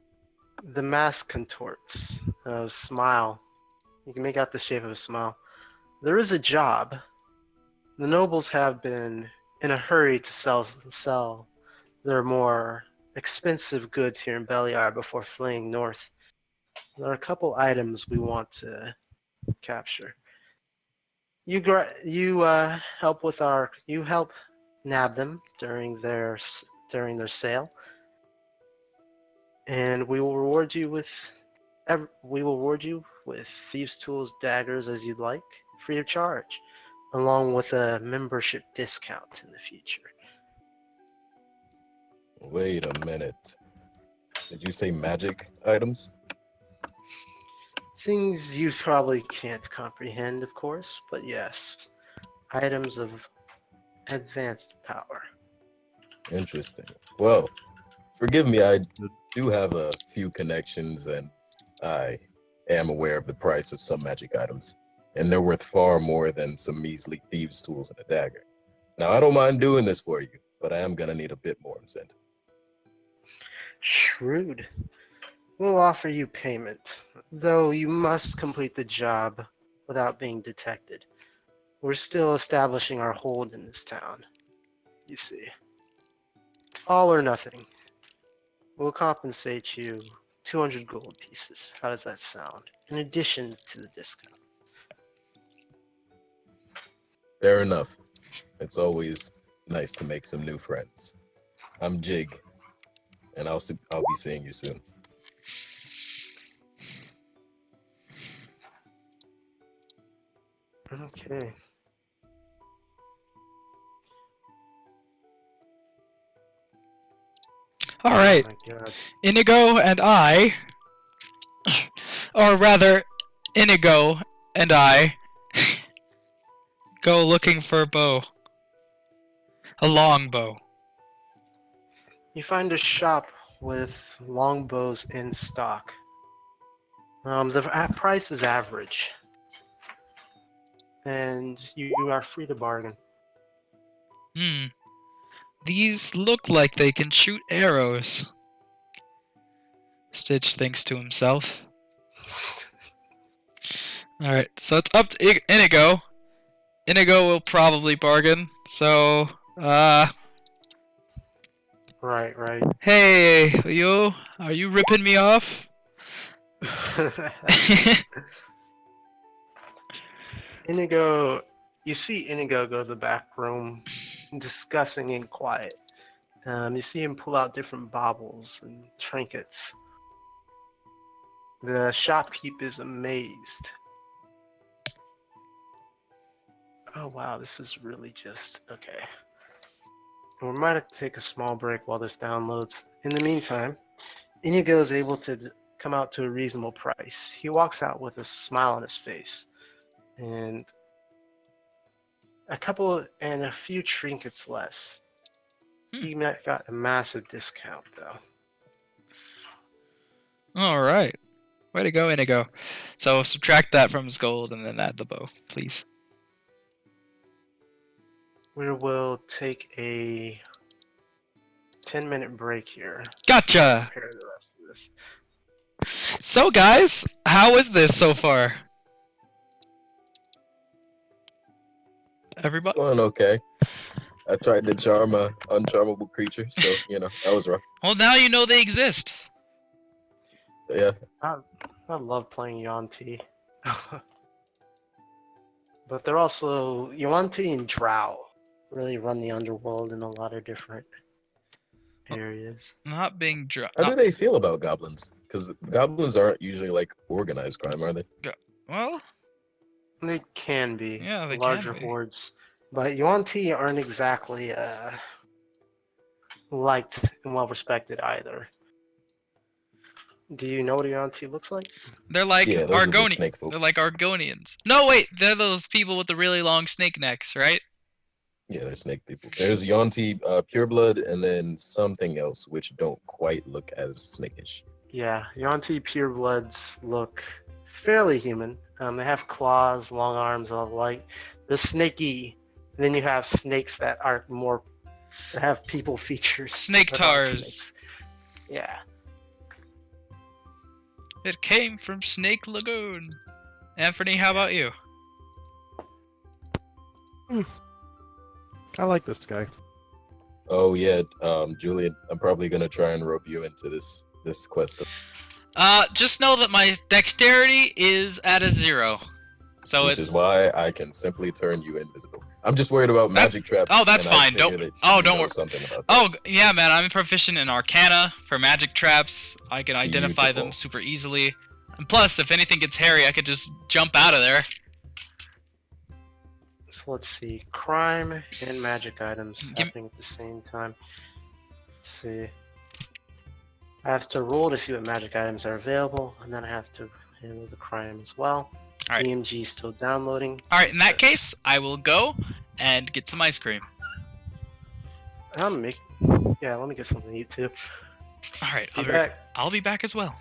The mask contorts. A smile. You can make out the shape of a smile. There is a job. The nobles have been in a hurry to sell their more expensive goods here in Beliar before fleeing north. There are a couple items we want to capture. You help nab them during their sale, and we will reward you with thieves' tools, daggers as you'd like, free of charge, along with a membership discount in the future. Wait a minute. Did you say magic items? Things you probably can't comprehend, of course, but yes, items of advanced power. Interesting. Well, forgive me, I do have a few connections, and I am aware of the price of some magic items, and they're worth far more than some measly thieves' tools and a dagger. Now, I don't mind doing this for you, but I am gonna need a bit more incentive. Shrewd. We'll offer you payment, though you must complete the job without being detected. We're still establishing our hold in this town, you see. All or nothing. We'll compensate you 200 gold pieces. How does that sound? In addition to the discount. Fair enough. It's always nice to make some new friends. I'm Jig, and I'll be seeing you soon. Okay. All right. Oh my God. Inigo and I, or rather, Inigo and I, go looking for a bow. A long bow. You find a shop with longbows in stock. The price is average, and you are free to bargain. These look like they can shoot arrows. Stitch thinks to himself. Alright, so it's up to Inigo. Inigo will probably bargain, so, Right. hey, are you ripping me off? Inigo, you see Inigo go to the back room, discussing in quiet. You see him pull out different baubles and trinkets. The shopkeep is amazed. Oh wow, this is really just okay. We might have to take a small break while this downloads. In the meantime, Inigo is able to come out to a reasonable price. He walks out with a smile on his face, and a few trinkets less. He got a massive discount though. All right. Way to go, Inigo. So subtract that from his gold and then add the bow, please. We will take a 10-minute break here. Gotcha! Prepare the rest of this. So guys, how is this so far? It's Everybody? going okay. I tried to charm a uncharmable creature, so you know that was rough. Well, now you know they exist. Yeah, I love playing Yuan-Ti. But they're also Yuan-Ti and Drow really run the underworld in a lot of different areas. Not being how do they feel about goblins? Because goblins aren't usually like organized crime, are they? well, They can be yeah, they larger can be. hordes, but Yuan-Ti aren't exactly liked and well respected either. Do you know what a Yuan-Ti looks like? They're like Yeah, those are the snake folks. They're like Argonians. No, wait, they're those people with the really long snake necks, right? Yeah, they're snake people. There's Yuan-Ti pureblood, and then something else which don't quite look as snakish. Yeah, Yuan-Ti purebloods look fairly human. They have claws, long arms, all like they're snaky. And then you have snakes that are more that have people features. Snake that aren't tars. snakes. Yeah. It came from Snake Lagoon. Anthony, how about you? I like this guy. Oh yeah, Julian, I'm probably gonna try and rope you into this quest. Just know that my dexterity is at a 0. So Which it's is why I can simply turn you invisible. I'm just worried about magic traps. oh, that's and I fine. figure Don't- that oh, you don't know worry. something about that. Oh, yeah, man, I'm proficient in Arcana for magic traps. I can identify them Beautiful. super easily. And plus, if anything gets hairy, I could just jump out of there. So let's see. Crime and magic items Give- happening at the same time. Let's see. I have to roll to see what magic items are available, and then I have to handle the crime as well. Alright. EMG still downloading. Alright, in that case, I will go and get some ice cream. Yeah, let me get something to eat too. Alright, Be back. I'll be back as well.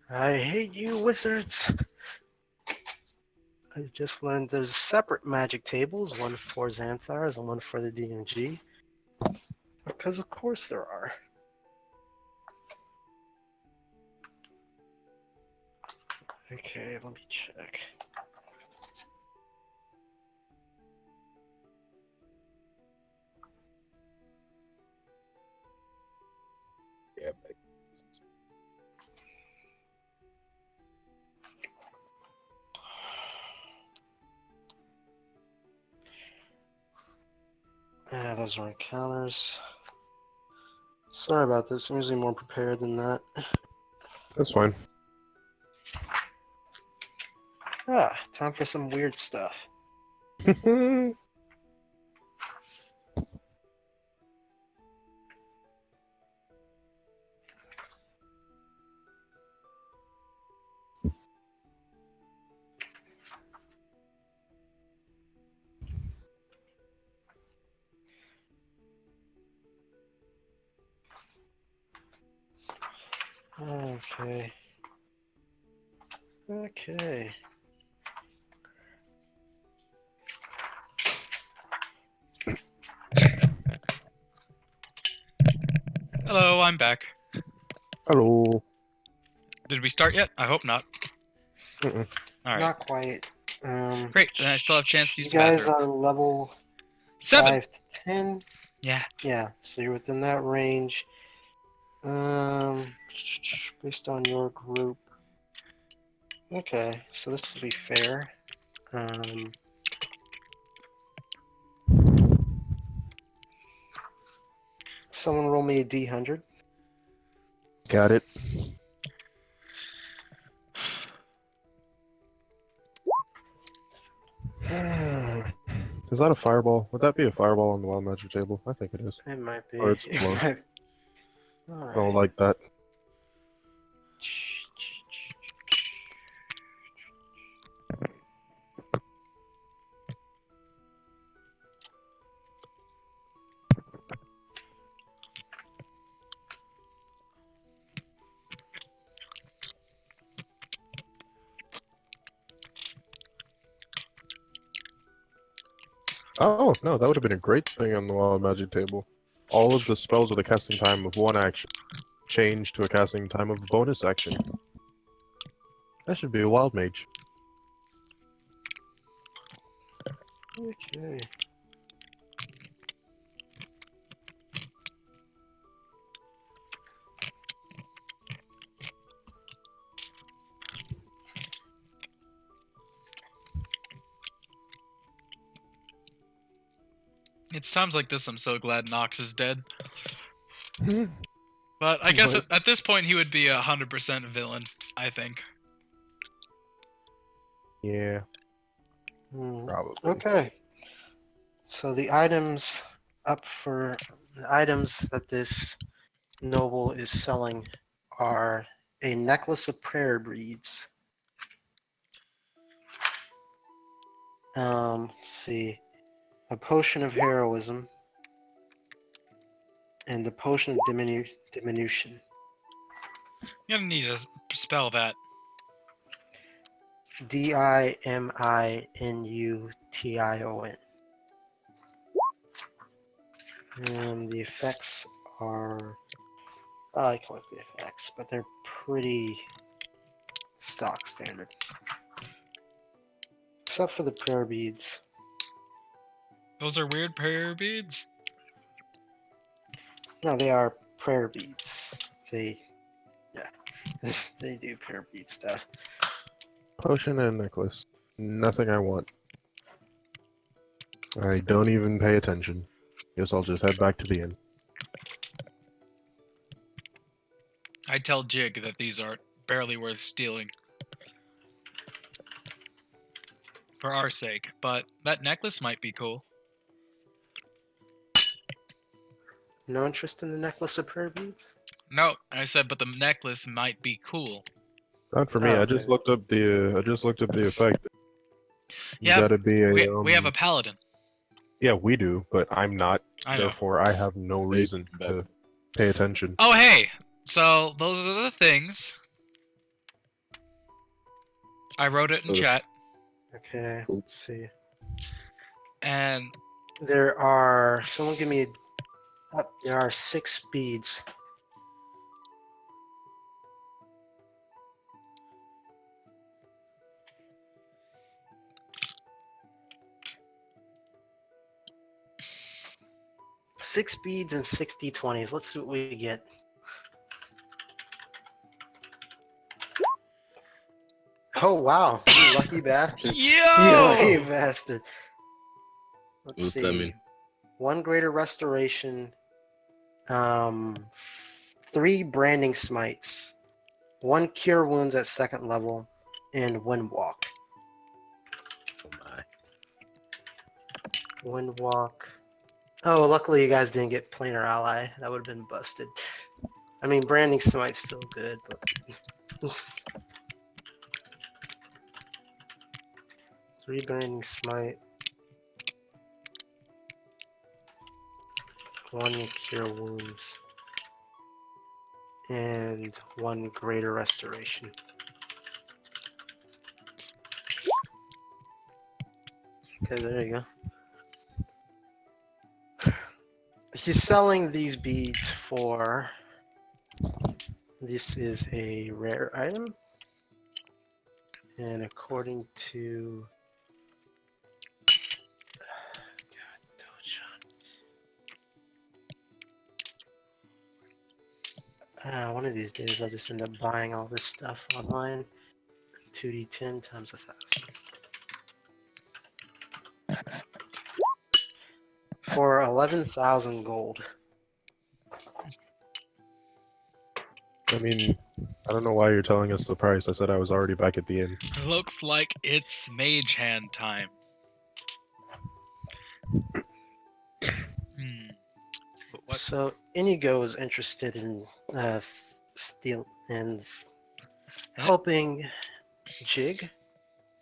I hate you, wizards. I just learned there's separate magic tables, one for Xanthars and one for the DMG. Because of course there are. Okay, let me check. Yeah. Yeah, those are encounters. Sorry about this. I'm usually more prepared than that. That's fine. Ah, time for some weird stuff. Okay. Okay. Hello, I'm back. Hello. Did we start yet? I hope not. Mm-mm. Alright. Not quite. Great, then I still have a chance to You use the guys bathroom. are level 7! 5 to 10. Yeah. Yeah, so you're within that range. Based on your group. Okay, so this will be fair. Someone roll me a D100. Got it. Is that a fireball? Would that be a fireball on the wild magic table? I think it is. It might be. Or it's It close. might- I Alright. don't like that. Oh, no, that would have been a great thing on the wild magic table. All of the spells with a casting time of 1 action change to a casting time of a bonus action. That should be a wild mage. Okay. It's times like this I'm so glad Nox is dead. Hmm. But I guess What? at this point he would be 100% villain, I think. Yeah, Hmm. probably. Okay. So the items that this noble is selling are a necklace of prayer beads. Let's see, a potion of heroism, and a potion of diminution. You're gonna need to spell that. Diminution. And the effects are, I can look at the effects, but they're pretty stock standard. Except for the prayer beads. Those are weird prayer beads? No, they are prayer beads. They do prayer bead stuff. Potion and necklace. Nothing I want. I don't even pay attention. Guess I'll just head back to the inn. I tell Jig that these are barely worth stealing. For our sake, but that necklace might be cool. No interest in the necklace of prayer beads? No, I said, but the necklace might be cool. Not for me. Oh, I just okay. looked up the. I just looked up the effect. You Yeah, gotta be a. we have a paladin. Yeah, we do, but I'm not. I know. Therefore, I have no reason to pay attention. Oh, hey! So, those are the things. I wrote it in Okay. chat. Okay, Cool. let's see. And There are, someone give me, there are 6 speeds. Six speeds and 60/20s. Let's see what we get. Oh wow, you lucky bastard. You lucky yo, bastard. Let's What's see. that mean? 1 greater restoration, 3 branding smites, 1 cure wounds at 2nd level, and wind walk. Oh my. Wind walk. Oh, luckily you guys didn't get planar ally. That would have been busted. I mean, branding smite's still good, but 3 branding smite, 1 cure wounds, and 1 greater restoration. Okay, there you go. He's selling these beads for. This is a rare item, and according to. One of these days I'll just end up buying all this stuff online. 2d10 times 1,000. For 11,000 gold. I mean, I don't know why you're telling us the price. I said I was already back at the inn. looks like it's mage hand time. But what? So Inigo is interested in steal and helping Jig.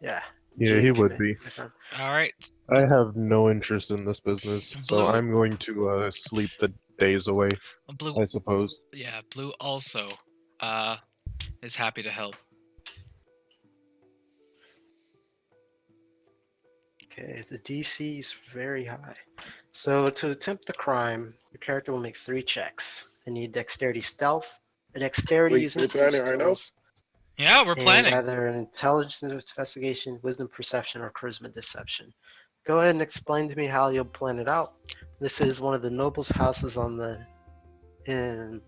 Yeah. Yeah, he Jig would connect- be. All right, I have no interest in this business, so Blue- I'm going to sleep the days away, Blue. I suppose. Yeah, Blue also is happy to help. Okay, the DC is very high. So to attempt the crime, your character will make 3 checks. They need dexterity stealth, a dexterity Wait, using we're planning right now? skills, Yeah, we're and planning. either an intelligence investigation, wisdom perception, or charisma deception. Go ahead and explain to me how you'll plan it out. This is one of the nobles' houses on the in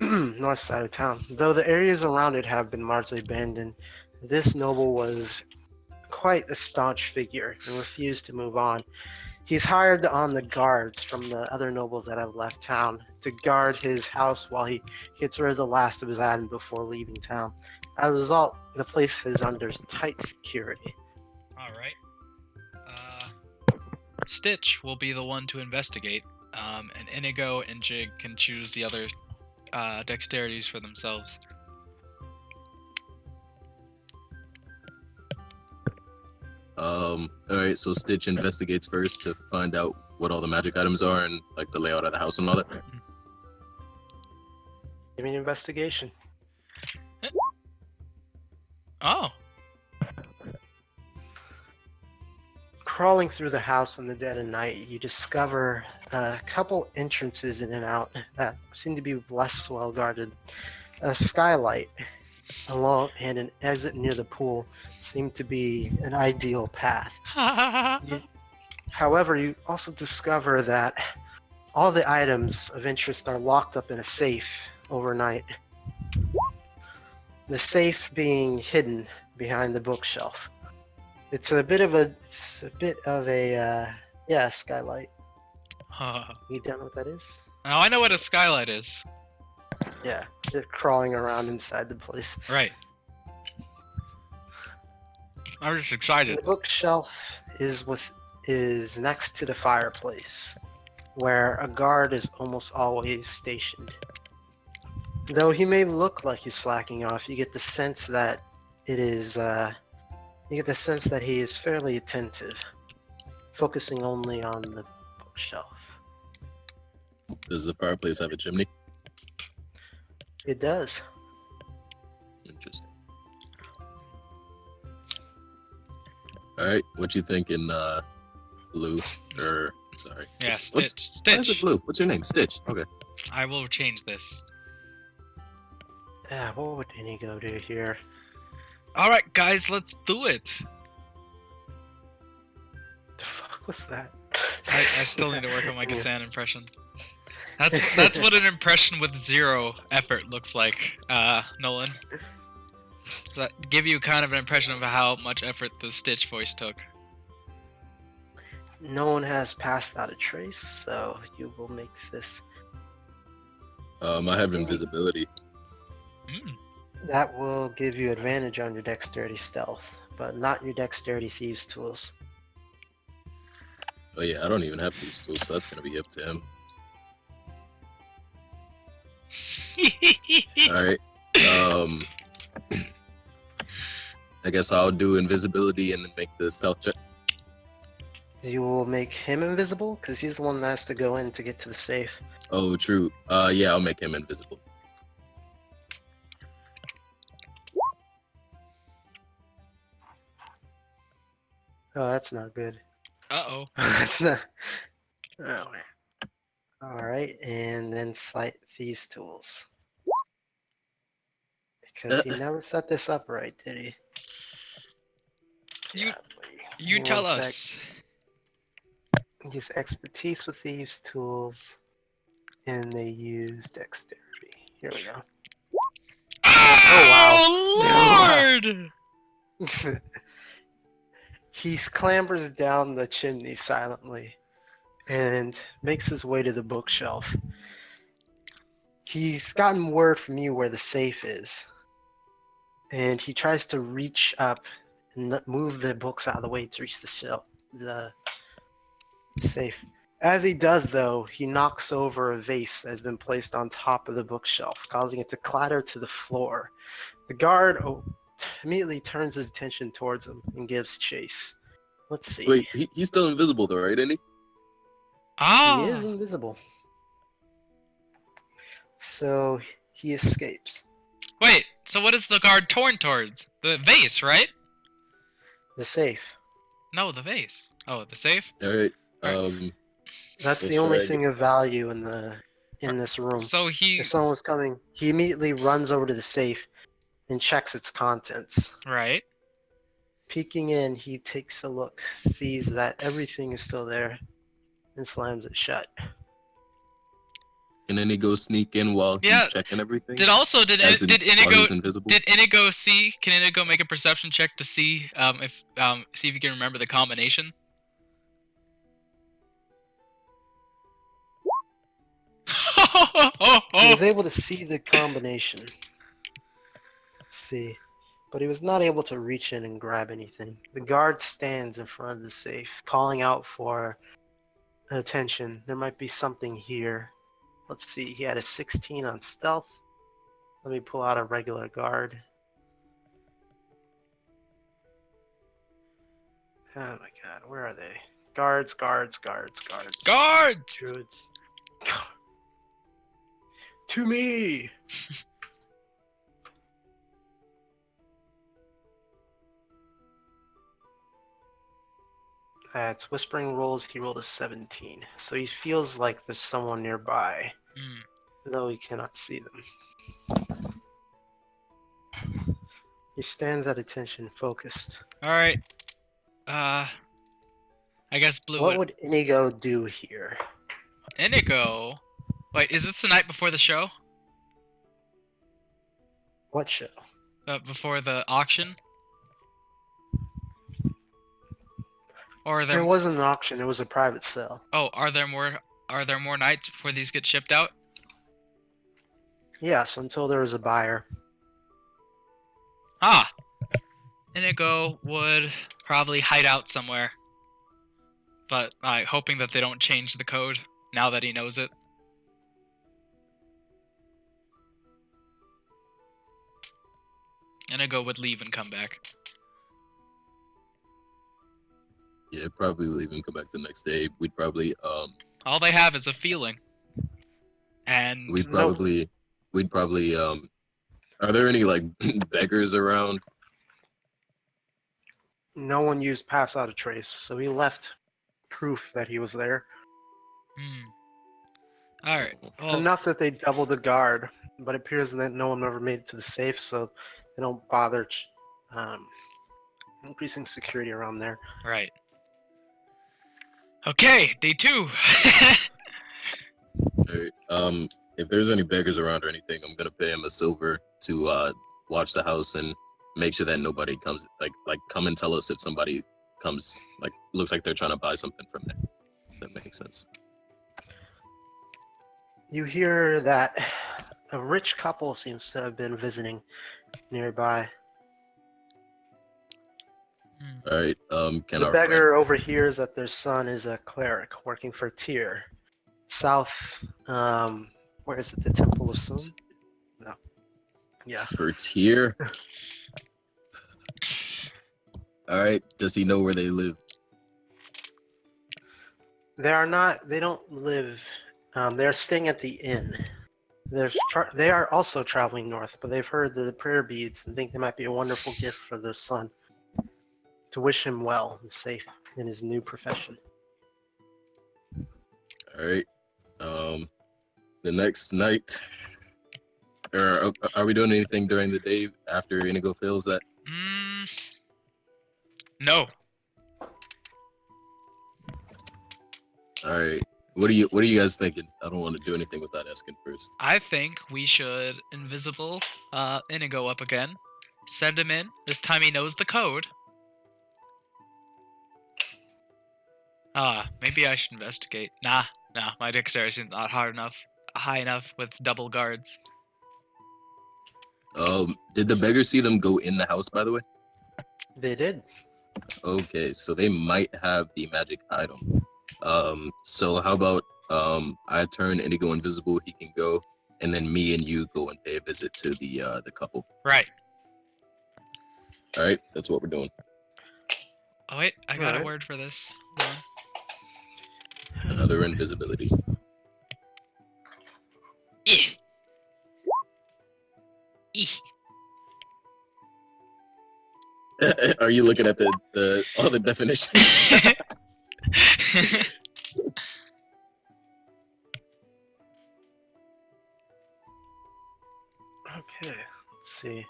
north side of town. Though the areas around it have been largely abandoned, this noble was quite a staunch figure and refused to move on. He's hired on the guards from the other nobles that have left town to guard his house while he gets rid of the last of his item before leaving town. As a result, the place is under tight security. All right. Stitch will be the one to investigate, and Inigo and Jig can choose the other dexterities for themselves. Alright, so Stitch investigates first to find out what all the magic items are and like the layout of the house and all that. Give me an investigation. Oh, Crawling through the house in the dead of night, you discover a couple entrances in and out that seem to be less well guarded. A skylight along and an exit near the pool seem to be an ideal path. However, you also discover that all the items of interest are locked up in a safe overnight. The safe being hidden behind the bookshelf. It's a bit of a skylight. You don't know what that is? Now I know what a skylight is. Yeah, they're crawling around inside the place. Right. I'm just The excited. bookshelf is next to the fireplace, where a guard is almost always stationed. Though he may look like he's slacking off, you get the sense that he is fairly attentive, focusing only on the bookshelf. Does the fireplace have a chimney? It does. Interesting. All right, what you thinking, Blue? Or sorry. Yeah, What's why is it Stitch. Blue? What's your name? Stitch. Okay. I will change this. Yeah, what would Inigo do here? All right, guys, let's do it. The fuck was that? I still need to work on my Gassan impression. That's what an impression with 0 effort looks like, Nolan. Does that give you kind of an impression of how much effort the Stitch voice took? No one has passed out a trace, so you will make this. I have invisibility. Mm. That will give you advantage on your dexterity stealth, but not your dexterity thieves tools. Oh yeah, I don't even have these tools, so that's gonna be up to him. All right. I guess I'll do invisibility and then make the stealth check. You will make him invisible, because he's the one that has to go in to get to the safe. Oh, true. Yeah, I'll make him invisible. Oh, that's not good. Uh-oh. That's not. Oh, alright, and then slight thieves tools. Because he never set this up right, did he? You- Godly. You One tell sec. us. Use expertise with thieves tools, and they use dexterity. Here we go. Oh, Lord! He clambers down the chimney silently and makes his way to the bookshelf. He's gotten word from you where the safe is, and he tries to reach up and move the books out of the way to reach the safe. As he does, though, he knocks over a vase that has been placed on top of the bookshelf, causing it to clatter to the floor. The guard immediately turns his attention towards him and gives chase. Let's see. Wait, he's still invisible though, right, Andy? He is Ah! invisible. So he escapes. Wait, so what is the guard torn towards? The vase, right? The safe. No, the vase. Oh, the safe? All right. That's Yes, the only sure, I thing of value in this room. So he... If someone was coming, he immediately runs over to the safe and checks its contents. Right. Peeking in, he takes a look, sees that everything is still there, and slams it shut. Can Inigo sneak in while Yeah, he's checking everything? Did While Inigo he's invisible? did Inigo see? Can Inigo make a perception check to see if he can remember the combination? He was able to see the combination. Let's see. But he was not able to reach in and grab anything. The guard stands in front of the safe, calling out for attention. There might be something here. Let's see. He had a 16 on stealth. Let me pull out a regular guard. Oh my god, where are they? Guards. Guards! Druids. To me! It's Whispering Rolls, he rolled a 17. So he feels like there's someone nearby, though he cannot see them. He stands at attention, focused. All right. I guess Blue. What would Inigo do here? Inigo? Wait, is this the night before the show? What show? Before the auction? Or are There there? wasn't an auction, it was a private sale. Oh, are there more? Are there more nights before these get shipped out? Yes, until there was a buyer. Ah, Inigo would probably hide out somewhere, but hoping that they don't change the code now that he knows it. Inigo would leave and come back. Yeah, probably leave and come back the next day. We'd probably All they have is a feeling. And we'd probably are there any like beggars around? No one used pass out a trace, so he left proof that he was there. Alright. Well, Enough that they doubled the guard, but it appears that no one ever made it to the safe, so they don't bother increasing security around there. right. Okay, day 2. Alright, if there's any beggars around or anything, I'm gonna pay him a silver to watch the house and make sure that nobody comes. Like come and tell us if somebody comes. Like looks like they're trying to buy something from there. That makes sense. You hear that a rich couple seems to have been visiting nearby. All right. Can The our beggar overhears that their son is a cleric working for Tyr. South, where is it? The Temple of Sun? No. Yeah. for Tyr? All right. Does he know where they live? They don't live, they're staying at the inn. They are also traveling north, but they've heard the prayer beads and think they might be a wonderful gift for their son. To wish him well and safe in his new profession. All right. The next night, or are we doing anything during the day after Inigo fails that? No. All right. What are you guys thinking? I don't want to do anything without asking first. I think we should invisible Inigo up again. Send him in. This time he knows the code. Maybe I should investigate. Nah, my dexterity is not high enough with double guards. Did the beggar see them go in the house, by the way? They did. Okay, so they might have the magic item. So how about I turn Inigo invisible, he can go, and then me and you go and pay a visit to the couple. Right. All right, that's what we're doing. Oh wait, I got a Alright. word for this. Hold on. Another invisibility. Eh. Are you looking at the all the definitions? Okay, let's see.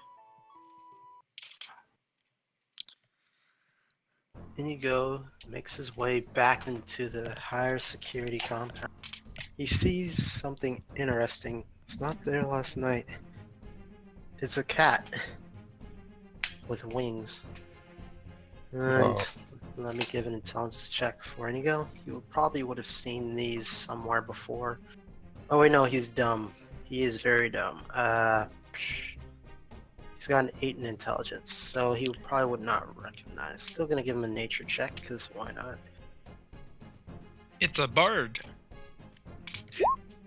Inigo makes his way back into the higher security compound. He sees something interesting. It's not there last night. It's a cat with wings. And let me give an intelligence check for Inigo. You probably would have seen these somewhere before. Oh wait, no, he's dumb. He is very dumb. He's got an 8 in intelligence, so he probably would not recognize. Still gonna give him a nature check, because why not? It's a bird.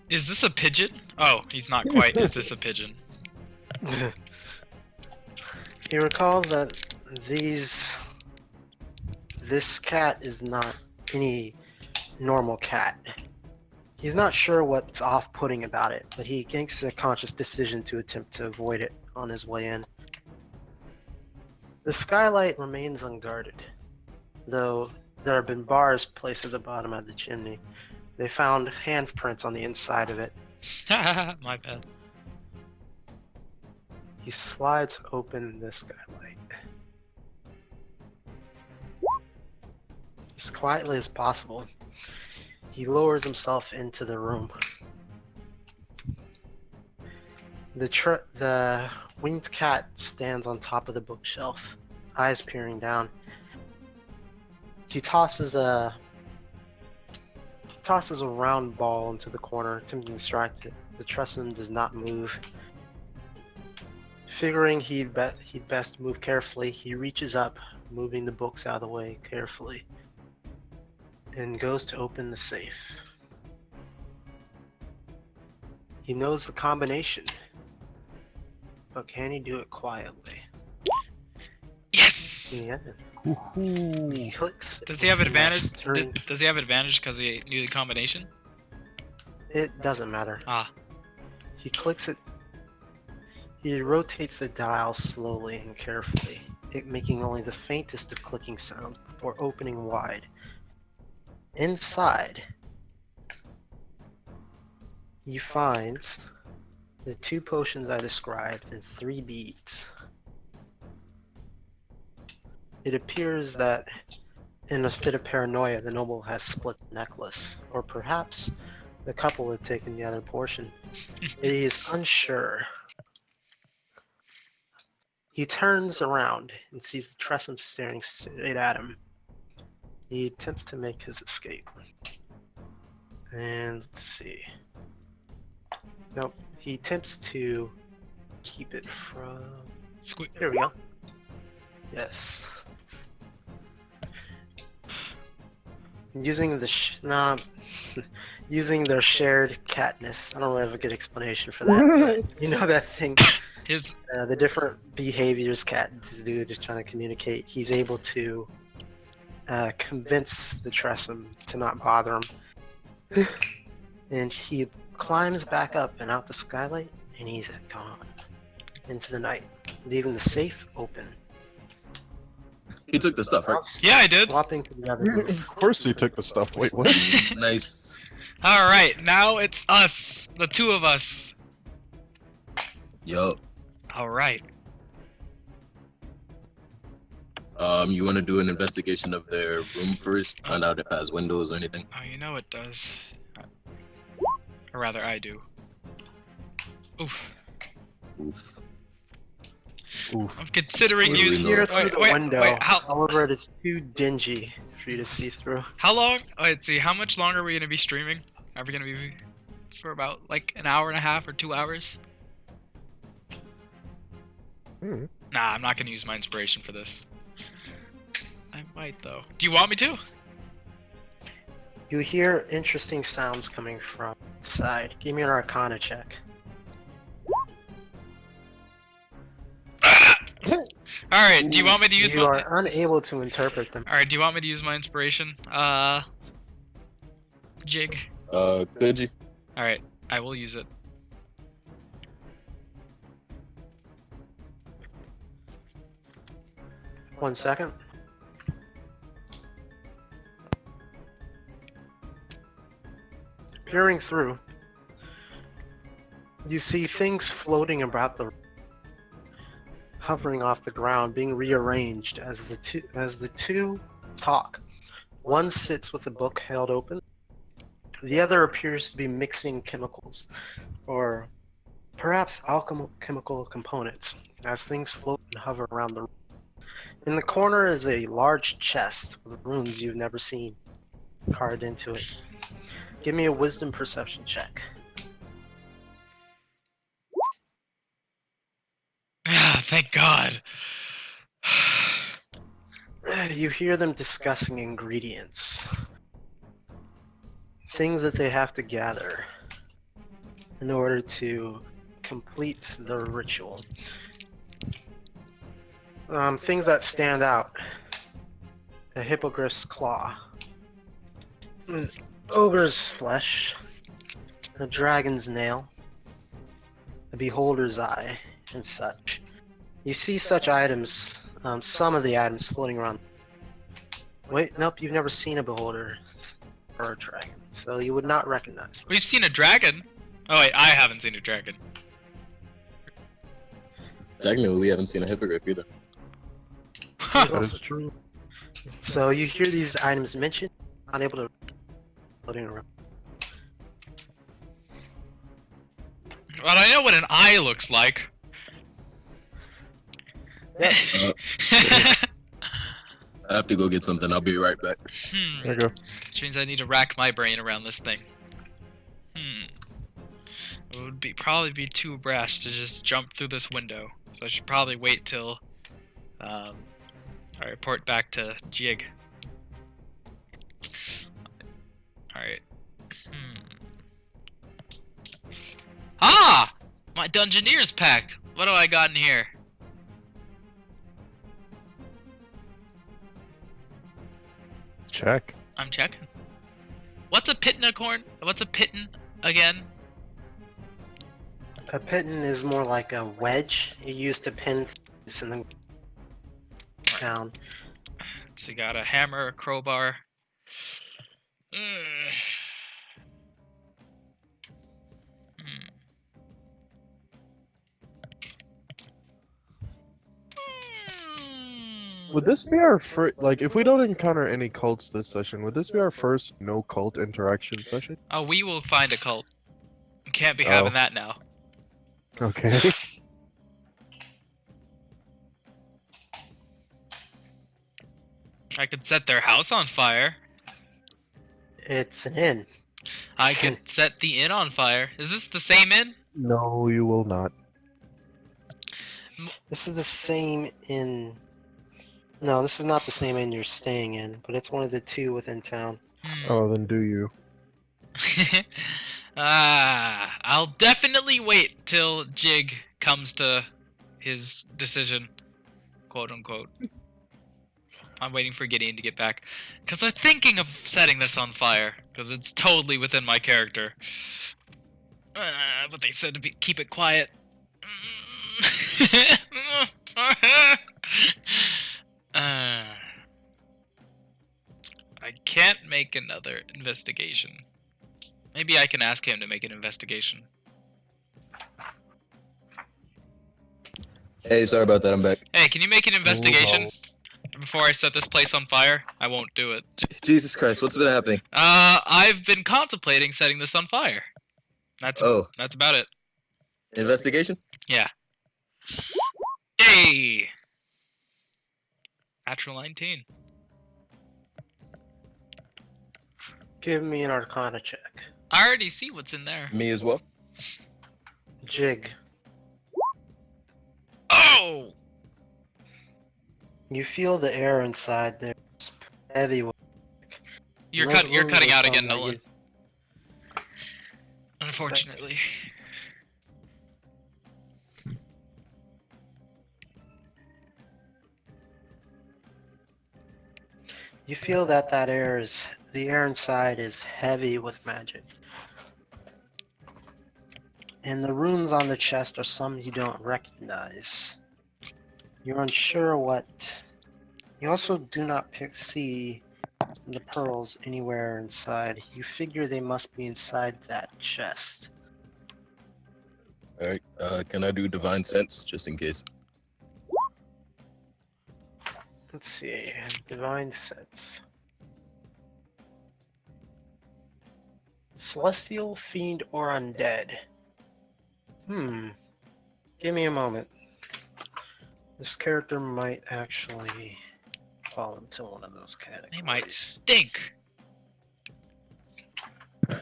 Is this a pigeon? Oh, he's not quite. Is this a pigeon? He recalls that this cat is not any normal cat. He's not sure what's off-putting about it, but he makes a conscious decision to attempt to avoid it on his way in. The skylight remains unguarded, though there have been bars placed at the bottom of the chimney. They found handprints on the inside of it. My bad. He slides open the skylight. As quietly as possible, he lowers himself into the room. The winged cat stands on top of the bookshelf, eyes peering down. He tosses a round ball into the corner, attempting to distract it. The Tressum does not move. Figuring he'd best move carefully, he reaches up, moving the books out of the way carefully, and goes to open the safe. He knows the combination, but can he do it quietly? Yes. Yeah. He clicks. Does he have and advantage? that's turn- Does he have advantage because he knew the combination? It doesn't matter. Ah. He clicks it. He rotates the dial slowly and carefully, it making only the faintest of clicking sounds before opening wide. Inside, you find the 2 potions I described and 3 beads. It appears that in a fit of paranoia, the noble has split the necklace, or perhaps the couple had taken the other portion. He is unsure. He turns around and sees the Tressum staring straight at him. He attempts to make his escape. And let's see. Nope. He attempts to keep it from... Here we go. Yes. Using the using their shared catness. I don't really have a good explanation for that. But you know that thing. The different behaviors cats do, just trying to communicate. He's able to convince the Tressum to not bother him, and he climbs back up and out the skylight, and he's gone into the night, leaving the safe open. He took the stuff, right? Yeah, I did. Swapping to the other room. Of course he took the stuff. Wait, what? Nice. All right, now it's us, the 2 of us. Yo. All right. You want to do an investigation of their room first? Find out if it has windows or anything. Oh, you know it does. Or rather, I do. Oof. Oof. Oof. I'm considering Really using. not. Here through the window. Wait, However, it is too dingy for you to see through. how long? Oh, let's see. How much longer are we gonna be streaming? Are we gonna be for about like an hour and a half or 2 hours? Hmm. Nah, I'm not gonna use my inspiration for this. I might though. Do you want me to? You hear interesting sounds coming from inside. Give me an Arcana check. All right. Do you want me to use You my? are unable to interpret them. All right. Do you want me to use my inspiration? Jig. Could you? All right. I will use it. One second. Peering through, you see things floating about the hovering off the ground, being rearranged as the two talk. One sits with a book held open. The other appears to be mixing chemicals, or perhaps alchemical components, as things float and hover around the room. In the corner is a large chest with runes you've never seen carved into it. Give me a wisdom perception check. Thank God. You hear them discussing ingredients. Things that they have to gather in order to complete the ritual. Things that stand out. A hippogriff's claw. An ogre's flesh. A dragon's nail. A beholder's eye, and such. You see such items, some of the items floating around. Wait, nope, you've never seen a beholder or a dragon, so you would not recognize. We've seen a dragon. Oh wait, I haven't seen a dragon. Technically, we haven't seen a hippogriff either. That is true. So you hear these items mentioned, unable to floating around. Well, I know what an eye looks like. I have to go get something. I'll be right back. There you go. Which means I need to rack my brain around this thing. It would probably be too brash to just jump through this window. So I should probably wait till I report back to Jig. Alright. Ah! My Dungeoneer's pack! What do I got in here? Check. I'm checking. What's a pitnicorn? What's a pitten again? A pitten is more like a wedge you use to pin things, and then town. So you got a hammer, a crowbar. Mm. Hmm. Would this be our first? Like, if we don't encounter any cults this session, would this be our first no cult interaction session? Oh, we will find a cult. Can't be Oh. having that now. Okay. I could set their house on fire. It's an inn. I could set the inn on fire. Is this the same inn? No, you will not. This is the same inn. No, this is not the same inn you're staying in, but it's one of the two within town. Hmm. Oh, then do you? I'll definitely wait till Jig comes to his decision, quote unquote. I'm waiting for Gideon to get back, because I'm thinking of setting this on fire, because it's totally within my character. But they said to keep it quiet. I can't make another investigation. Maybe I can ask him to make an investigation. Hey, sorry about that. I'm back. Hey, can you make an investigation no. before I set this place on fire? I won't do it. Jesus Christ, what's been happening? I've been contemplating setting this on fire. That's about it. Investigation? Yeah. Hey! Natural 19. Give me an Arcana check. I already see what's in there. Me as well. Jig, Oh! you feel the air inside there is heavy. You're Unless cutting rumors out are again, some that Nolan. you- Unfortunately. You feel that the air inside is heavy with magic. And the runes on the chest are some you don't recognize. You're unsure what. You also do not see the pearls anywhere inside. You figure they must be inside that chest. Alright, can I do Divine Sense, just in case? Let's see. Divine Sense. Celestial, Fiend, or Undead? Give me a moment. This character might actually fall into one of those categories. They might stink. Oh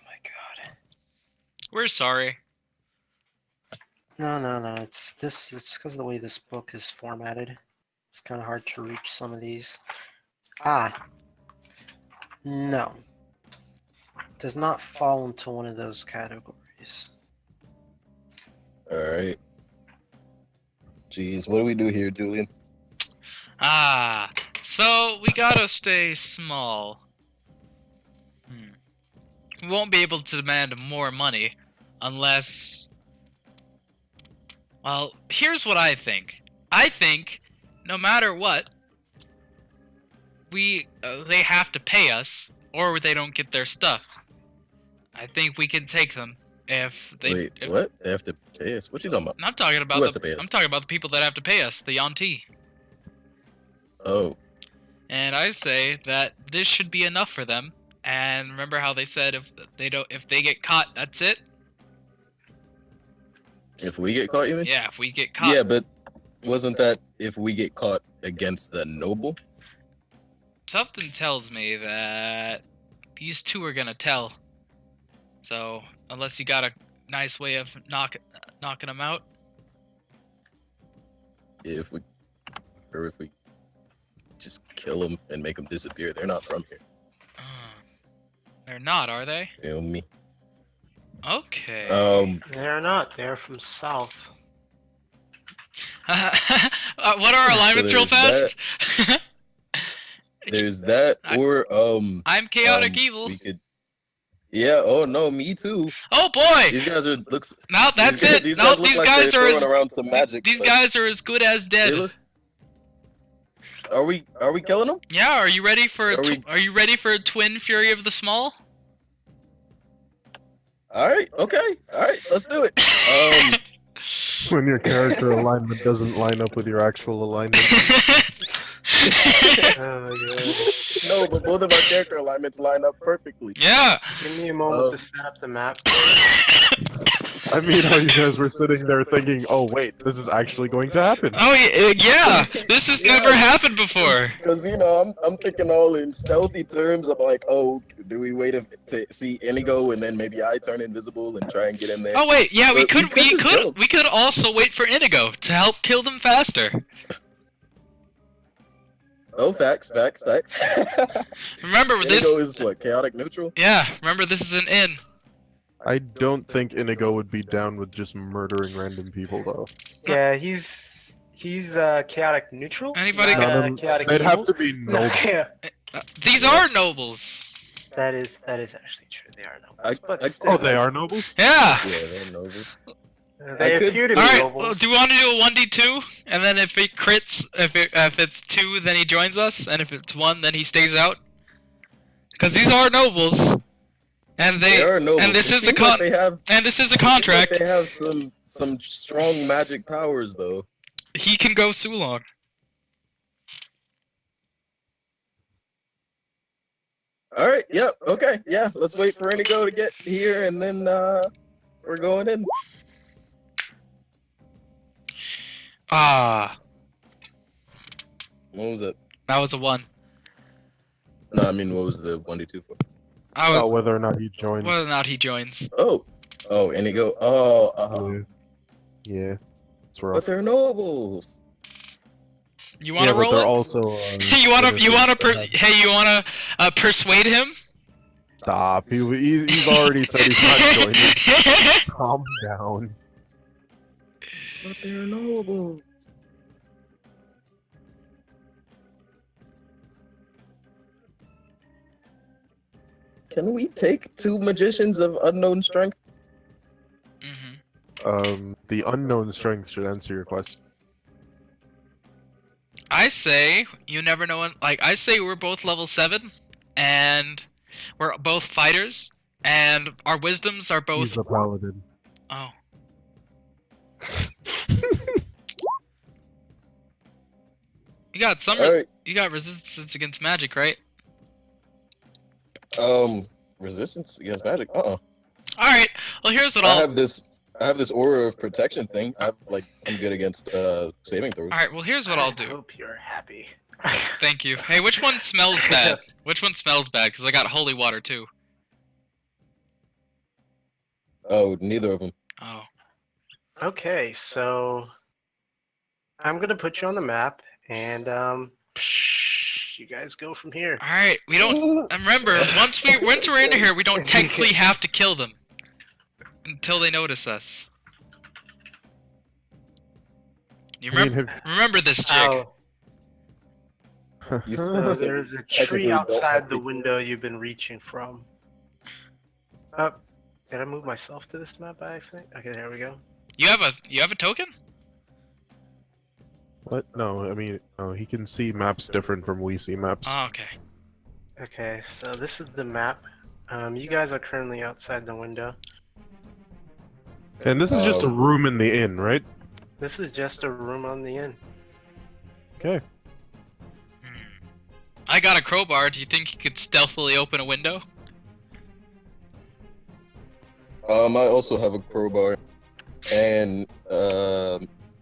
my god. We're sorry. No. It's because of the way this book is formatted. It's kind of hard to reach some of these. No. Does not fall into one of those categories. Alright. Jeez, what do we do here, Julian? So we gotta stay small. We won't be able to demand more money unless... Well, here's what I think. I think, no matter what, they have to pay us, or they don't get their stuff. I think we can take them if they... Wait, what? They have to pay us? What you talking about? I'm talking about Who has to pay us? I'm talking about the people that have to pay us, the Yanti. Oh. And I say that this should be enough for them. And remember how they said if they get caught, that's it? If we get caught, you mean? Yeah, if we get caught. Yeah, but wasn't that if we get caught against the noble? Something tells me that these two are gonna tell. So unless you got a nice way of knocking them out. If we just kill them and make them disappear, they're not from here. They're not, are they? Feel me? Okay. They're not. They're from south. What are our alignments real there's fast? There's that, or I'm chaotic evil. We could. Yeah. Oh no, me too. Oh boy! These guys are looks. No, that's these, it. These No, guys look these like guys they're are throwing as around some magic. these but guys are as good as they dead. look- Are we killing them? Yeah, are you ready for Are we- are you ready for a twin fury of the small? All right. Okay. All right. Let's do it. When your character alignment doesn't line up with your actual alignment. Oh my god. No, but both of our character alignments line up perfectly. Yeah. Give me a moment to set up the map. I mean, how you guys were sitting there thinking, oh wait, this is actually going to happen. Oh yeah. This has Yeah. never happened before. Because I'm thinking all in stealthy terms of like, oh, do we wait to see Inigo and then maybe I turn invisible and try and get in there? Oh wait, yeah, we But we could could just kill 'em. we could also wait for Inigo to help kill them faster. Oh, facts. Remember Inigo this? is what, chaotic neutral? Yeah, remember this is an inn. I don't think Inigo would be down with just murdering random people, though. Yeah, he's chaotic neutral. Anybody not, None of chaotic They'd have evil. to be No, noble. yeah, These are nobles. that is actually true. They are nobles, but I- still, Oh, they are nobles? Yeah. Yeah, they're nobles. they I could appear to be All right. nobles. Well, do you want to do a 1d2? And then if it crits, if it's 2, then he joins us, and if it's 1, then he stays out. Because these are nobles, and They are nobles. and this It is a seems like con they have and this is a it seems like contract. they have some strong magic powers though. He can go so long. All right. Yep. Okay. Yeah. Let's wait for Inigo to get here, and then we're going in. Ah, What was it? that was a 1. No, I mean, what was the 1d2 for? I was Oh, whether or not he joins. whether or not he joins. Oh, Inigo. Oh, Yeah. It's but rough. they're nobles. You want Yeah, to but roll they're it? also. You wanna hey, you wanna persuade him? Stop. He's already said he's not joining. Calm down. But they're nobles. Can we take 2 magicians of unknown strength? The unknown strength should answer your question. I say you never know when. Like I say, we're both level 7, and we're both fighters, and our wisdoms are both. He's a paladin. Oh. You got some. All right. You got resistance against magic, right? Resistance against magic. All right. Well, here's what I I'll. have this aura of protection thing. I'm good against saving throws. All right. Well, here's what I'll I do. hope you're happy. Thank you. Hey, which one smells bad? Which one smells bad? Because I got holy water too. Oh, neither of them. Oh. Okay, so I'm gonna put you on the map, and you guys go from here. All right. We don't. And remember, once we're in here, we don't technically have to kill them until they notice us. You remember this, Jig? Oh, You so said there's a technically tree don't outside have the to- window you've been reaching from. Oh, did I move myself to this map by accident? Okay, there we go. You have a token? What? No, I mean, no, he can see maps different from we see maps. Oh, okay. Okay, so this is the map. You guys are currently outside the window. And this is just a room in the inn, right? This is just a room on the inn. Okay. I got a crowbar. Do you think you could stealthily open a window? I also have a crowbar, and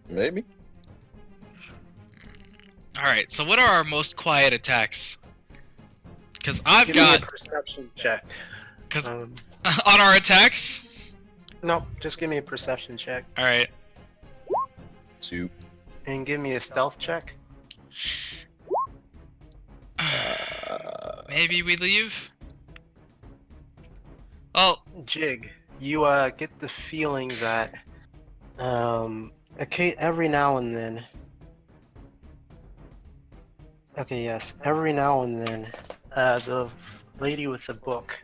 maybe. All right. So what are our most quiet attacks? Because I've Give me got a perception check. because Um, on our attacks. no, just give me a perception check. All right. 2. And give me a stealth check. Maybe we leave. Oh, Jig, you get the feeling that okay, every now and then. Okay, yes, every now and then, the lady with the book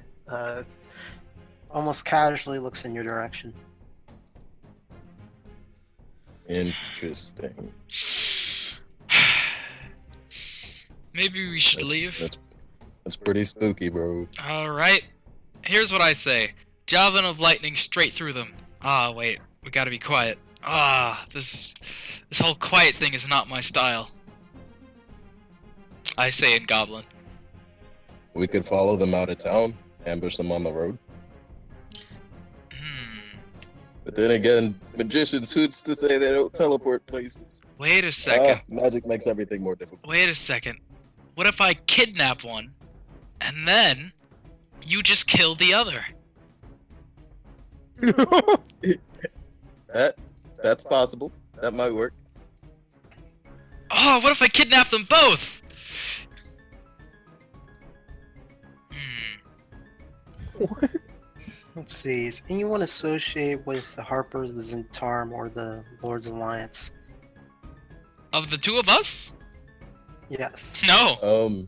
almost casually looks in your direction. Interesting. Maybe we should leave. That's pretty spooky, bro. Alright. Here's what I say. Javelin of lightning straight through them. Ah, wait. We gotta be quiet. This whole quiet thing is not my style. I say in Goblin. We could follow them out of town, ambush them on the road. But then again, magicians, who's to say they don't teleport places? Wait a second. Magic makes everything more difficult. Wait a second. What if I kidnap one, and then you just kill the other? That's possible. That might work. Oh, what if I kidnap them both? What? Let's see. Is anyone associated with the Harpers, the Zentarm, or the Lord's Alliance? Of the two of us? Yes. No.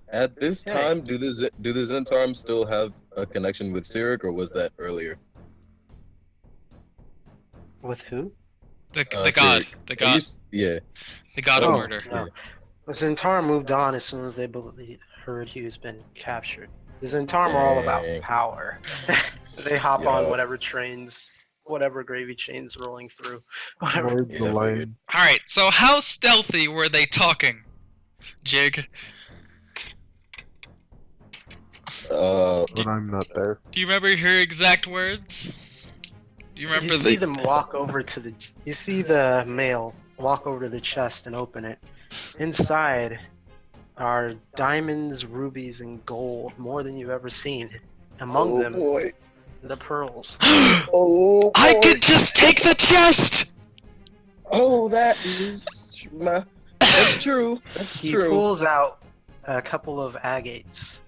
At this time, do the Zentarm still have a connection with Cyric, or was that earlier? With who? The god. Cyric. The god. Yeah. The god of murder. No. The Zentarm moved on as soon as they heard he was been captured. The Zentarm are all about Dang. power. They hop Yeah. on whatever trains, whatever gravy trains rolling through. Whatever. Lord the Yeah, Lion. Alright, so how stealthy were they talking? Jig? But I'm not there. Do you remember your exact words? Do you remember You see them walk over to the. You see the male walk over to the chest and open it. Inside are diamonds, rubies, and gold, more than you've ever seen. Among them, boy. the pearls. Oh boy. I could just take the chest! Oh, that's true. That's He true. pulls out a couple of agates.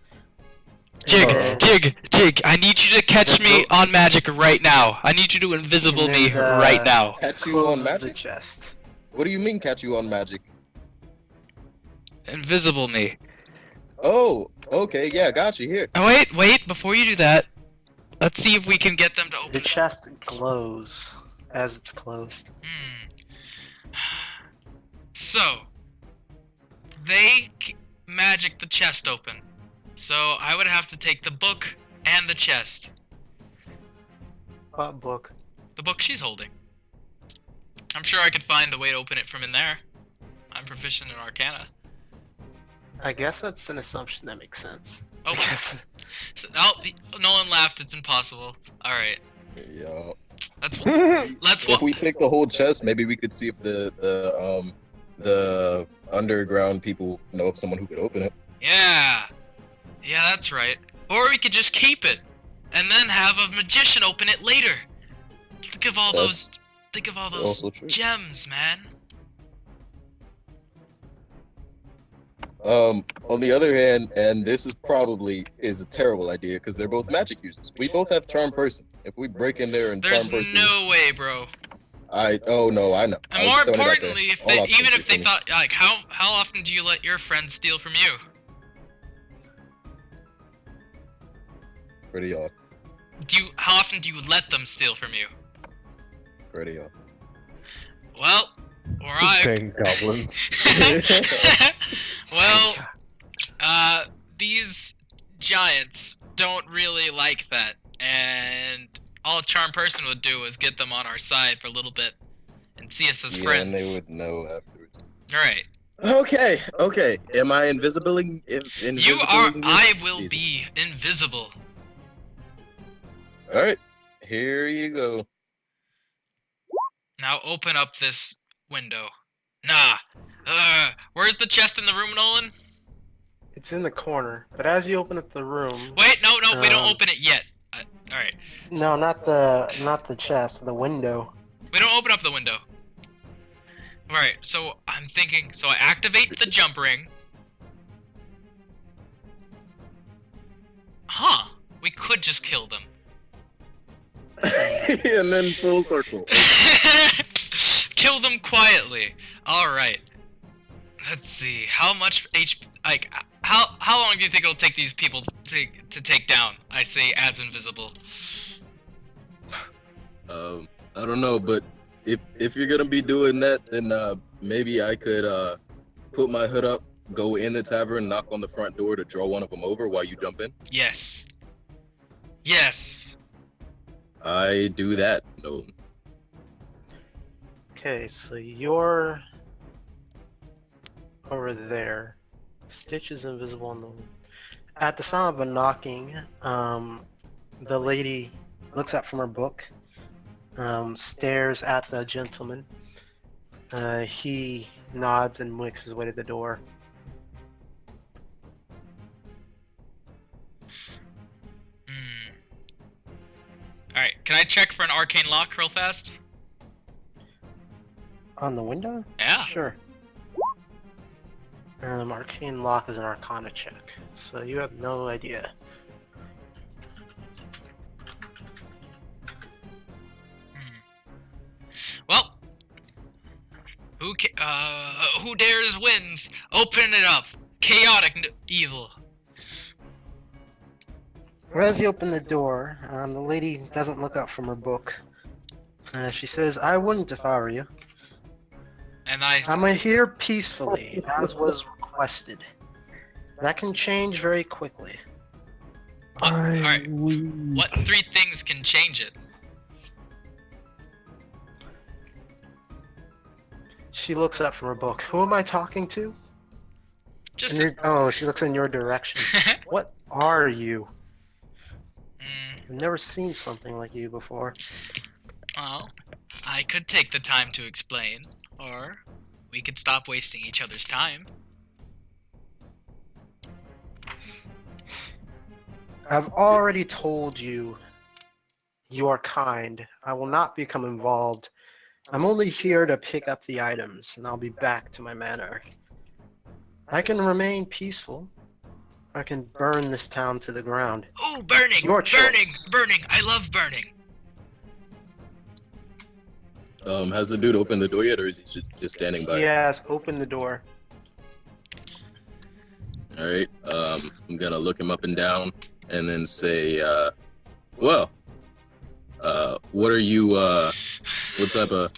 Jig, And then- Jig, I need you to catch me on magic right now. I need you to invisible And me then, right now. Catch you on closes the magic? chest. What do you mean catch you on magic? Invisible me. Oh, okay, yeah, got you here. Oh, wait, before you do that, let's see if we can get them to The open. chest glows as it's closed. So, they magic the chest open. So, I would have to take the book and the chest. What book? The book she's holding. I'm sure I could find the way to open it from in there. I'm proficient in Arcana. I guess that's an assumption that makes sense. Oh, I guess- Nolan laughed. It's impossible. All right, Yeah. let's If we take the whole chest, maybe we could see if the underground people know of someone who could open it. Yeah, that's right. Or we could just keep it, and then have a magician open it later. Think of all those Also true. gems, man. On the other hand, and this is a terrible idea because they're both magic users. We both have charm person. If we break in there and There's charm person, no way, bro. oh no, I know. I And was more throwing it out there. importantly, if All they, options even are if they funny. thought, like, how often do you let your friends steal from you? Pretty off. How often do you let them steal from you? Pretty off. Well, or I. Dang goblins. Well, these giants don't really like that, and all a charm person would do is get them on our side for a little bit and see us as Yeah, friends. and they would know afterwards. Right. Okay. Am I invisibling? You are. I will be invisible. All right, here you go. Now open up this window. Nah. Where's the chest in the room, Nolan? It's in the corner, but as you open up the room, Wait, no, we don't Um, open it yet. All right. no, not the chest, the window. We don't open up the window. Alright, so I'm thinking, so I activate the jump ring. Huh, we could just kill them. And then full circle. Kill them quietly. Alright. Let's see, how much HP, like, how long do you think it'll take these people to take down. I say as invisible. I don't know, but if you're gonna be doing that, then maybe I could put my hood up, go in the tavern, knock on the front door to draw one of them over while you jump in. Yes. Yes. I do that. No. Okay, so you're over there. Stitch is invisible on the. At the sound of a knocking, the lady looks up from her book, stares at the gentleman. He nods and winks his way to the door. Alright, can I check for an arcane lock real fast? On the window? Yeah. Sure. Arcane lock is an arcana check, so you have no idea. Well, who dares wins? Open it up. Chaotic evil. As you open the door, the lady doesn't look up from her book. She says, "I wouldn't if I were you. And I'm here peacefully, as was requested. That can change very quickly." Alright, what 3 things can change it? She looks up from her book. Who am I talking to? Just Oh, she looks in your direction. What are you? I've never seen something like you before. Well, I could take the time to explain, or we could stop wasting each other's time. I've already told you you are kind. I will not become involved. I'm only here to pick up the items, and I'll be back to my manor. I can remain peaceful. I can burn this town to the ground. Ooh, burning! Your Burning! choice. Burning! I love burning! Has the dude opened the door yet, or is he just standing by? Yes, open the door. All right. I'm gonna look him up and down, and then say, "Well, what are you? What type of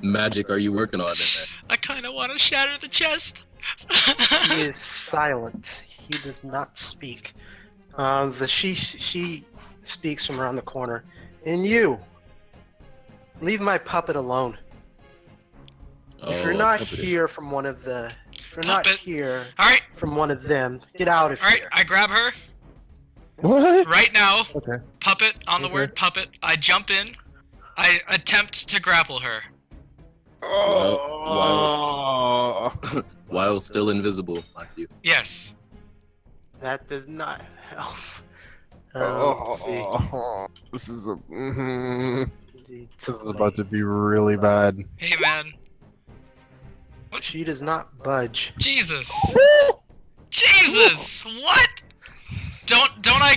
magic are you working on in there?" I kind of want to shatter the chest. He is silent. He does not speak. She speaks from around the corner. And you, leave my puppet alone. If you're not puppet is- here from one of the, if you're not Puppet. here Alright, from one of them, get out of alright, here. I grab her What? right now. Okay. Puppet on the Okay. word puppet. I jump in. I attempt to grapple her. While still invisible, mind you. Yes. That does not help. This is a. Let's This is see. about to be really bad. Hey man. What? She does not budge. Jesus. Jesus. What? Don't I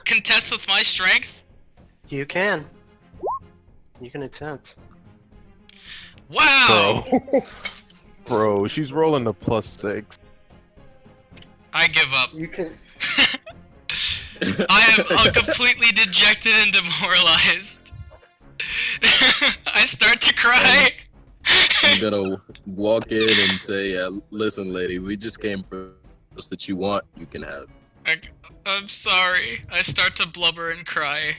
contest with my strength? You can. You can attempt. Wow. Bro, she's rolling a +6. I give up. You can. I am completely dejected and demoralized. I start to cry. I'm gonna walk in and say, "Listen, lady, we just came for us that you want. You can have." I'm sorry. I start to blubber and cry.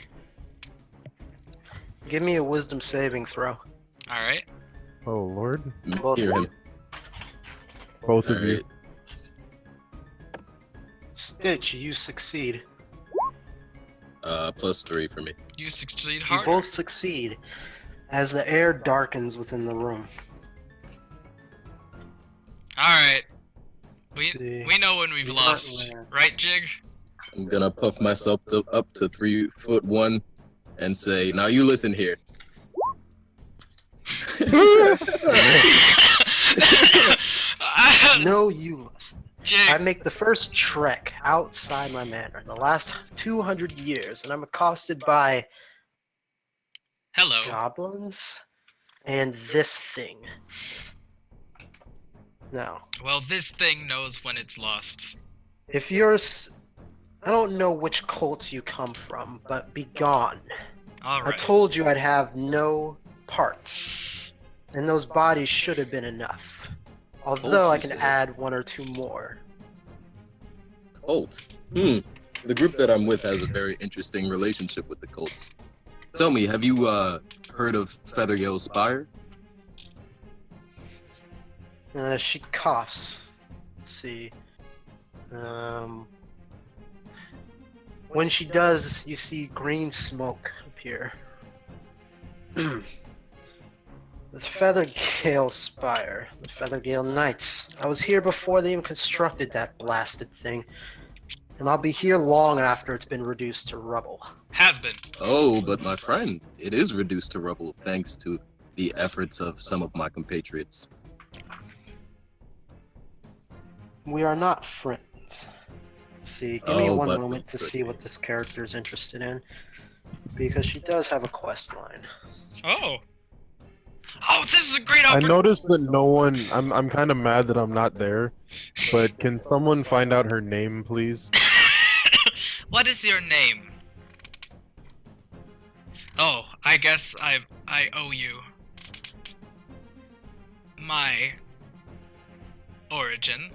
Give me a wisdom saving throw. Alright. Oh lord. Both Hear of him. you. Both of All you. right. Stitch, you succeed. +3 for me. You succeed You harder. both succeed as the air darkens within the room. Alright. See. We know when we've We lost. aren't there. Right, Jig? I'm gonna puff myself up to 3'1" and say, "Now you listen here." No, you listen. I Jig, make the first trek outside my manor in the last 200 years, and I'm accosted by hello. goblins and this thing. Now, Well, this thing knows when it's lost. if you're I don't know which cults you come from, but be gone. All I right. told you I'd have no parts, and those bodies should have been enough. Although Cults, I you can say? add one or two more. Cult. The group that I'm with has a very interesting relationship with the cults. Tell me, have you heard of Feathergale Spire? She coughs. Let's see. When she does, you see green smoke appear. The Feathergale Spire. The Feathergale Knights. I was here before they even constructed that blasted thing. And I'll be here long after it's been reduced to rubble. Has been. Oh, but my friend, it is reduced to rubble thanks to the efforts of some of my compatriots. We are not friends. Let's see, give me one but moment we to could see be. what this character is interested in. Because she does have a quest line. Oh. Oh, this is a great I opportunity. noticed that no one. I'm kind of mad that I'm not there. But can someone find out her name, please? What is your name? Oh, I guess I owe you my origin.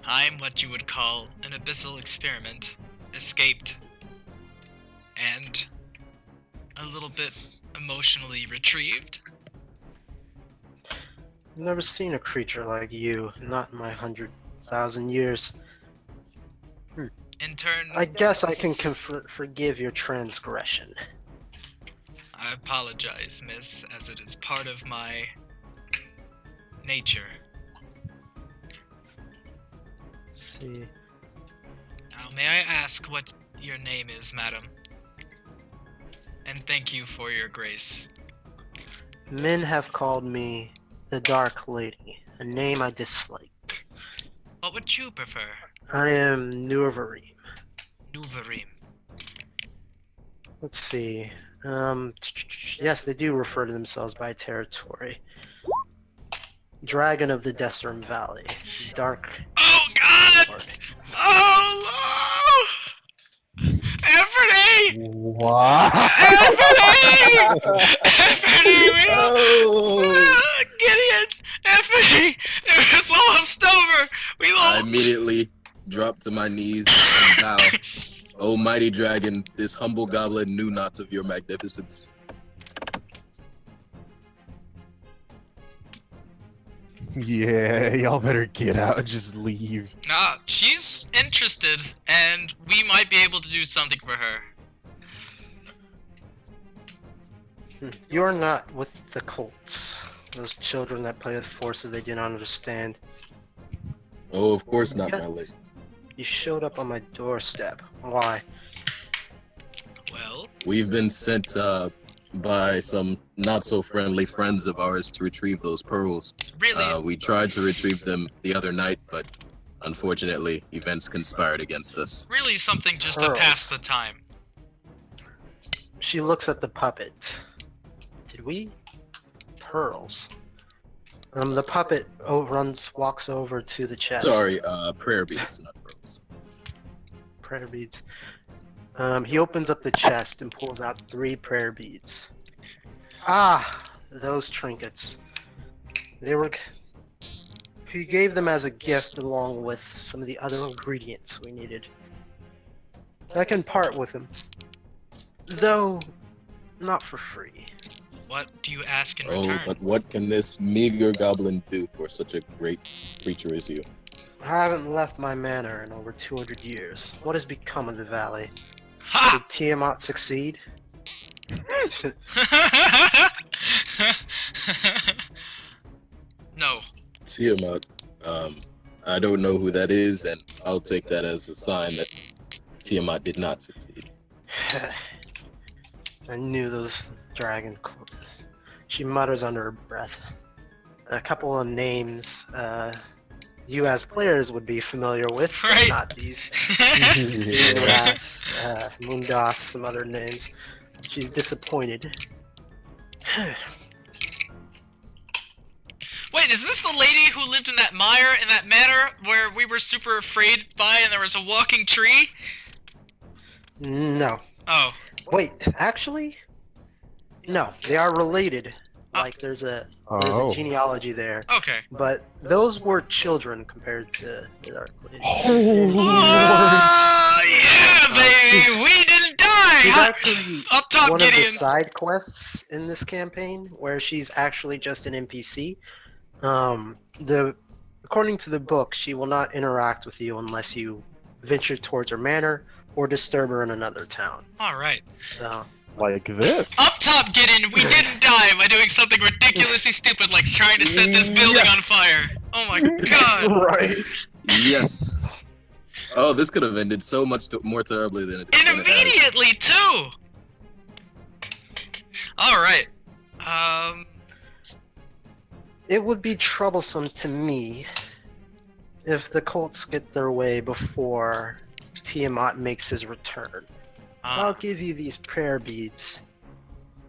I'm what you would call an abyssal experiment, escaped, and a little bit emotionally retrieved. I've never seen a creature like you, not in my 100,000 years. In turn, I guess I can forgive your transgression. I apologize, miss, as it is part of my nature. Let's see. Now, may I ask what your name is, madam? And thank you for your grace. Men have called me the Dark Lady, a name I dislike. What would you prefer? I am Nuvarim. Nuvarim. Let's see. Yes, they do refer to themselves by territory. Dragon of the Desert Valley. Dark Oh God! Lord. Oh! Anthony! What? Anthony! Anthony! Oh! Gideon! Anthony! It was almost over! We I lost! immediately drop to my knees and bow. O mighty dragon, this humble goblin knew not of your magnificence. Yeah, y'all better get out and just leave. Nah, she's interested, and we might be able to do something for her. You're not with the cults. Those children that play with forces they do not understand. Oh, of course not, Yeah. my lady. You showed up on my doorstep. Why? Well, We've been sent by some not so friendly friends of ours to retrieve those pearls. really, We tried to retrieve them the other night, but unfortunately, events conspired against us. really something just to pass the time. She looks at the puppet. Did we? Pearls. The puppet walks over to the chest. Sorry, prayer beads, not pearls. Prayer beads. He opens up the chest and pulls out 3 prayer beads. Ah, those trinkets. He gave them as a gift along with some of the other ingredients we needed. I can part with them. Though, not for free. What do you ask in Oh, return? but what can this meager goblin do for such a great creature as you? I haven't left my manor in over 200 years. What has become of the valley? Ha! Did Tiamat succeed? No. Tiamat, I don't know who that is, and I'll take that as a sign that Tiamat did not succeed. I knew those dragon cultists. She mutters under her breath. A couple of names you as players would be familiar with, but Right. not these. Yeah. Moondoth, some other names. She's disappointed. Wait, is this the lady who lived in that manor where we were super afraid by and there was a walking tree? No. Oh. Wait, actually? No, they are related. Like there's a genealogy there. Okay. But those were children compared to the Dark Lady. Oh, yeah, baby! We didn't die! She's actually Up top, one Gideon! of the side quests in this campaign, where she's actually just an NPC. According to the book, she will not interact with you unless you venture towards her manor or disturb her in another town. Alright. So. Like this. Up top, Gideon, we didn't die by doing something ridiculously stupid like trying to set this building on fire. Oh my god. Right. Yes. Oh, this could have ended so much more terribly than it. And immediately too. All right. It would be troublesome to me if the cults get their way before Tiamat makes his return. I'll give you these prayer beads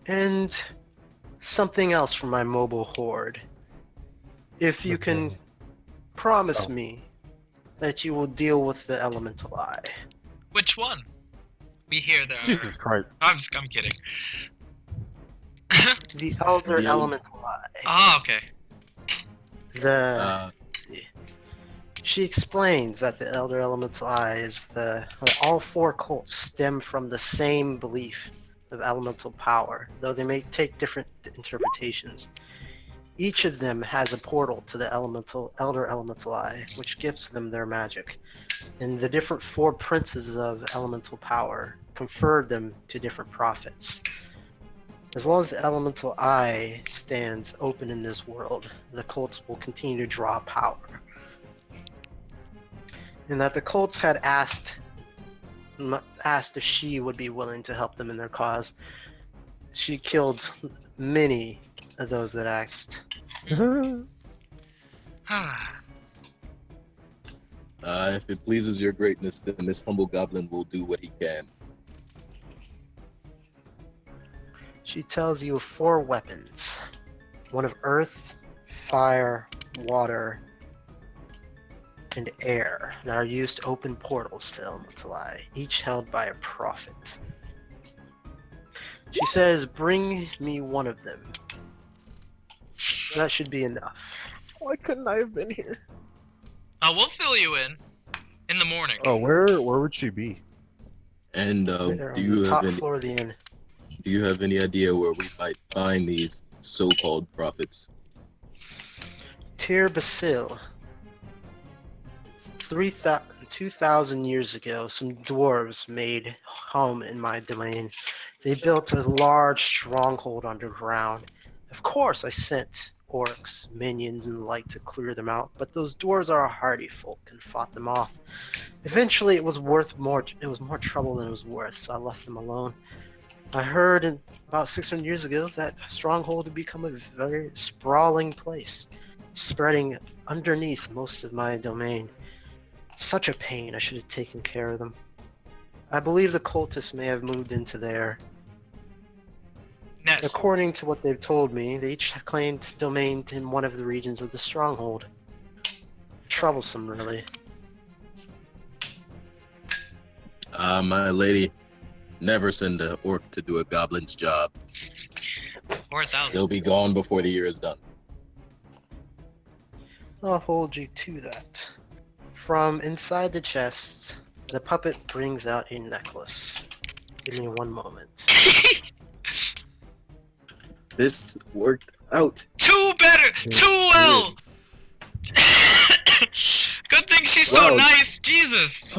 and something else from my mobile horde. If you can promise me that you will deal with the elemental eye. Which one? We hear that. Jesus Christ. I'm kidding. The elder elemental eye. Ah, okay. She explains that the Elder Elemental Eye is all four cults stem from the same belief of elemental power, though they may take different interpretations. Each of them has a portal to the Elder Elemental Eye, which gives them their magic, and the different four princes of elemental power conferred them to different prophets. As long as the Elemental Eye stands open in this world, the cults will continue to draw power. And that the cults had asked if she would be willing to help them in their cause. She killed many of those that asked. If it pleases your greatness, then this humble goblin will do what he can. She tells you of 4 weapons. One of earth, fire, water, and air that are used to open portals to Elemental Eye, each held by a prophet. She says, bring me one of them. That should be enough. Why couldn't I have been here? We'll fill you in the morning. Oh, where would she be? And They're do on you the have top floor of the inn. do you have any idea where we might find these so-called prophets? Tir Basil. 2,000 years ago, some dwarves made home in my domain. They built a large stronghold underground. Of course, I sent orcs, minions, and the like to clear them out, but those dwarves are a hardy folk and fought them off. Eventually, it was more trouble than it was worth, so I left them alone. I heard about 600 years ago that stronghold had become a very sprawling place, spreading underneath most of my domain. Such a pain, I should have taken care of them. I believe the cultists may have moved into there. Ness. According to what they've told me, they each claimed domain in one of the regions of the stronghold. Troublesome, really. My lady, never send an orc to do a goblin's job. 4,000. They'll be gone before the year is done. I'll hold you to that. From inside the chest, the puppet brings out a necklace. Give me one moment. This worked out. Too well. Good thing she's so Wow. nice. Jesus.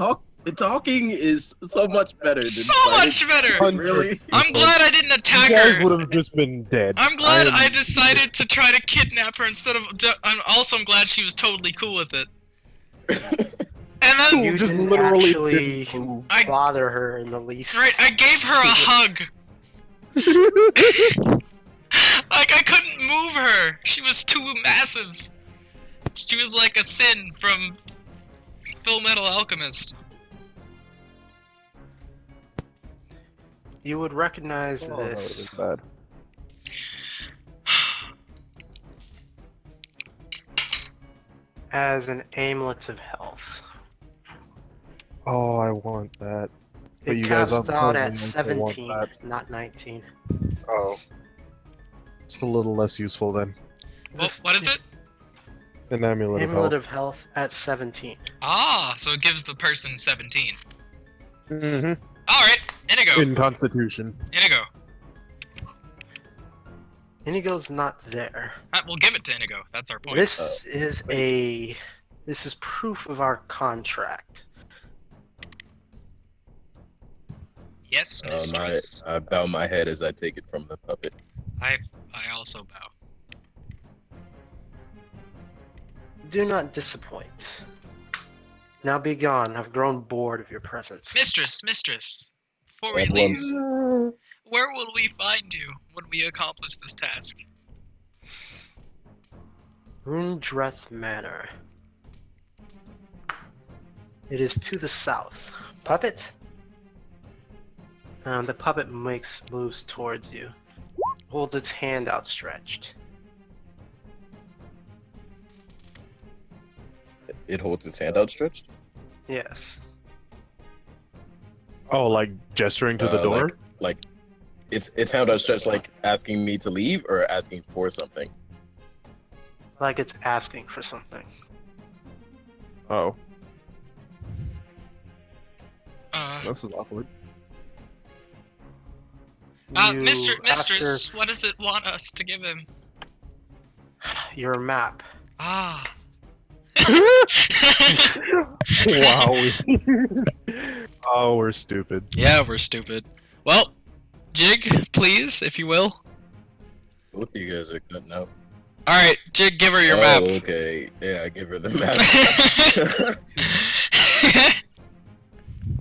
Talking is so much better than So fighting. much better. Really? I'm glad I didn't attack You guys her. would have just been dead. I'm glad I decided to try to kidnap her instead of. I'm glad she was totally cool with it. And then, You just didn't literally actually didn't move. bother her in the least. right, I gave her a hug. Like I couldn't move her. She was too massive. She was like a Sin from Full Metal Alchemist. You would recognize Oh, that this was bad. as an amulet of health. Oh, I want that. But It you guys caps have out more at than one, I want 17, that. not 19. Oh. It's a little less useful then. What is it? An amulet of Amulet health. of health at 17. Ah, so it gives the person 17. Mm-hmm. Alright, Inigo. In Constitution. Inigo. Inigo's not there. We'll give it to Inigo. That's our point. This is proof of our contract. Yes, mistress. I bow my head as I take it from the puppet. I also bow. Do not disappoint. Now be gone. I've grown bored of your presence. Mistress, before we At leave, once. where will we find you when we accomplish this task? Rundreth Manor. It is to the south. Puppet? The puppet moves towards you. Holds its hand outstretched. It holds its hand outstretched? Yes. Oh, like gesturing to the door? Like it's hand outstretched, like asking me to leave or asking for something. Like it's asking for something. Oh, Uh, this is awkward. You- mistress, what does it want us to give him? After your map. Ah. Wow. Oh, we're stupid. Yeah, we're stupid. Well, Jig, please, if you will. Both of you guys are cutting out. Alright, Jig, give her your Oh, map. okay. Yeah, give her the map.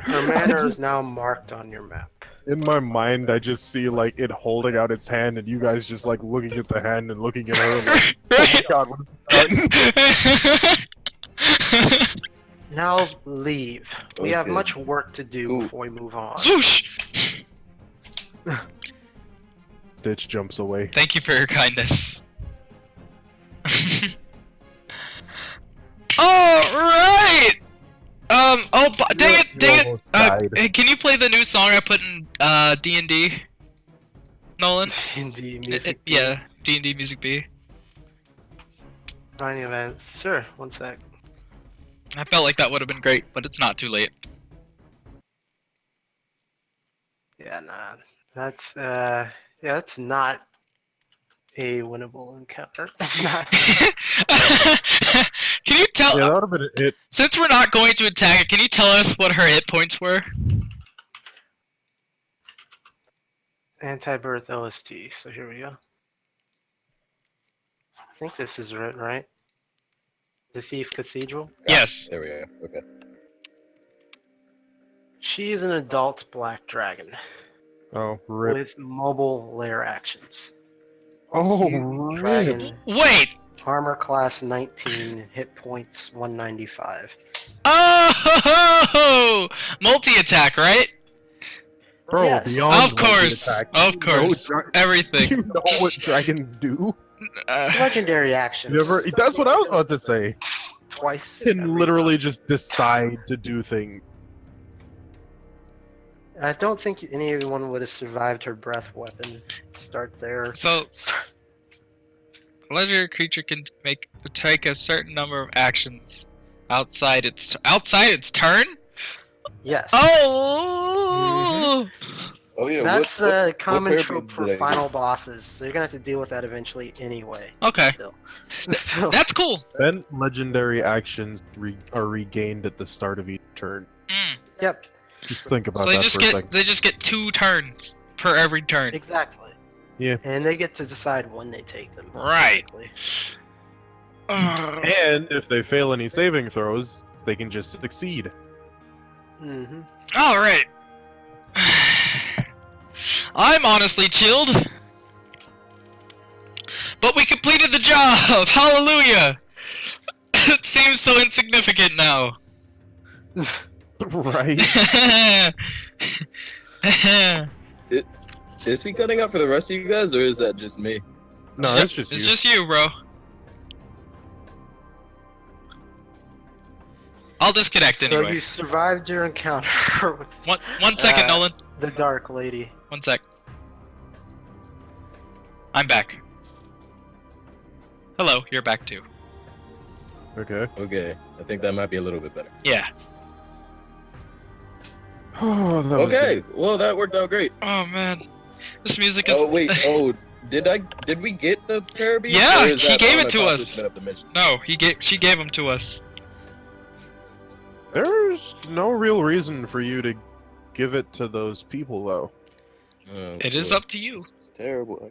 Her manor is now marked on your map. In my mind, I just see like it holding out its hand, and you guys just like looking at the hand and looking at her. Like, oh my god, what is that? Now leave. We have Okay. much work to do Cool. before we move on. Swoosh! Stitch jumps away. Thank you for your kindness. Alright! Dang You it! almost died. Hey, can you play the new song I put in D&D? Nolan? D&D music. Yeah, D&D Music B. Finding events. Sure, one sec. I felt like that would have been great, but it's not too late. Yeah, nah. That's that's not a winnable encounter. That's not. Can you tell? Yeah, that would have been it. Since we're not going to attack it, can you tell us what her hit points were? Anti-birth OST. So here we go. I think this is it, right? The Thief Cathedral. Yes. There we go. Okay. She is an adult black dragon Oh, rip. with mobile lair actions. Oh, Huge rip. dragon. Wait. Armor class 19, hit points 195. Oh, multi-attack, right? Bro, Yes. beyond Of course, multi-attack, of course, You everything. know what dragons do? Legendary actions. You ever? That's what I was about to say. Twice. Can every literally round. just decide to do things. I don't think anyone would have survived her breath weapon. Start there. So, a legendary creature can take a certain number of actions outside its turn. Yes. Oh. Oh yeah. That's a common what trope parameters for did I final bosses, so you're gonna have to deal with that eventually anyway. Okay, Still. that's cool. Then legendary actions are regained at the start of each turn. Mm. Yep, Just think about So they that just for a get second. 2 turns per every turn. exactly. Yeah. And they get to decide when they take them. Right. basically. And if they fail any saving throws, they can just succeed. Mm-hmm. All right. I'm honestly chilled. But we completed the job! Hallelujah! It seems so insignificant now. Right. Is he cutting out for the rest of you guys, or is that just me? No, it's just It's you. just you, bro. I'll disconnect So anyway. you survived your encounter with One second, Uh, Nolan. the Dark Lady. 1 sec. I'm back. Hello, you're back too. Okay. Okay, I think that might be a little bit better. Yeah. Oh, that was Okay, good. well that worked out great. Oh man, this music is. Oh wait, did we get the parabeads? Yeah, or is he that gave an it to us. accomplishment of the mission? No, she gave them to us. There's no real reason for you to give it to those people, though. Oh, It is boy. up to you. It's terrible.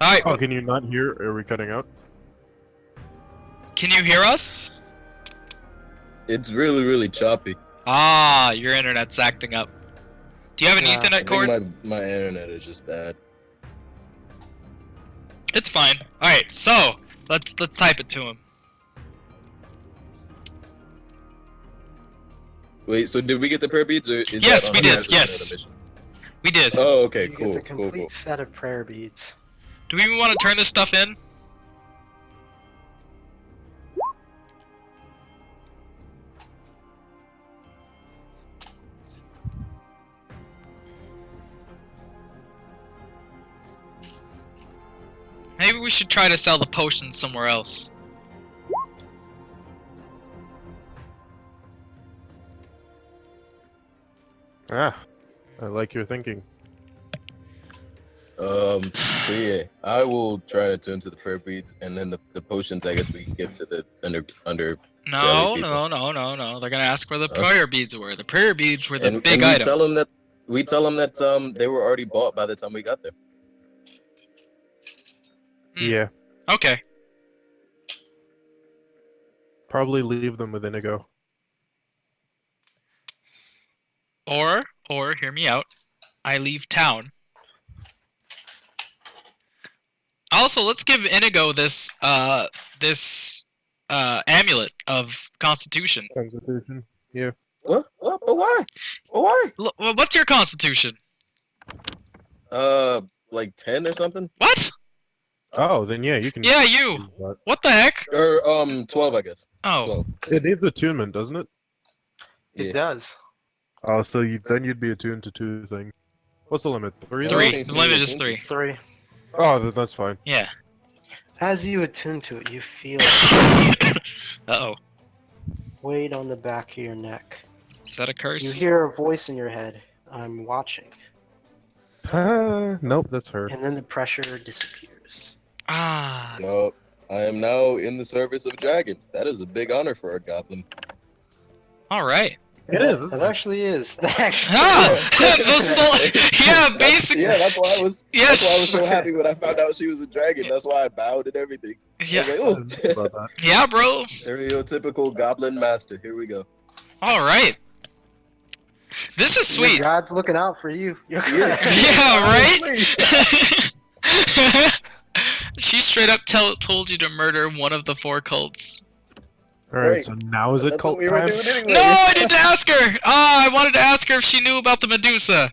All right, Oh, can you not hear? Are we cutting out? can you hear us? It's really, really choppy. Ah, your internet's acting up. Do you have an Nah, I Ethernet think cord? my internet is just bad. It's fine. All right, so let's type it to him. Wait, so did we get the parabeads, or is Yes, that we on did, 100% of yes. the mission? We did. Oh, okay, You cool, get the cool, complete cool. set of prayer beads. Do we even want to turn this stuff in? Maybe we should try to sell the potions somewhere else. Ah, I like your thinking. So yeah, I will try to turn to the parabeads, and then the potions, I guess we can give to the under No, people. no. They're gonna ask where the Huh? prayer beads were. The prayer beads were the and big we item. tell them that they were already bought by the time we got there. Hmm. Yeah, Okay. probably leave them with Inigo. Or hear me out. I leave town. Also, let's give Inigo this amulet of Constitution. Constitution. Yeah. What? But why? But why? What's your Constitution? Like 10 or something, What? Oh, then yeah, you can. Yeah, you. use that. What the heck? or 12, I guess. Oh, 12. It needs attunement, doesn't it? It Yeah. does. Oh, so then you'd be attuned to 2 things. What's the limit? 3? Three. three. it's The limit is three. 3. 3. Oh, then that's fine. Yeah. As you attune to it, you feel Uh-oh. weight on the back of your neck. Is that a You curse? hear a voice in your head. I'm watching. Nope, that's her. And then the pressure disappears. Ah. Yup. I am now in the service of dragon. That is a big honor for a goblin. All right. It is. It actually is. That actually Ah! is. The soul- yeah, basically. Yeah, that's why I was. Yes. That's why I was so happy when I found out she was a dragon. That's why I bowed and everything. Yeah. I was like, About oh, that. Yeah, bro. stereotypical goblin master. Here we go. All right. This is Your sweet. God's looking out for you. Yeah. Yeah, right? Honestly. She straight up told you to murder one of the 4 cults. Alright, Right. so now is it That's cult what we were time? doing anyway. No, I didn't ask her. I wanted to ask her if she knew about the Medusa.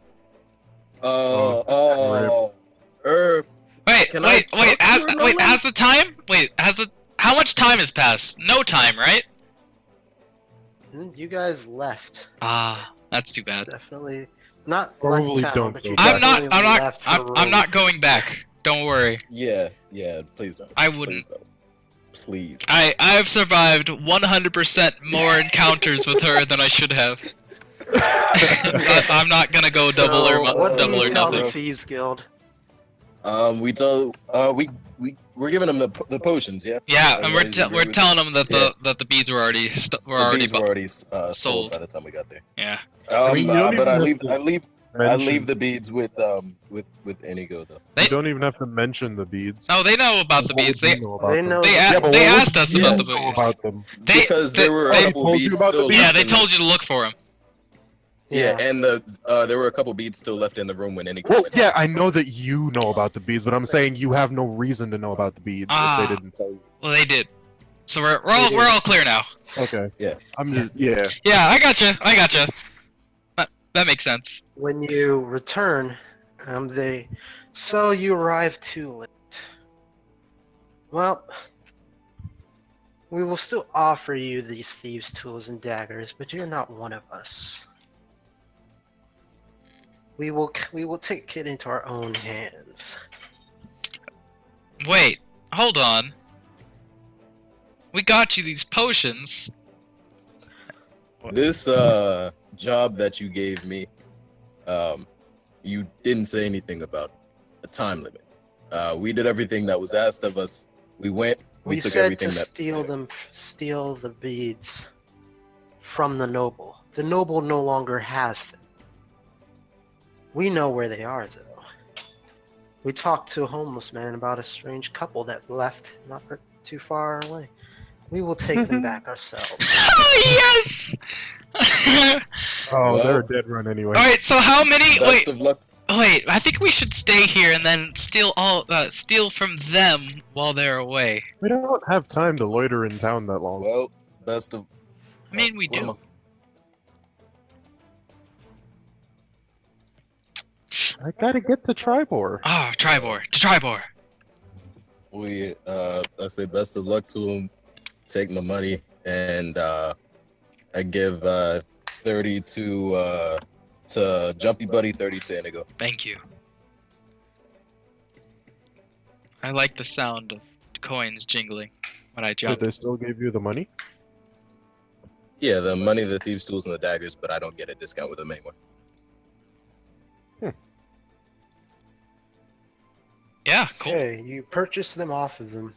Wait, Can I talk to her, Nolan? has the time? How much time has passed? No time, right? You guys left. Ah, that's too bad. Definitely not Probably left town, don't but go you back. definitely left her I'm room. not going back. Don't worry. Yeah, please don't. I wouldn't. Please don't. Please. I have survived 100% more encounters with her than I should have. I'm not gonna go double or What do double you or tell nothing. the Thieves Guild? We're giving them the potions, yeah. Yeah, and Everybody's agree we're with telling them that the beads were already The beads were already sold sold. by the time we got there. Yeah. I mean, you don't But even have to I leave the beads with Inigo though. They- You don't even have to mention the beads. Oh, they know about the What beads. would They you know about They them? know. They Yeah, but they what would asked us you about the know beads. about them? They- Because there were a they- couple told you beads about the still beads? Yeah, left they in told you to look for them. Yeah, and there were a couple beads still left in the room when Inigo Well, went. yeah, I know that you know about the beads, but I'm saying you have no reason to know about the beads Ah. if they didn't tell you. Well, they did. So we're all clear now. Okay. Yeah. I'm just Yeah, I gotcha. That makes sense. When you return, so you arrive too late. Well, We will still offer you these thieves' tools and daggers, but you're not one of us. We will take it into our own hands. Wait, hold on. We got you these potions. This job that you gave me, you didn't say anything about a time limit. We did everything that was asked of us. We went. We took said everything to that steal the beads from the noble. The noble no longer has them. We know where they are, though. We talked to a homeless man about a strange couple that left not too far away. We will take them back ourselves. Oh, yes! Oh, Well, they're a dead run anyway. Alright, so how many. best of luck. Wait, I think we should stay here and then steal from them while they're away. We don't have time to loiter in town that long. Well, best of. I mean, we what am do. I gotta get to Tribor. Oh, Tribor. To Tribor. I say best of luck to him. Take my money, and I give 30 to Jumpy Buddy, 30 to Inigo. Thank you. I like the sound of coins jingling when I But jump. they still gave you the money? Yeah, the money, the thieves' tools, and the daggers, but I don't get a discount with them anymore. Yeah, cool. Okay, you purchase them off of them,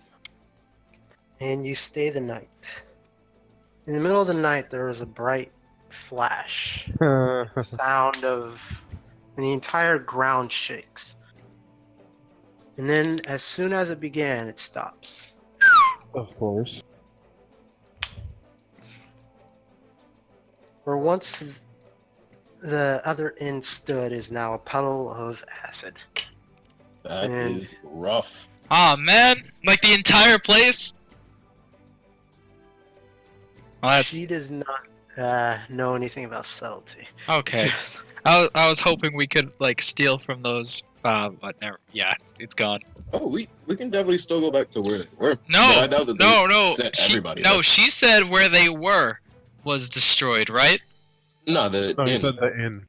and you stay the night. In the middle of the night, there was a bright flash. Sound of, and the entire ground shakes. And then, as soon as it began, it stops. Of course. Where once the other end stood is now a puddle of acid. That And- is rough. Aw, man. Like the entire place? Well, that's She does not know anything about subtlety. okay. I was hoping we could like steal from those. But never. Yeah, it's gone. Oh, we can definitely still go back to where they were. No, But I doubt that no. sent She, everybody no, there. she said where they were was destroyed, right? No, the No, you inn. said the inn.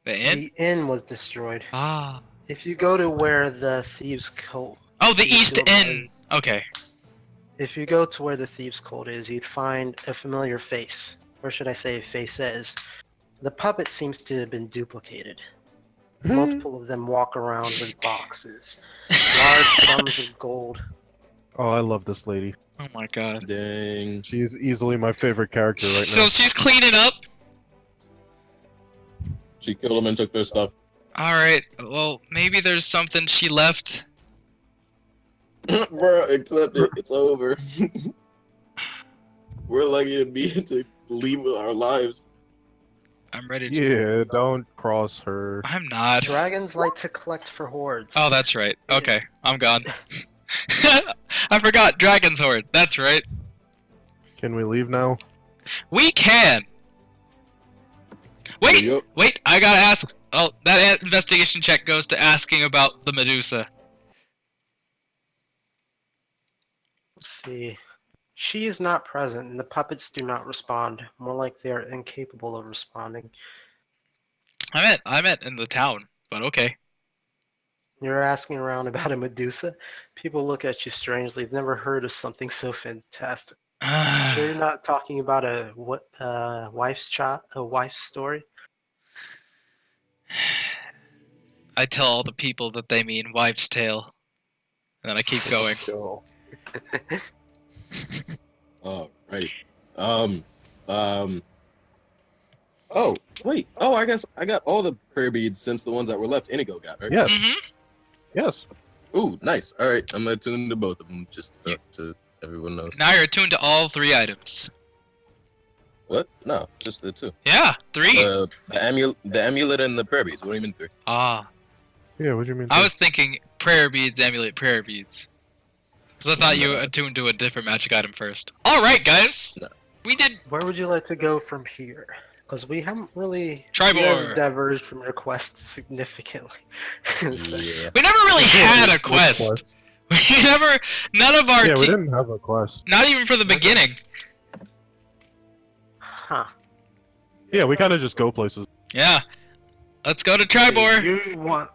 The inn. The inn was destroyed. Ah. If you go to where the thieves' cult, Oh, the Thieves' East Guild Inn. was- Okay. if you go to where the thieves' cult is, you'd find a familiar face, or should I say, faces. The puppet seems to have been duplicated. Multiple of them walk around with boxes, large sums of gold. Oh, I love this lady. Oh my god. Dang. She is easily my favorite character right So now. she's cleaning up. She killed them and took their stuff. All right. Well, maybe there's something she left. Bro, accept it. It's over. We're lucky to be to leave with our lives. I'm ready to. Yeah, don't cross her. I'm not. Dragons like to collect for hordes. Oh, that's right. Okay, I'm gone. I forgot Dragon's Horde. That's right. Can we leave now? We can. Wait, Yep. wait. I gotta ask. Oh, that investigation check goes to asking about the Medusa. Let's see. She is not present, and the puppets do not respond. More like they are incapable of responding. I meant in the town, but okay. You're asking around about a Medusa? People look at you strangely. They've never heard of something so fantastic. Sure you're not talking about a wife's story? I tell all the people that they mean wives' tale, and then I keep going. Go. Oh, right. Oh, wait. Oh, I guess I got all the prayer beads since the ones that were left Inigo got, right? Yes, Mhm. yes. Ooh, nice. All right, I'm attuned to both of them, just so everyone knows. Now you're attuned to all 3 items. What? No, just the two. Yeah, 3. The amulet and the prayer beads. What do you mean 3? Ah, Yeah, what do you mean? I was thinking prayer beads, amulet, prayer beads. Because I thought you attuned to a different magic item first. Alright, guys! No. We did Where would you like to go from here? Because we haven't really Tribor. you guys have diverged from your quest significantly. So- Yeah. We never really had a quest. We never, none of our Yeah, we team, didn't have a quest. not even for the beginning. Huh. Yeah, we kind of just go places. Yeah. Let's go to Tribor. You want...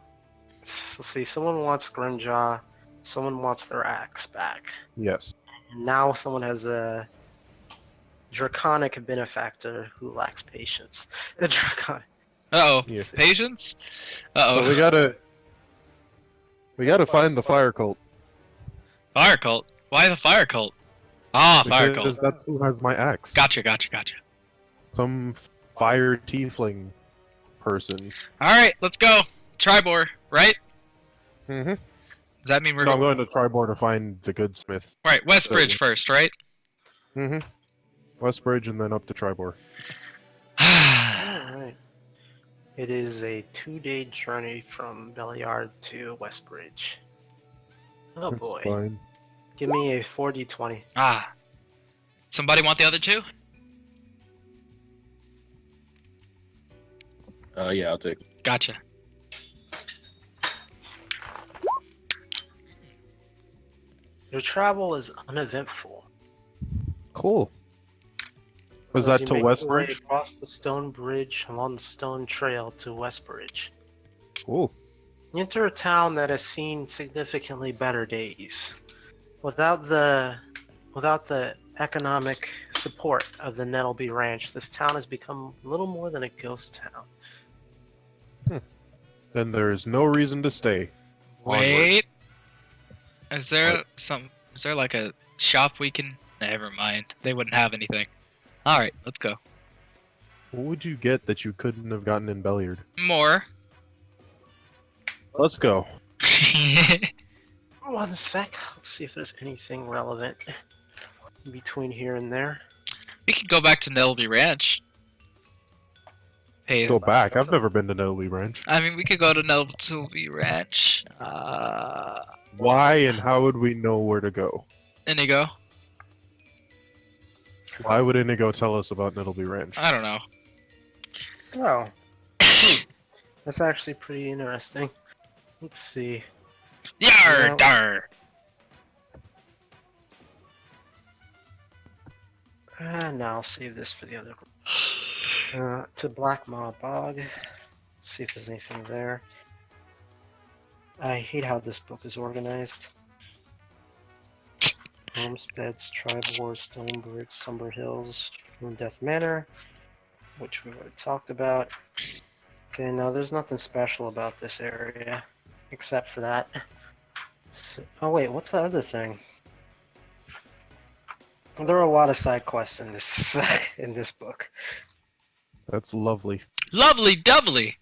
Let's see, someone wants Grimjaw, someone wants their axe back. Yes. And now someone has a draconic benefactor who lacks patience. The draconic... Uh-oh. Yeah. Patience? Uh-oh. So we gotta find the fire cult. Fire cult? Why the fire cult? Ah, fire cult. Because that's who has my axe. Gotcha. Some fire tiefling person. Alright, let's go. Tribor, right? Mm-hmm. Does that mean we're No, I'm going to Tribor to find the good smiths. Right, Westbridge first, right? Mm-hmm. Westbridge and then up to Tribor. Alright. It is a 2-day journey from Belliard to Westbridge. Oh That's boy. fine. Give me a 4d20. Ah. Somebody want the other two? Yeah, I'll take it. Gotcha. Your travel is uneventful. Cool. Was As that you to make your way Westbridge? across the stone bridge along the stone trail to Westbridge. Cool. You enter a town that has seen significantly better days. Without the economic support of the Nettleby Ranch, this town has become little more than a ghost town. Then there is no reason to stay. Wait. Is there like a shop we can... Never mind. They wouldn't have anything. Alright, let's go. What would you get that you couldn't have gotten in Belliard? More. Let's go. One sec. Let's see if there's anything relevant between here and there. We could go back to Nettleby Ranch. Hey, Go back. I've never been to Nettleby Ranch. I mean, we could go to Nettleby Ranch. Why and how would we know where to go? Inigo. Why would Inigo tell us about Nettleby Ranch? I don't know. Oh. That's actually pretty interesting. Let's see. Yar, Well- dar. No, I'll save this for the other group. To Black Maw Bog. Let's see if there's anything there. I hate how this book is organized. Homesteads, Tribe Wars, Stonebridge, Sumber Hills, Death Manor, which we already talked about. Okay, no, there's nothing special about this area, except for that. Oh wait, what's the other thing? There are a lot of side quests in this book. That's lovely. Lovely doubly.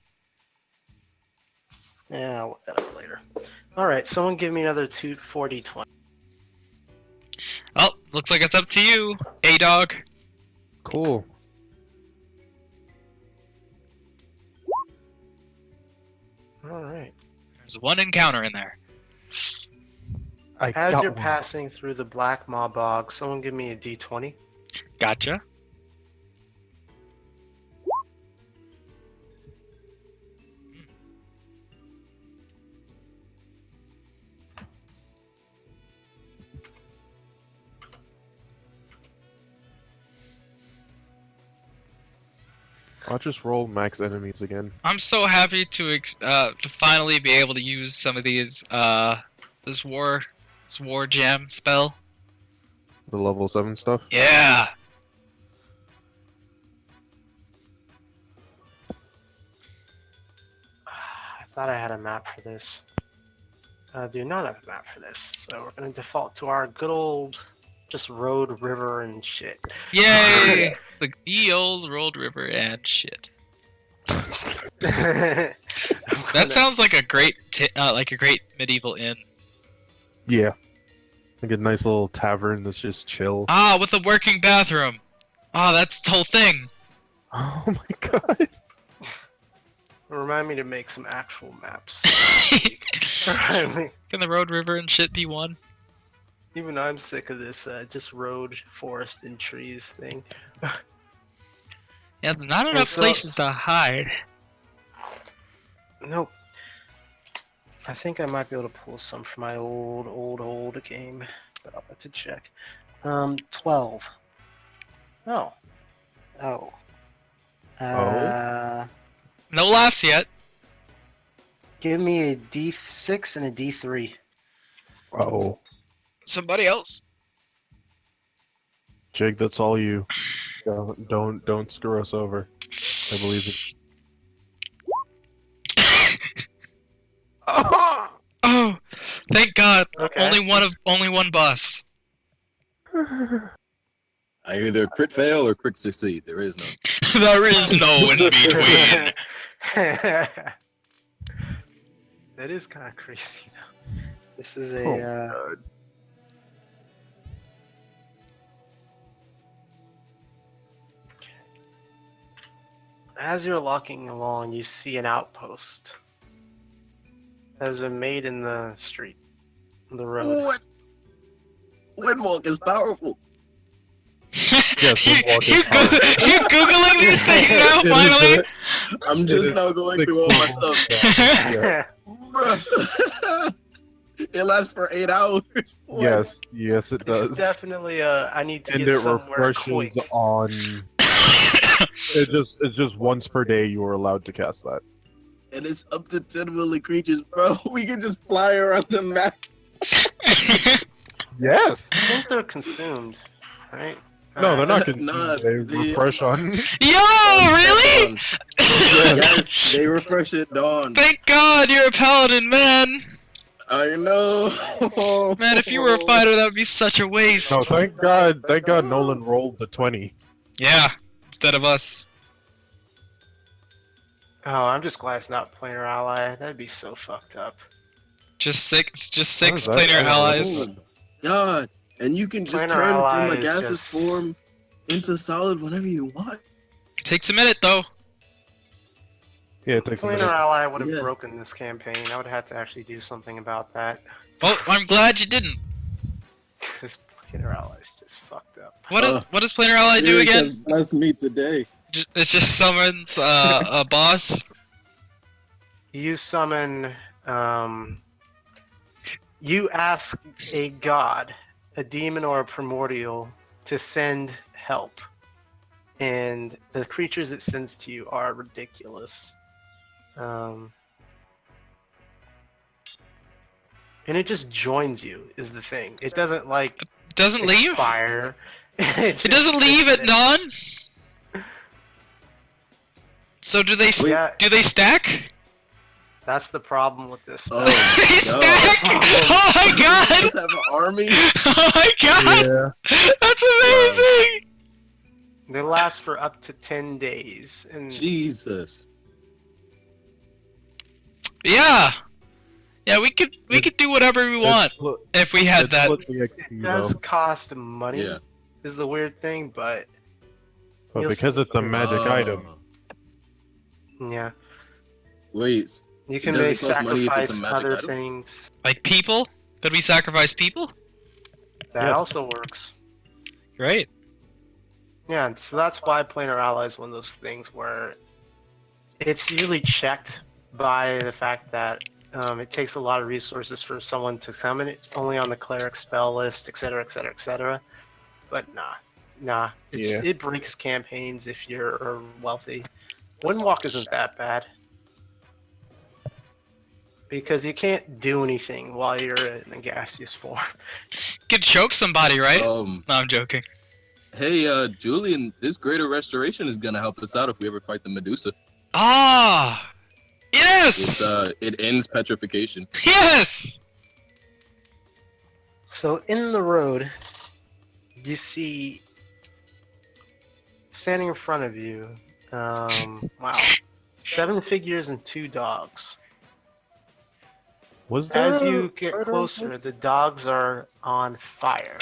Yeah, I'll look that up later. Alright, someone give me another 240-20. Well, looks like it's up to you, A-Dog. Cool. Alright. There's one encounter in there. As got you're one. passing through the Black Maw Bog, someone give me a D20. Gotcha. I'll just roll max enemies again. I'm so happy to finally be able to use some of these this war jam spell. The level 7 stuff. Yeah. I thought I had a map for this. I do not have a map for this, so we're going to default to our good old just road, river, and shit. Yay! The old rolled river and shit. That sounds like a great medieval inn. Yeah. Like a nice little tavern that's just chill. Ah, with a working bathroom. Ah, that's the whole thing. Oh my god. Remind me to make some actual maps. Can the road, river, and shit be one? Even I'm sick of this just road, forest, and trees thing. Yeah, there's not enough so- places to hide. Nope. I think I might be able to pull some from my old game, but I'll have to check. 12. Oh. Oh. No laughs yet. Give me a D6 and a D3. Oh, Somebody else. Jake, that's all you. Don't screw us over. I believe it. Oh, thank God. Okay. Only one boss. I either crit fail or crit succeed. There is no. There is no in between. That is kind of crazy, though. This is a. Oh, God. As you're walking along, you see an outpost that has been made in the street, the road. What? Windwalk is powerful. Yes, Windwalk is You googling these things now? It is Finally. I'm just now going through all my stuff. Yeah. Bruh. It lasts for 8 hours. What? Yes, it does. It's definitely I need to And get it somewhere refreshes quick. on. It's just once per day you are allowed to cast that. And it's up to 10 million creatures, bro. We can just fly around the map. Yes. I think they're consumed, right? No, they're not. Nah, They refresh on. Yo, really? Yes, they refresh at dawn. Thank God you're a paladin, man. I know. Man, if you were a fighter, that would be such a waste. No, thank God Nolan rolled the 20. Yeah, instead of us. Oh, I'm just glad it's not planar ally. That'd be so fucked up. Just six What is that? planar Oh, allies. Oh, God. And you can just Planar turn ally from a is gaseous just- form into solid whenever you want. Takes a minute though. Yeah, it takes a Planar minute. ally would have Yeah. broken this campaign. I would have to actually do something about that. Well, I'm glad you didn't. Because planar ally is just fucked up. What does planar ally do Eric again? has blessed me today. It just summons a boss. You summon, you ask a god, a demon or a primordial, to send help. And the creatures it sends to you are ridiculous. And it just joins you, is the thing. It doesn't, like, Doesn't leave. expire. It doesn't leave at dawn. So do they Yeah, do they stack? that's the problem with this. Oh, They no. stack! Oh my God! Just have an army. Oh my God! Yeah. That's amazing! They last for up to 10 days. And Jesus. Yeah. Yeah, we could do whatever we want if we had that. The it XP, does though. cost money, Yeah. is the weird thing, but But you'll because see. it's a magic item. Yeah. Wait. You can Does it make cost money if it's a sacrifice magic other item? things. Like people? Could we sacrifice people? That Yes. also works. Right. Yeah, and so that's why Planar Ally is one of those things where it's usually checked by the fact that it takes a lot of resources for someone to come in. It's only on the cleric spell list, etc., etc., etc. But nah. Yeah. It breaks campaigns if you're wealthy. Windwalk isn't that bad. Because you can't do anything while you're in a gaseous form. Could choke somebody, right? Um. No, I'm joking. Hey, Julian. This greater restoration is gonna help us out if we ever fight the Medusa. Ah! Yes! It ends petrification. Yes! So in the road, you see standing in front of you, wow, 7 figures and 2 dogs. Was there As a you get murder? closer, the dogs are on fire.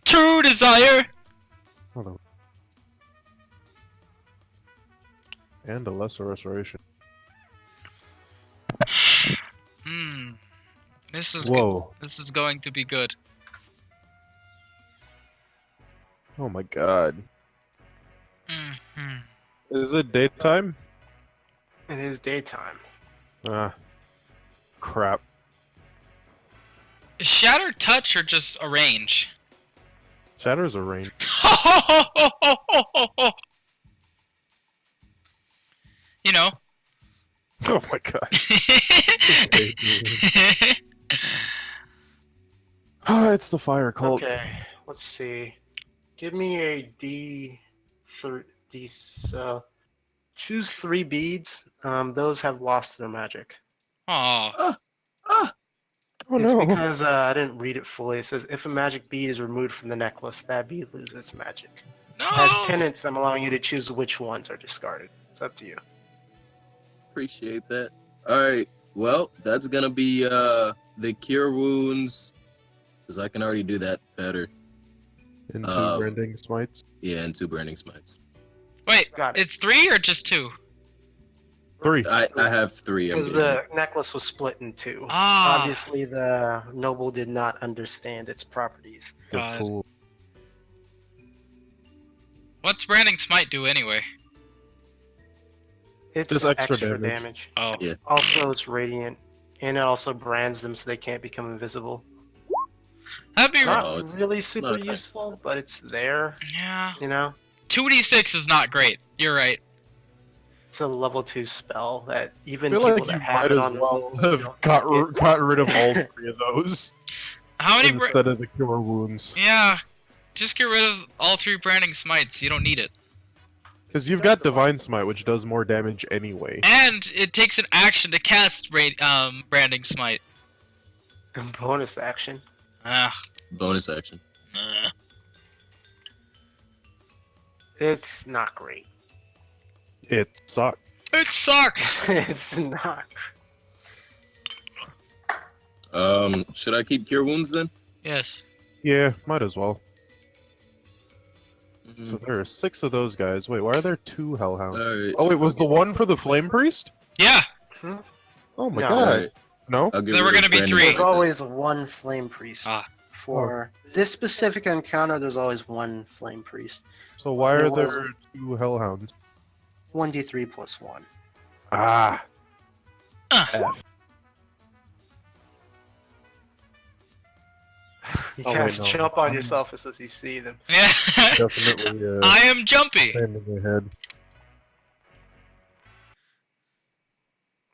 True desire! Hold on. And a lesser restoration. Hmm. This is Whoa. this is going to be good. Oh my god. Hmm. Is it daytime? It is daytime. Ah. crap. Is Shatter touch or just a range? Shatter's a range. You know. Oh my god. Ah, it's the fire cult. Okay, let's see. Give me a choose 3 beads. Those have lost their magic. Aw. Oh It's no. because I didn't read it fully. It says if a magic bead is removed from the necklace, that bead loses its magic. As No. penance, I'm allowing you to choose which ones are discarded. It's up to you. Appreciate that. All right. Well, that's gonna be the cure wounds, because I can already do that better. And 2 branding smites. Yeah, and 2 branding smites. Wait, Got it. it's 3 or just 2? 3. I have 3. I'm Because getting the it. necklace was split in 2. Ah. Obviously, the noble did not understand its properties. Good God. fool. What's Branding Smite do anyway? It's Just extra extra damage. damage. Oh. Yeah. Also, it's radiant, and it also brands them so they can't become invisible. That'd be Not Oh, it's really super not a- useful, but it's there. yeah. You know, 2d6 is not great. You're right. it's a level 2 spell that I even feel people like you that have might it as on well noble have don't get. got rid of all 3 of those How many? instead of the cure wounds. Yeah. Just get rid of all 3 Branding Smites. You don't need it. Because you've got Divine Smite, which does more damage anyway. And it takes an action to cast Branding Smite. Bonus action. Ah. Bonus action. It's not great. It sucks. It sucks. It's not. Should I keep cure wounds then? Yes. Yeah, might as well. Mm-hmm. So there are 6 of those guys. Wait, why are there 2 Hellhounds? All right. Oh wait, was the one for the Flame Priest? Yeah. Oh my No. god. All right. No? I'll get There were rid of gonna be branding 3. There's smite then. always one flame priest. Ah. For this specific encounter, there's always one flame priest. So why There are there wasn't. 2 Hellhounds? 1d3 plus 1. Ah. F. You Oh, guys wait, no. jump on yourself as soon as you see them. Yeah. Definitely I am jumpy. standing ahead.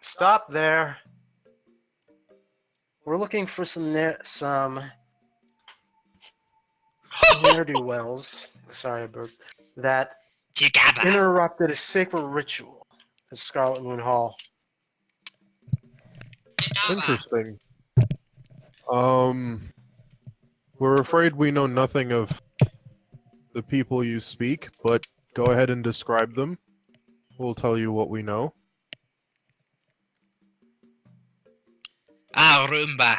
Stop there. We're looking for some ne'er-do-wells. Sorry, Bert. That Chicaba. interrupted a sacred ritual at Scarlet Moon Hall. Interesting. We're afraid we know nothing of the people you speak, but go ahead and describe them. We'll tell you what we know. Ah, Roomba.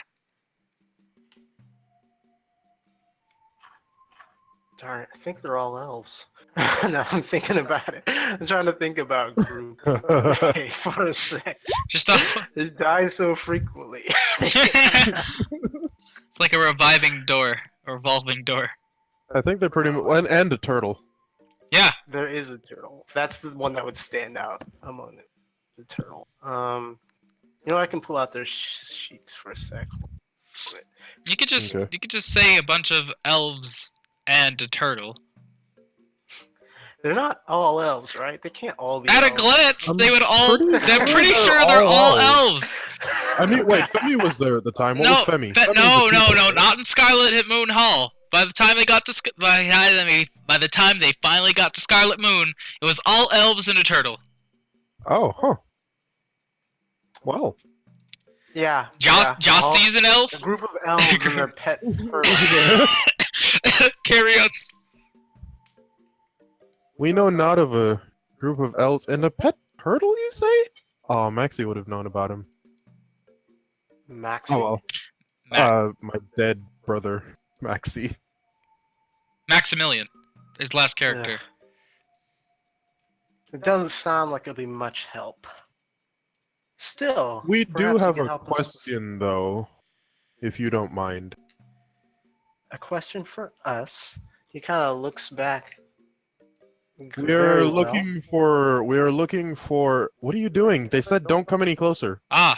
Darn it, I think they're all elves. No, I'm thinking about it. I'm trying to think about group okay, for a sec. Just a, It dies so frequently. it's like a reviving door, or revolving door. I think they're pretty much, and a turtle. Yeah. There is a turtle. That's the one that would stand out among the turtle. You know, I can pull out their sheets for a sec. You could just Okay. you could just say a bunch of elves and a turtle. They're not all elves, right? They can't all be At a elves. glance, I'm they would all. pretty They're sure pretty they're sure they're all all elves. I mean, wait, Femi was there at the time. What No, was Femi? Femi was no, the no, people, no, right? not in Scarlet Moon Hall. By the time they got to by the time they finally got to Scarlet Moon, it was all elves and a turtle. Oh, huh. Well. Yeah. Joss yeah, all- sees an elf. A group of elves and their pet turtle. Carry on. We know not of a group of elves and a pet turtle, you say? Oh, Maxie would have known about him. Maxi. Oh, well. My dead brother, Maxie. Maximilian, his last character. Ugh. It doesn't sound like it'll be much help. Still, We do perhaps you have can a help us- question, though, if you don't mind. A question for us. He kind of looks back. We Very are well. looking for. What are you doing? They said don't come any closer. Ah,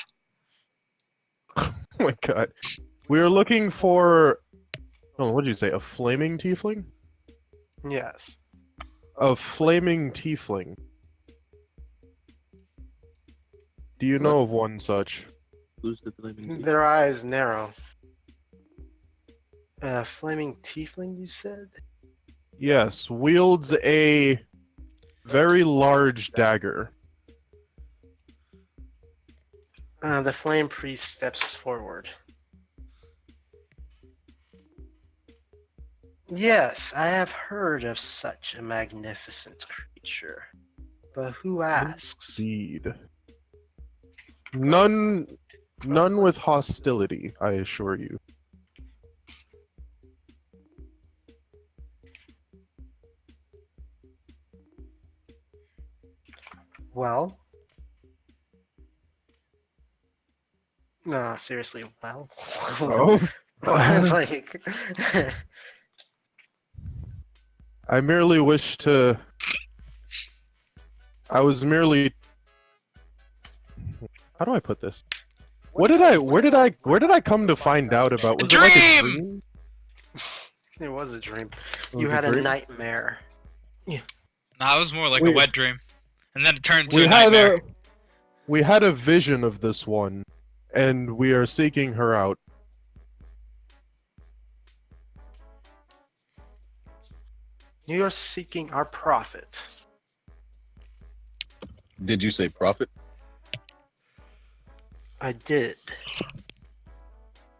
my god. We are looking for. Oh, what did you say? A flaming tiefling? Yes. A flaming tiefling. Do you know of one such? Who's the flaming? Their eyes narrow. Flaming tiefling, you said? Yes, wields a very large dagger. The flame priest steps forward. Yes, I have heard of such a magnificent creature. But who asks? Indeed. None with hostility, I assure you. Well? No, seriously, well? Oh? I was like... I merely wish to... I was merely... How do I put this? Where did I come to find out about? Was it like a dream? It was a dream. It You was had a dream? nightmare. Nah, it was more like a We- wet dream. And then it turned to We a had nightmare. we had a vision of this one, and we are seeking her out. You are seeking our prophet. Did you say prophet? I did.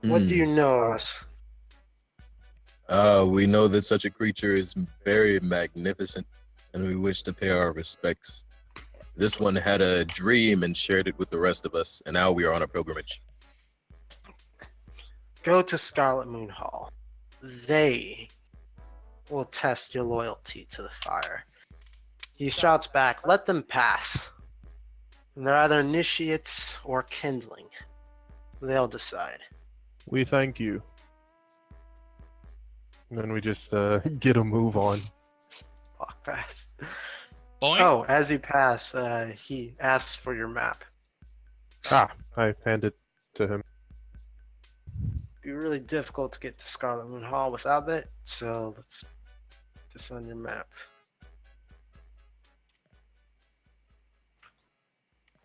What do you know of us? We know that such a creature is very magnificent, and we wish to pay our respects. This one had a dream and shared it with the rest of us, and now we are on a pilgrimage. Go to Scarlet Moon Hall. They will test your loyalty to the fire. He shouts back, let them pass. And they're either initiates or kindling. They'll decide. We thank you. And then we just get a move on. Walk past. Boing. Oh, as you pass, he asks for your map. Ah, I hand it to him. It'd be really difficult to get to Scarlet Moon Hall without it, so let's put this on your map.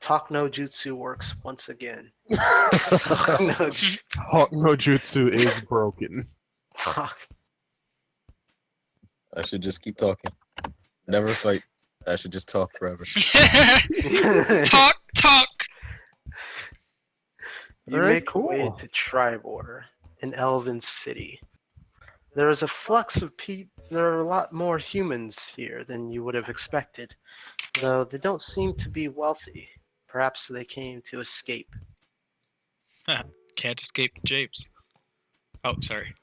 Talk no jutsu works once again. Talk no jutsu. Hawk no Jutsu is broken. Talk. I should just keep talking. Never fight. I should just talk forever. Talk. You Alright, make your way cool. to Tribor, an elven city. There is a flux of there are a lot more humans here than you would have expected, though they don't seem to be wealthy. Perhaps they came to escape. Can't escape the japes. Oh, sorry.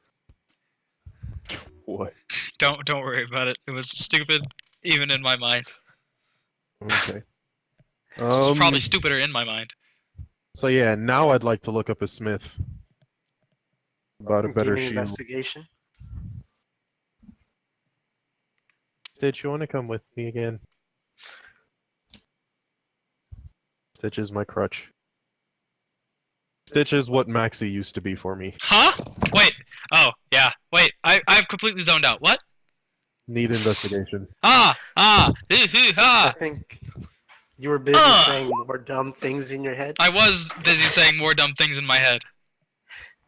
What? Don't worry about it. It was stupid, even in my mind. Okay. It's probably stupider in my mind. So yeah, now I'd like to look up a smith. About a Give better me shield. investigation. Stitch, you want to come with me again? Stitch is my crutch. Stitch is what Maxie used to be for me. Huh? Wait. Oh, yeah. Wait. I've completely zoned out. What? Need investigation. Ah. I Ah. think you were busy saying more dumb things in your head. I was busy saying more dumb things in my head.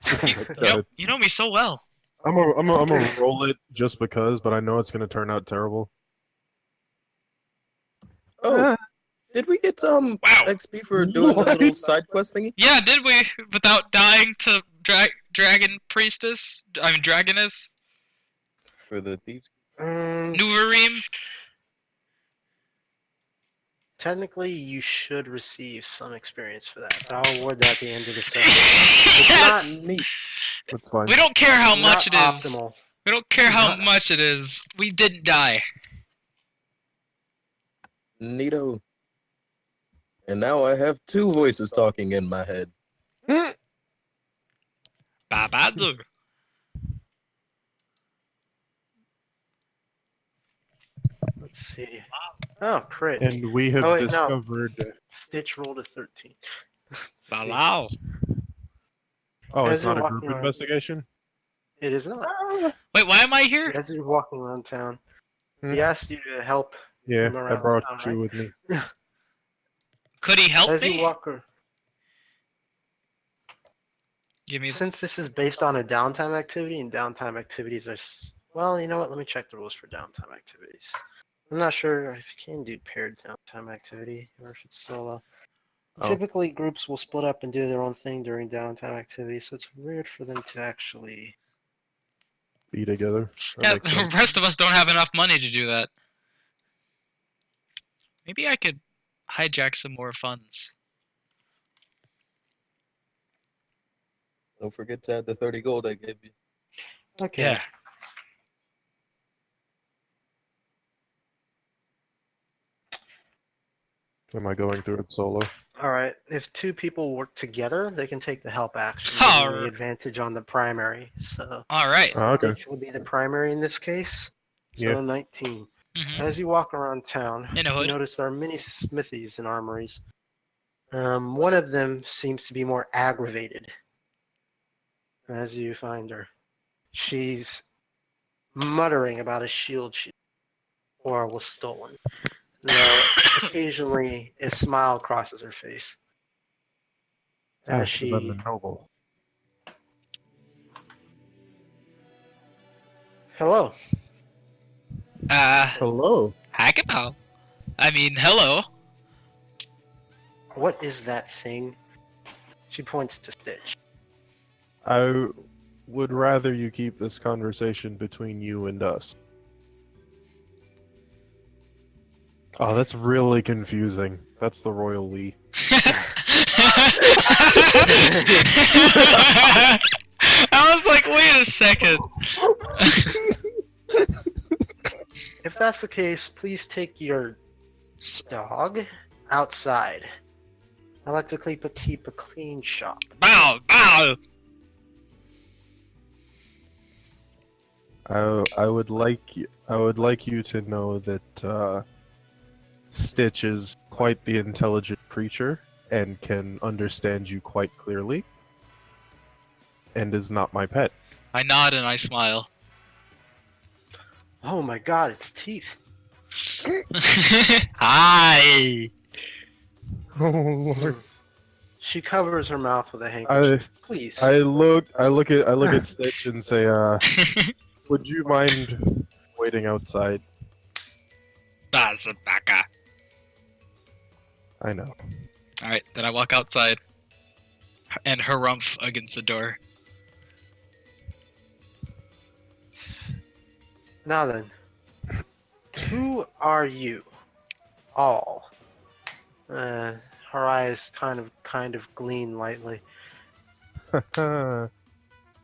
Oh my God. You know me so well. I'm gonna roll it just because, but I know it's gonna turn out terrible. Oh, did we get Wow. XP for doing the What? little side quest thingy? Yeah, did we? Without dying to dragon priestess? I mean, dragoness? For the thieves? Nuvarim? Technically, you should receive some experience for that, but I'll award that at the end of the session. It's Yes! not Neat. That's fine. We don't care how not much it is. optimal. We don't care how Not- much it is. We didn't die. Neato. And now I have two voices talking in my head. Babadu. Let's see. Oh, crit. And we have Oh, wait, no. discovered. Stitch rolled a 13. Let's see. Balau. Oh, As it's not you're a group walking around- investigation? It is not. Wait, why am I here? As you're walking around town, Hmm. he asked you to help Yeah, him I around brought town, you right? with me. Could he help As you me? Give me. Since this is based on a downtime activity, and downtime activities are, well, you know what? Let me check the rules for downtime activities. I'm not sure if you can do paired downtime activity or if it's solo. Oh. Typically, groups will split up and do their own thing during downtime activities, so it's weird for them to actually. Be together. That Yeah, makes the sense. rest of us don't have enough money to do that. Maybe I could hijack some more funds. Don't forget to add the 30 gold I gave you. Okay. Yeah. Am I going through it solo? All right. If two people work together, they can take the help action, giving the Alright. advantage on the primary. So, All right. Oh, okay. which will be the primary in this case. So Yeah. 19. Mm-hmm. As you walk around town, In a you hood. notice there are many smithies and armories. One of them seems to be more aggravated. As you find her, she's muttering about a shield she or was stolen. Though occasionally a smile crosses her face as After than the she. noble. Hello. Hello. Hackapao. I mean, hello. What is that thing? She points to Stitch. I would rather you keep this conversation between you and us. Oh, that's really confusing. That's the royal we. I was like, wait a second. If that's the case, please take your dog outside. I like to keep a clean shop. Bow, bow. I would like you to know that Stitch is quite the intelligent creature and can understand you quite clearly, and is not my pet. I nod and I smile. Oh my god, it's teeth. Hi. Oh Lord! She covers her mouth with a handkerchief. Please. I look at Stitch and say, would you mind waiting outside? Bazabaka. I know. Alright, then I walk outside and harumph against the door. Now then, who are you? All. Her eyes kind of gleam lightly.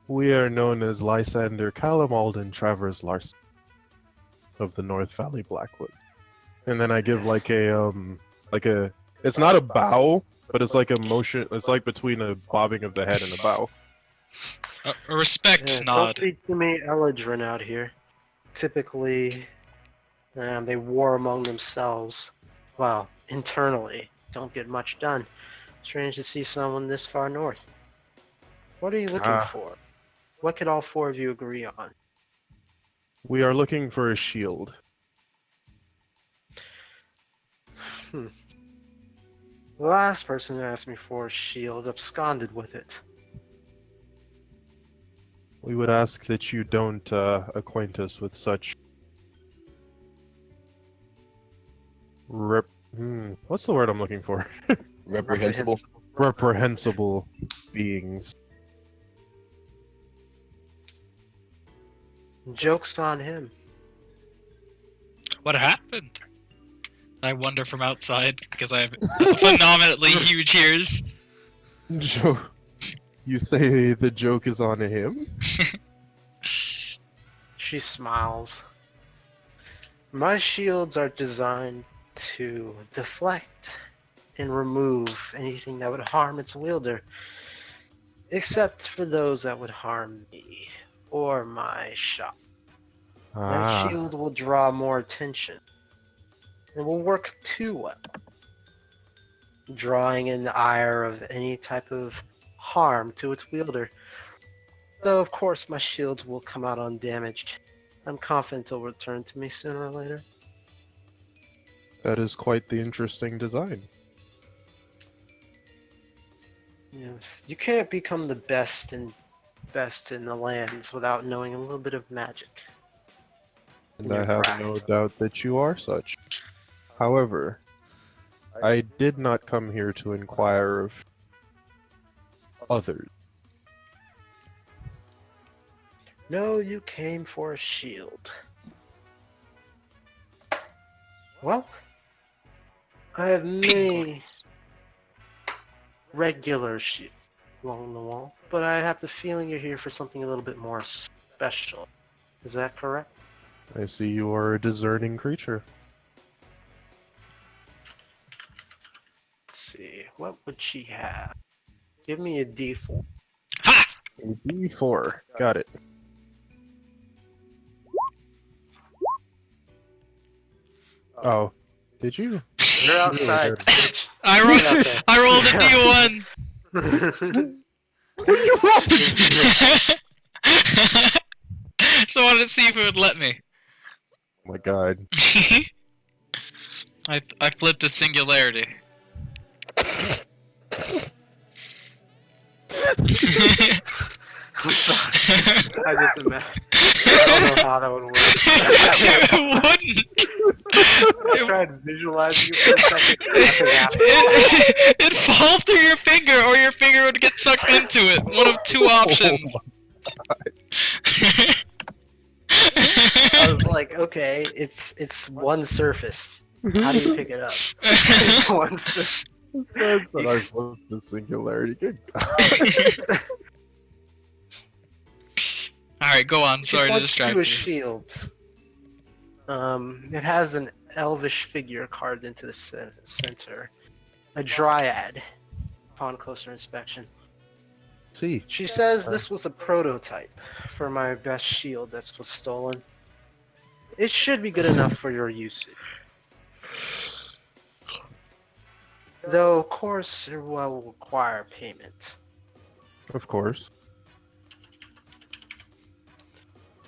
We are known as Lysander Calamald Travers Larson of the North Valley Blackwood. And then I give like a it's not a bow, but it's like a motion. It's like between a bobbing of the head and a bow. A respect Don't nod. speak to me, Eladrin out here. Typically, they war among themselves. Well, internally. Don't get much done. Strange to see someone this far north. What are you looking for? What could all four of you agree on? We are looking for a shield. The last person who asked me for a shield absconded with it. We would ask that you don't acquaint us with such what's the word I'm looking for? Reprehensible. Reprehensible beings. Joke's on him. What happened? I wonder from outside because I have phenomenally huge ears. Joke. You say the joke is on him? She smiles. My shields are designed to deflect and remove anything that would harm its wielder, except for those that would harm me or my shop. That shield will draw more attention. It will work too well, drawing in the ire of any type of harm to its wielder. Though, of course, my shields will come out undamaged. I'm confident it'll return to me sooner or later. That is quite the interesting design. Yes. You can't become the best in the lands without knowing a little bit of magic. And Your I have craft. no doubt that you are such. However, I did not come here to inquire of others. No, you came for a shield. Well, I have many regular shields along the wall, but I have the feeling you're here for something a little bit more special. Is that correct? I see you are a discerning creature. Let's see, what would she have? Give me a D4. Ha! A D4. Got it. Oh, did you? You're outside, bitch. I Get out rolled. there. I rolled a D1. So I wanted to see if it would let me. Oh my god. I flipped a singularity. I'm sorry. I just imagine. I don't know how that would work. It wouldn't. I tried visualizing it for a second. Nothing happened. It'd fall through your finger, or your finger would get sucked into it. One of two options. I was like, okay, it's one surface. How do you pick it up? It's one surface. That's what I flipped the singularity. Good god. Alright, go on. She Sorry to points distract to a you. shield. It has an elvish figure carved into the center. A dryad, upon closer inspection. See. She says this was a prototype for my best shield that was stolen. It should be good enough for your usage. Though, of course, it will require payment. Of course.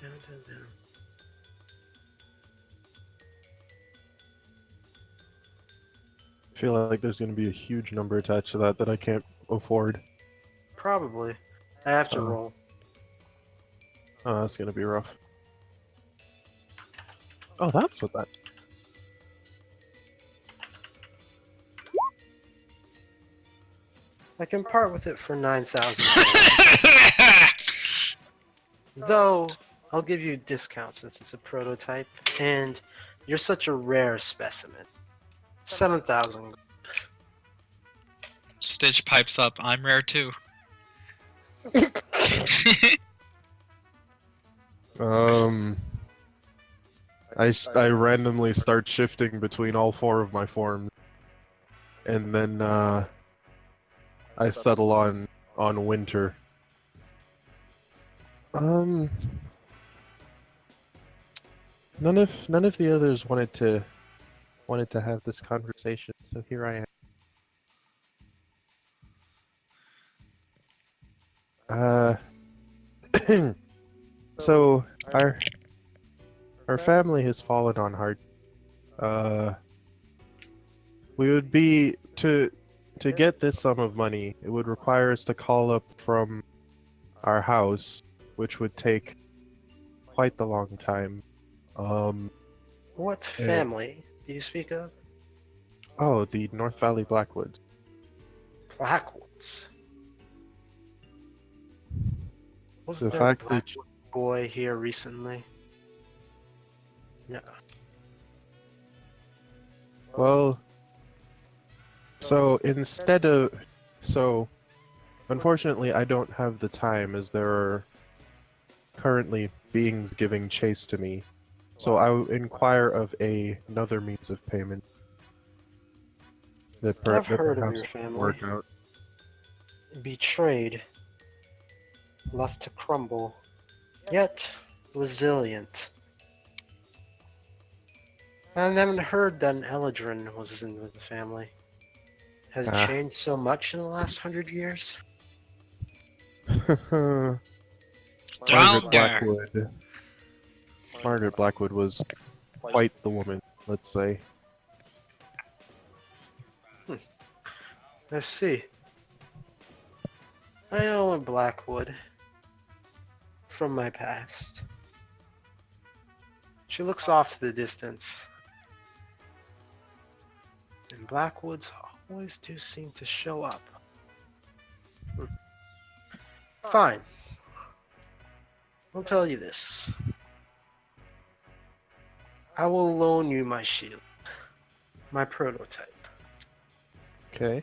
Dun, dun, dun. I feel like there's going to be a huge number attached to that I can't afford. Probably. I have to roll. Oh, that's going to be rough. Oh, that's what that... I can part with it for 9,000. Though, I'll give you a discount since it's a prototype, and you're such a rare specimen. 7,000. Stitch pipes up. I'm rare too. I randomly start shifting between all four of my forms, and then I settle on winter. None of the others wanted to have this conversation, so here I am. So our family has fallen on hard. We would be to get this sum of money. It would require us to call up from our house, which would take quite the long time. What family do you speak of? Oh, the North Valley Blackwoods. Blackwoods. Was The there fact a that Blackwood boy here recently? No. Well, so unfortunately, I don't have the time, as there are currently beings giving chase to me. So I will inquire of another means of payment. That I've heard of perhaps your will family. work out. Betrayed. Left to crumble. Yet resilient. I haven't heard that an Eladrin was in the family. Has it Ah. changed so much in the last 100 years? Margaret Stronger. Blackwood. Margaret Blackwood was quite the woman, let's say. Let's see. I know a Blackwood from my past. She looks off to the distance. And Blackwoods always do seem to show up. Fine. I'll tell you this. I will loan you my shield. My prototype. Okay.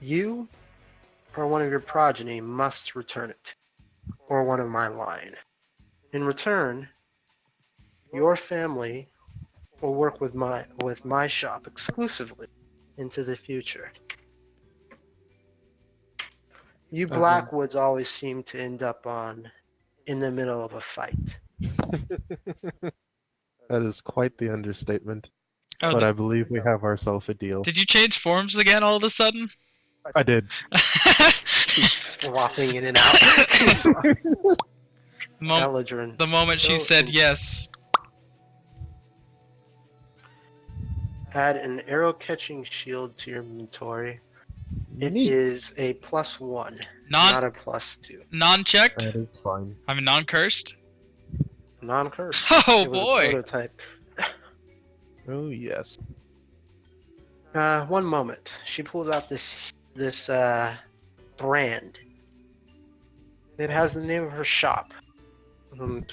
You or one of your progeny must return it, or one of my line. In return, your family will work with my shop exclusively into the future. You Blackwoods always seem to end up in the middle of a fight. That is quite the understatement. Oh, But I believe we have ourselves a deal. did you change forms again all of a sudden? I did. He's swapping in and out. Eladrin. The moment she said yes. Add an arrow-catching shield to your inventory. It Neat. is a +1, not a +2. Non-checked? That is fine. I mean, non-cursed? Non-cursed. Oh, It was a boy. prototype. Oh yes. One moment. She pulls out this brand. It has the name of her shop. In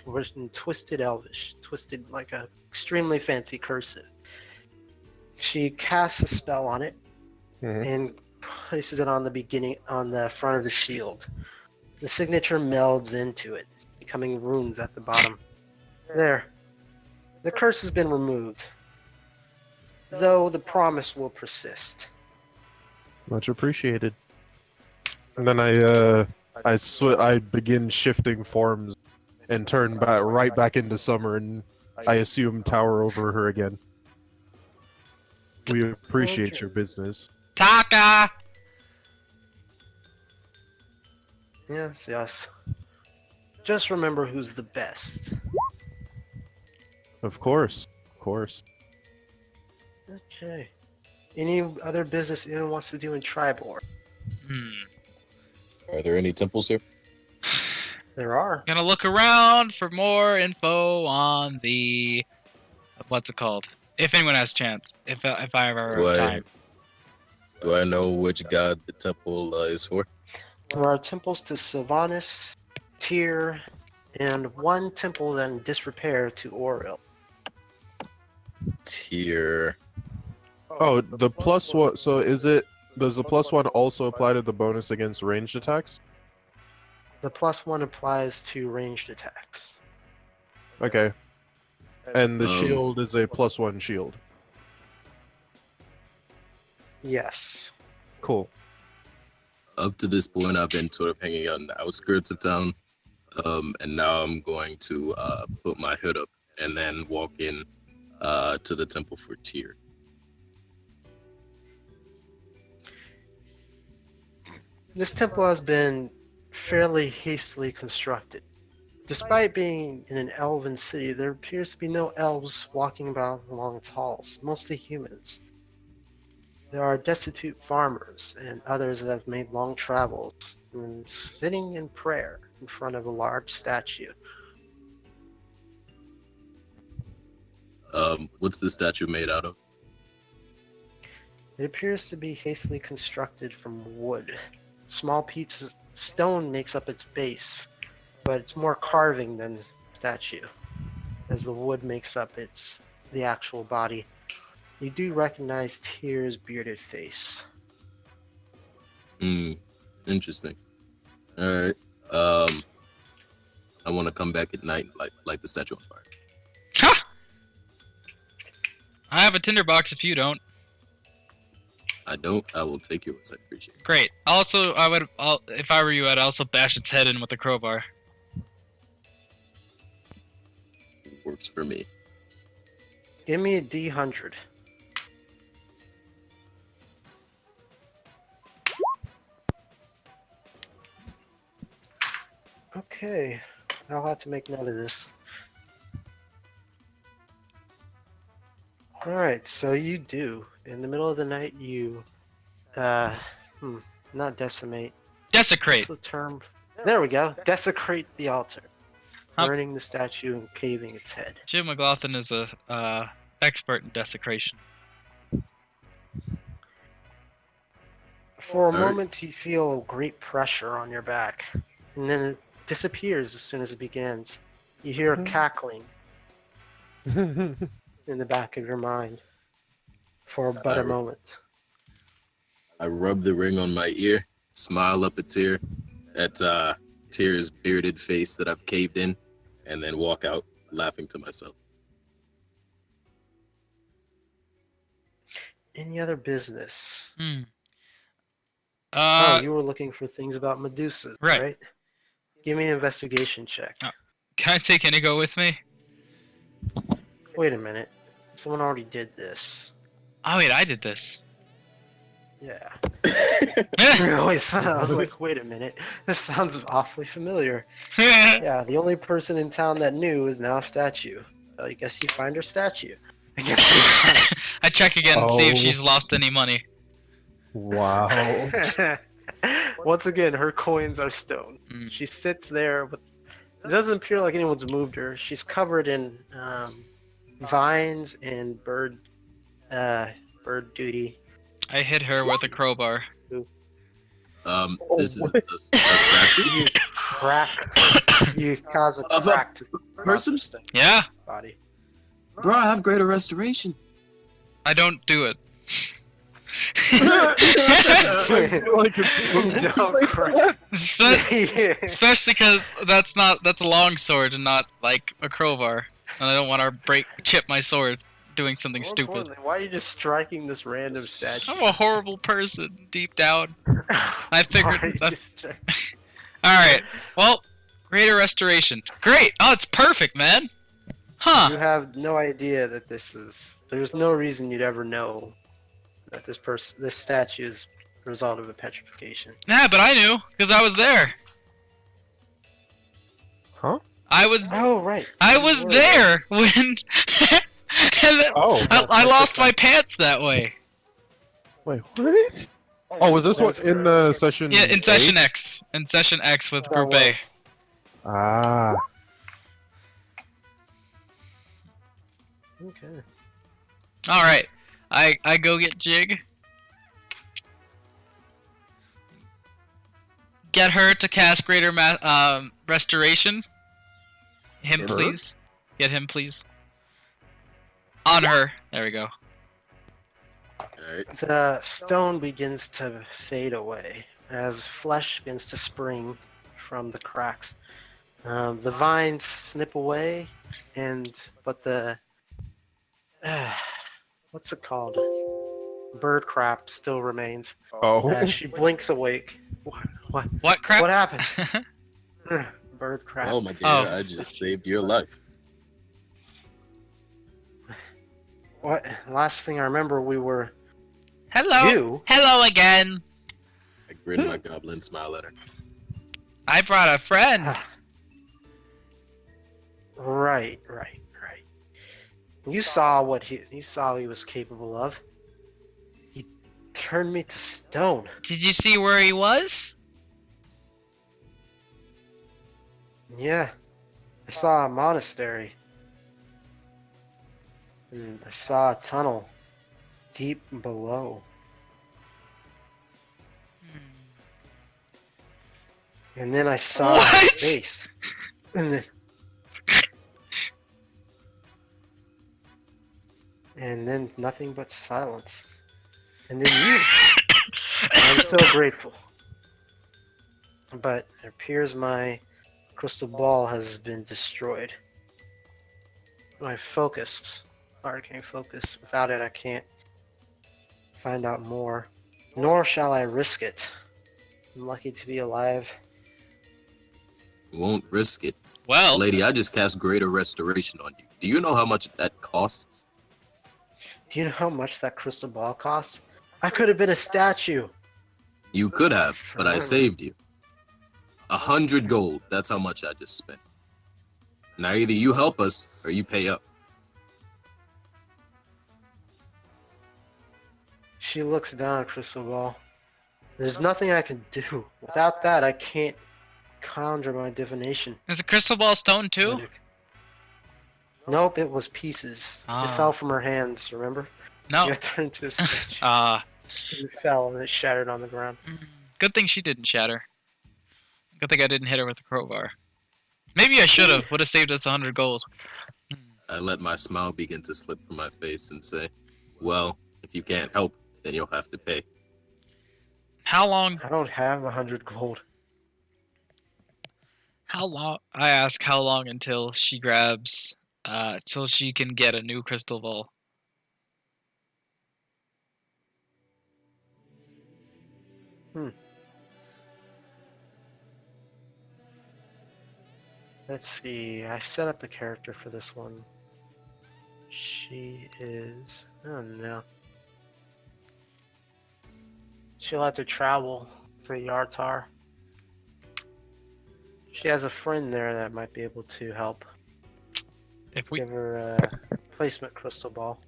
Twisted Elvish. Twisted like a extremely fancy cursive. She casts a spell on it and places it on the front of the shield. The signature melds into it, becoming runes at the bottom. There. The curse has been removed, though the promise will persist. Much appreciated. And then I begin shifting forms and turn right back into Summer, and I assume tower over her again. We appreciate your business. Taka! Yes, yes. Just remember who's the best. Of course. Of course. Okay. Any other business anyone wants to do in Tribor? Are there any temples here? There are. Gonna look around for more info on the... What's it called? If anyone has a chance. If I ever have time. Do I know which god the temple is for? There are temples to Sylvanas, Tyr, and one temple in disrepair to Oril. Tyr. Oh, the +1. So does the +1 also apply to the bonus against ranged attacks? The +1 applies to ranged attacks. Okay. And the Um, shield is a +1 shield. Yes. Cool. Up to this point, I've been sort of hanging out in the outskirts of town, and now I'm going to put my hood up and then walk in to the temple for Tyr. This temple has been fairly hastily constructed. Despite being in an elven city, there appears to be no elves walking about along its halls, mostly humans. There are destitute farmers and others that have made long travels, and sitting in prayer in front of a large statue. What's the statue made out of? It appears to be hastily constructed from wood. Small pieces of stone makes up its base, but it's more carving than statue, as the wood makes up the actual body. You do recognize Tyr's bearded face. Interesting. All right. I want to come back at night, like the statue on fire. Ha! I have a tinderbox if you don't. I don't. I will take yours. I appreciate it. Great. Also, if I were you, I'd also bash its head in with a crowbar. Works for me. Give me a D100. Okay, I'll have to make note of this. Alright, so you do. In the middle of the night, you, not decimate. Desecrate. What's the term? There we go. Desecrate the altar. Huh. Burning the statue and caving its head. Jim McLaughlin is a expert in desecration. For a Alright. moment, you feel great pressure on your back, and then it disappears as soon as it begins. You hear a cackling in the back of your mind for but a Alright. moment. I rub the ring on my ear, smile up a tear at Tyr's bearded face that I've caved in, and then walk out laughing to myself. Any other business? Hmm. Oh, you were looking for things about Medusas, right. right? Give me an investigation check. Can I take Inigo with me? Wait a minute. Someone already did this. Oh wait, I did this. Yeah. yeah. I was like, wait a minute. This sounds awfully familiar. Yeah, the only person in town that knew is now a statue. So I guess you find her statue. I guess. I check again and see if Oh. she's lost any money. Wow. Once again, her coins are stone. Mm. She sits there, but it doesn't appear like anyone's moved her. She's covered in vines and bird duty. I hit her with a crowbar. This is what? a statue? You crack. You cause a Of a crack to the person? Yeah, body. Bro, I have greater restoration. I don't do it. Like it's Don't crack. Yeah. Especially because that's a long sword and not like a crowbar, and I don't want to chip my sword doing something More stupid. importantly, why are you just striking this random statue? I'm a horrible person deep down. I figured Why are you that- just striking- All right. Well, greater restoration. Great. Oh, it's perfect, man. Huh? You have no idea that this is. There's no reason you'd ever know that this statue is the result of a petrification. Yeah, but I knew because I was there. Huh? I was Oh right. I You was were there when and then Oh. I lost my pants that way. Wait, what? Oh, was this one in session? Yeah, in 8? session X. In session X with That Group A. was. Ah. Okay. All right. I go get Jig. Get her to cast greater restoration. Him, Her? please. Get him, please. On her. There we go. Alright. The stone begins to fade away as flesh begins to spring from the cracks. The vines snip away, but the what's it called? Bird crap still remains. Oh. She blinks awake. What What crap? happened? Bird crap. Oh my dear, Oh. I just saved your life. What? Last thing I remember, we were Hello. you. Hello again. I grin my goblin smile at her. I brought a friend. Right. You saw what he was capable of. He turned me to stone. Did you see where he was? Yeah. I saw a monastery. And I saw a tunnel deep below. And then I saw What? his face. And then nothing but silence. And then you. I'm so grateful. But it appears my crystal ball has been destroyed. My focus, arcane focus, without it I can't find out more. Nor shall I risk it. I'm lucky to be alive. Won't risk it. Well, Lady, I just cast greater restoration on you. Do you know how much that costs? Do you know how much that crystal ball costs? I could have been a statue. You could have, but I saved you. 100 gold. That's how much I just spent. Now either you help us or you pay up. She looks down at Crystal Ball. There's nothing I can do. Without that, I can't conjure my divination. Is a crystal ball stone too? magic. Nope, it was pieces. Ah. It fell from her hands, remember? No. It got turned into a sketch. It fell and it shattered on the ground. Good thing she didn't shatter. Good thing I didn't hit her with the crowbar. Maybe I should have. Would have saved us 100 gold. I let my smile begin to slip from my face and say, well, if you can't help, then you'll have to pay. How long? I don't have 100 gold. How long? I ask how long until she grabs, till she can get a new crystal ball. Let's see. I set up the character for this one. She is. Oh no. She'll have to travel to Yartar. She has a friend there that might be able to help. If we, Give her a placement crystal ball.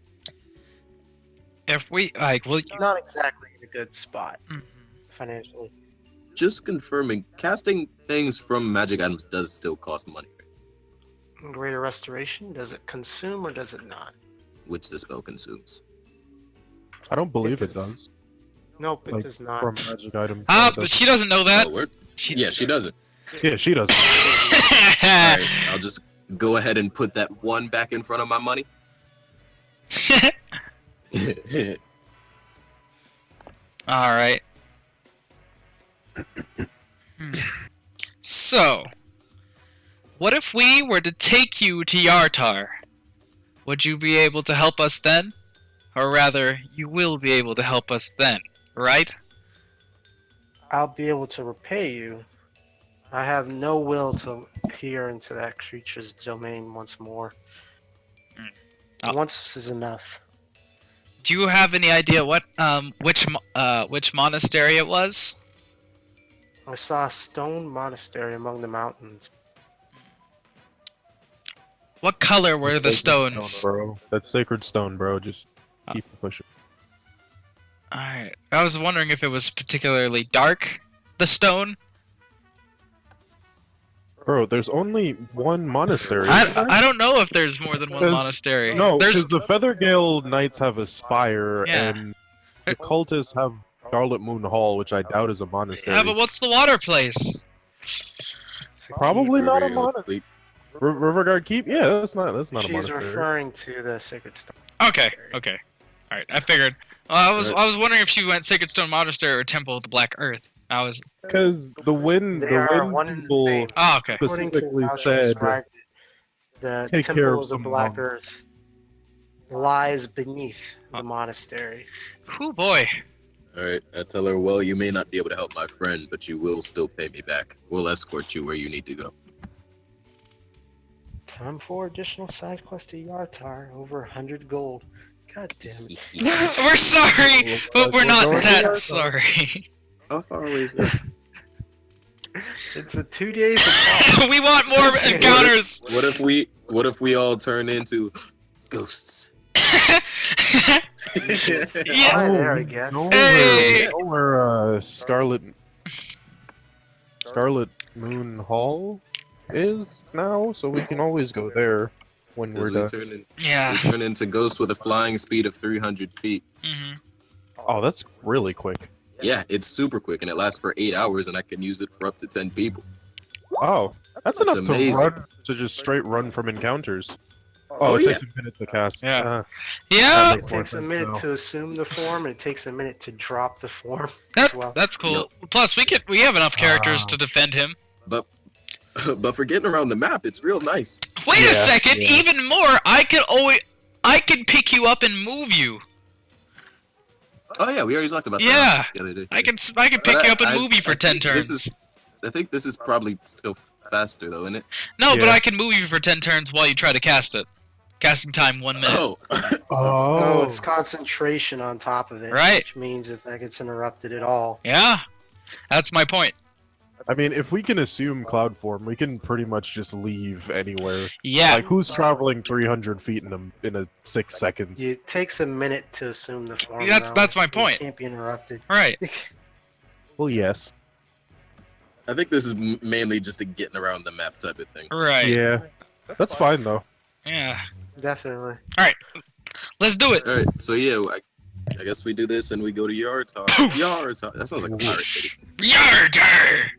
will you? Not exactly in a good spot Mhm. financially. Just confirming, casting things from magic items does still cost money, right? Greater Restoration, does it consume or does it not? Which the spell consumes. I don't believe It it does. does. Nope, it Like, does not. From magic items. Ah, it but does. she doesn't know that. Oh, word? She, Yeah, she doesn't. Yeah, she does. Alright, I'll just go ahead and put that one back in front of my money. All right. So, what if we were to take you to Yartar? Would you be able to help us then? Or rather, you will be able to help us then, right? I'll be able to repay you. I have no will to peer into that creature's domain once more. Oh. Once is enough. Do you have any idea what which monastery it was? I saw a stone monastery among the mountains. What color were the Sacred stones? stone, bro. That's sacred stone, bro. Just keep pushing. Alright. I was wondering if it was particularly dark, the stone. Bro, there's only one monastery. isn't there? I don't know if there's more than one There's- monastery. No, there's because the Feathergale Knights have a spire, Yeah. and the cultists have Scarlet Moon Hall, which I doubt is a monastery. yeah, but what's the water place? Probably not a River monastery. Keep. Riverguard Keep? Yeah, that's not a She's monastery. referring to the sacred stone. Okay, okay. Alright, I figured. I was Right. I was wondering if she went Sacred Stone Monastery or Temple of the Black Earth. I was Because the wind They are one people and the same. Oh, okay. According to specifically how she said, described it, the take care Temple of of the some Black monks. Earth lies beneath Oh. the monastery. Whew, boy. Alright, I tell her, well, you may not be able to help my friend, but you will still pay me back. We'll escort you where you need to go. Time for additional side quest to Yartar, over 100 gold. God damn it. We're sorry, but we're not going to that Yartar. sorry. How far away is it? It's a 2 days of We want more encounters. What if we all turn into ghosts? Yeah. Alright, there, I guess. know Hey! where Scarlet Moon Hall is now, so we can always go there when we're Because done. Yeah. we turn into ghosts with a flying speed of 300 feet. hmm Oh, that's really quick. Yeah, it's super quick and it lasts for 8 hours and I can use it for up to 10 people. Oh, that's That's enough amazing. to just straight run from encounters. Oh, Oh, it yeah. takes a minute to cast. Yeah. That Yeah. makes It more takes a sense minute now. to assume the form, and it takes a minute to drop the form That, as well. that's cool. Plus, we have enough characters to defend him. But for getting around the map, it's real nice. Wait Yeah, a second. yeah. Even more, I can pick you up and move you. Oh yeah, we already talked about Yeah. that the other day. I can pick But you up and I- move you for I 10 think this turns. I think this is probably still faster though, isn't it? No, but Yeah. I can move you for 10 turns while you try to cast it. Casting time 1 minute. Oh, Oh, it's concentration on top of it. Right. Which means if that gets interrupted at all. Yeah. That's my point. I mean, if we can assume cloud form, we can pretty much just leave anywhere. Yeah. Like, who's traveling 300 feet in a 6 seconds? It takes a minute to assume the form. That's my You point. can't be interrupted. Right. Well, yes. I think this is mainly just a getting around the map type of thing. Right. Yeah. That's fine, though. Yeah. Definitely. Let's do it. All right, so yeah, I guess we do this and we go to Yartar. Yartar. That sounds like a pirate city. Yarder!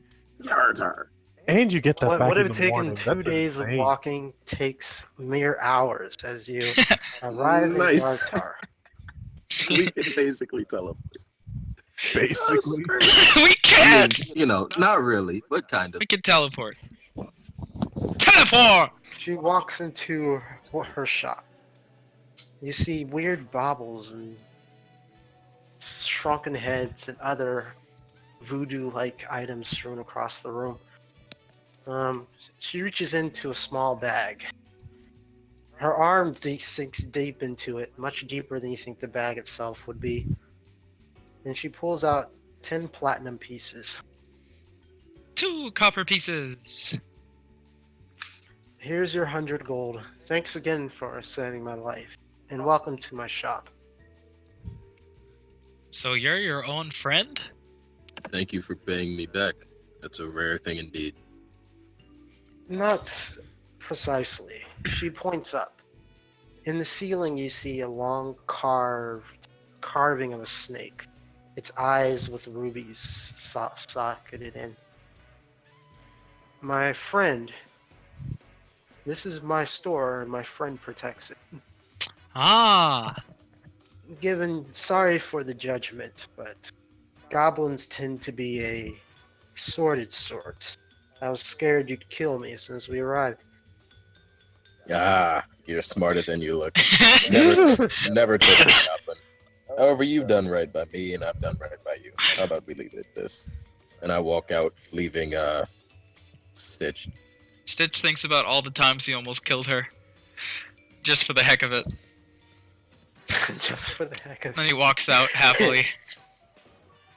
Yartar. And you get that What back would in have the taken morning. 2 That's days insane. of walking takes mere hours as you arrive Nice. in Yartar. We can basically teleport. Basically. We can! You know, not really, but kind of. We can teleport. Teleport! She walks into her shop. You see weird baubles and shrunken heads and other voodoo-like items strewn across the room. She reaches into a small bag. Her arm sinks deep into it, much deeper than you think the bag itself would be. And she pulls out 10 platinum pieces. 2 copper pieces. Here's your 100 gold. Thanks again for saving my life. And welcome to my shop. So you're your own friend? Thank you for paying me back. That's a rare thing indeed. Not precisely. She points up. In the ceiling you see a long carving of a snake. Its eyes with rubies socketed in. My friend, this is my store and my friend protects it. Ah. Sorry for the judgment, but goblins tend to be a sordid sort. I was scared you'd kill me as soon as we arrived. Ah, you're smarter than you look. Never trust a goblin. However, you've done right by me, and I've done right by you. How about we leave it at this? And I walk out, leaving Stitch. Stitch thinks about all the times he almost killed her. Just for the heck of it. Just for the heck of it. Then he walks out happily.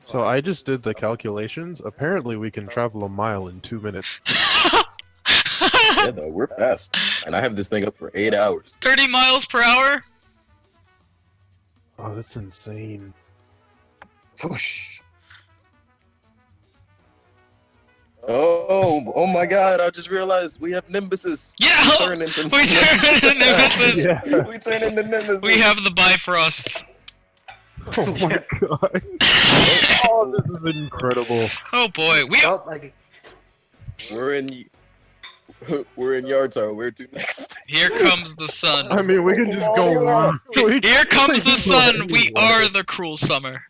So I just did the calculations. Apparently, we can travel a mile in 2 minutes. Yeah, though, we're fast. And I have this thing up for 8 hours. 30 miles per hour? Oh, that's insane. Whoosh. Oh my god, I just realized we have Nimbuses. Yeah! We turn into We turn into Nemesis! Yeah. We turn into Nimbuses. We have the Bifrost. Oh my god. Oh, this is incredible. Oh boy, we Felt like We're in Yartar. Where to next? here comes the sun. I mean, we can just go on. Here comes the sun. We Anywhere. are the cruel summer.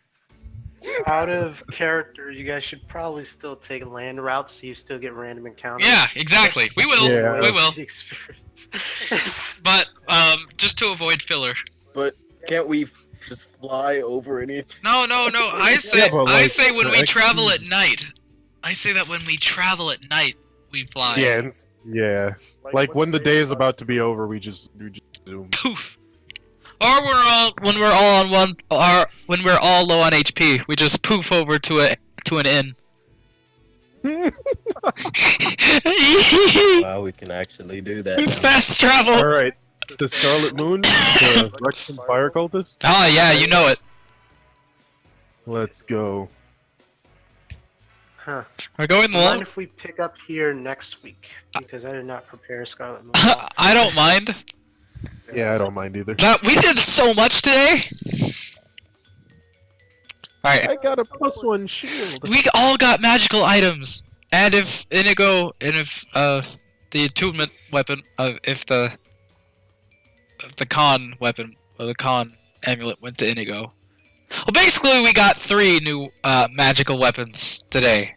out of character, you guys should probably still take land routes so you still get random encounters. Yeah, exactly. We will. Yeah. We will. Experience. But just to avoid filler. But can't we just fly over anything? No. I say Yeah, but, I like, say when the we XP travel at night. I say that when we travel at night, we fly. Yeah, yeah. Like when the day is about to be over, we just zoom. Poof. Or when we're all low on HP, we just poof over to an inn. Wow, we can actually do that. now. Fast travel. All right, the Scarlet Moon, the Rexon Fire Cultist. Oh yeah, you know it. Let's go. Huh. We're going Mind long. if we pick up here next week? Because I did not prepare Scarlet Moon. I don't mind. Yeah, I don't mind either. We did so much today. All right, I got a +1 shield. we all got magical items, and if the attunement weapon, if the con weapon or the con amulet went to Inigo. Well, basically, we got 3 new magical weapons today.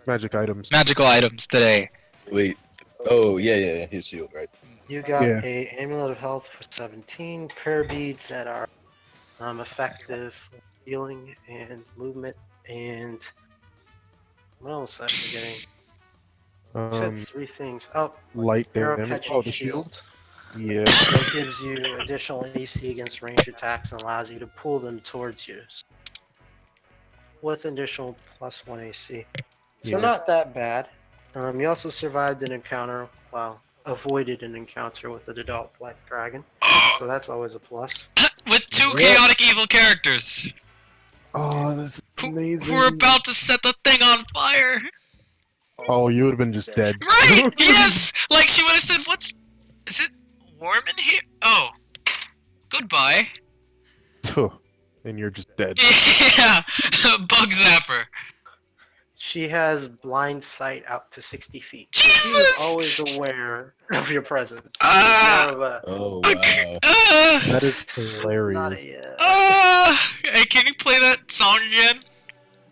Magic items. Magical items today. Wait. Oh yeah, his shield, right? You got Yeah. a Amulet of Health for 17, prayer beads that are effective for healing and movement, and what else am I forgetting? You said 3 things. Oh, Light Arrow damage. Catching Oh, the shield. Yeah. That gives you additional AC against ranged attacks and allows you to pull them towards you. With additional +1 AC. So not that bad. You also survived an encounter, well, avoided an encounter with an adult black dragon. So that's always a plus. With two chaotic evil characters Oh, this is amazing. who are about to set the thing on fire. Oh, you would have been just dead. Right! Yes! Like she would have said, is it warm in here? Oh. Goodbye. And you're just dead. Yeah! Bug zapper. She has blind sight out to 60 feet. Jesus! She is always aware of your presence. Ah! It's more of a, Oh wow. That is not hilarious. a, Hey, can you play that song again?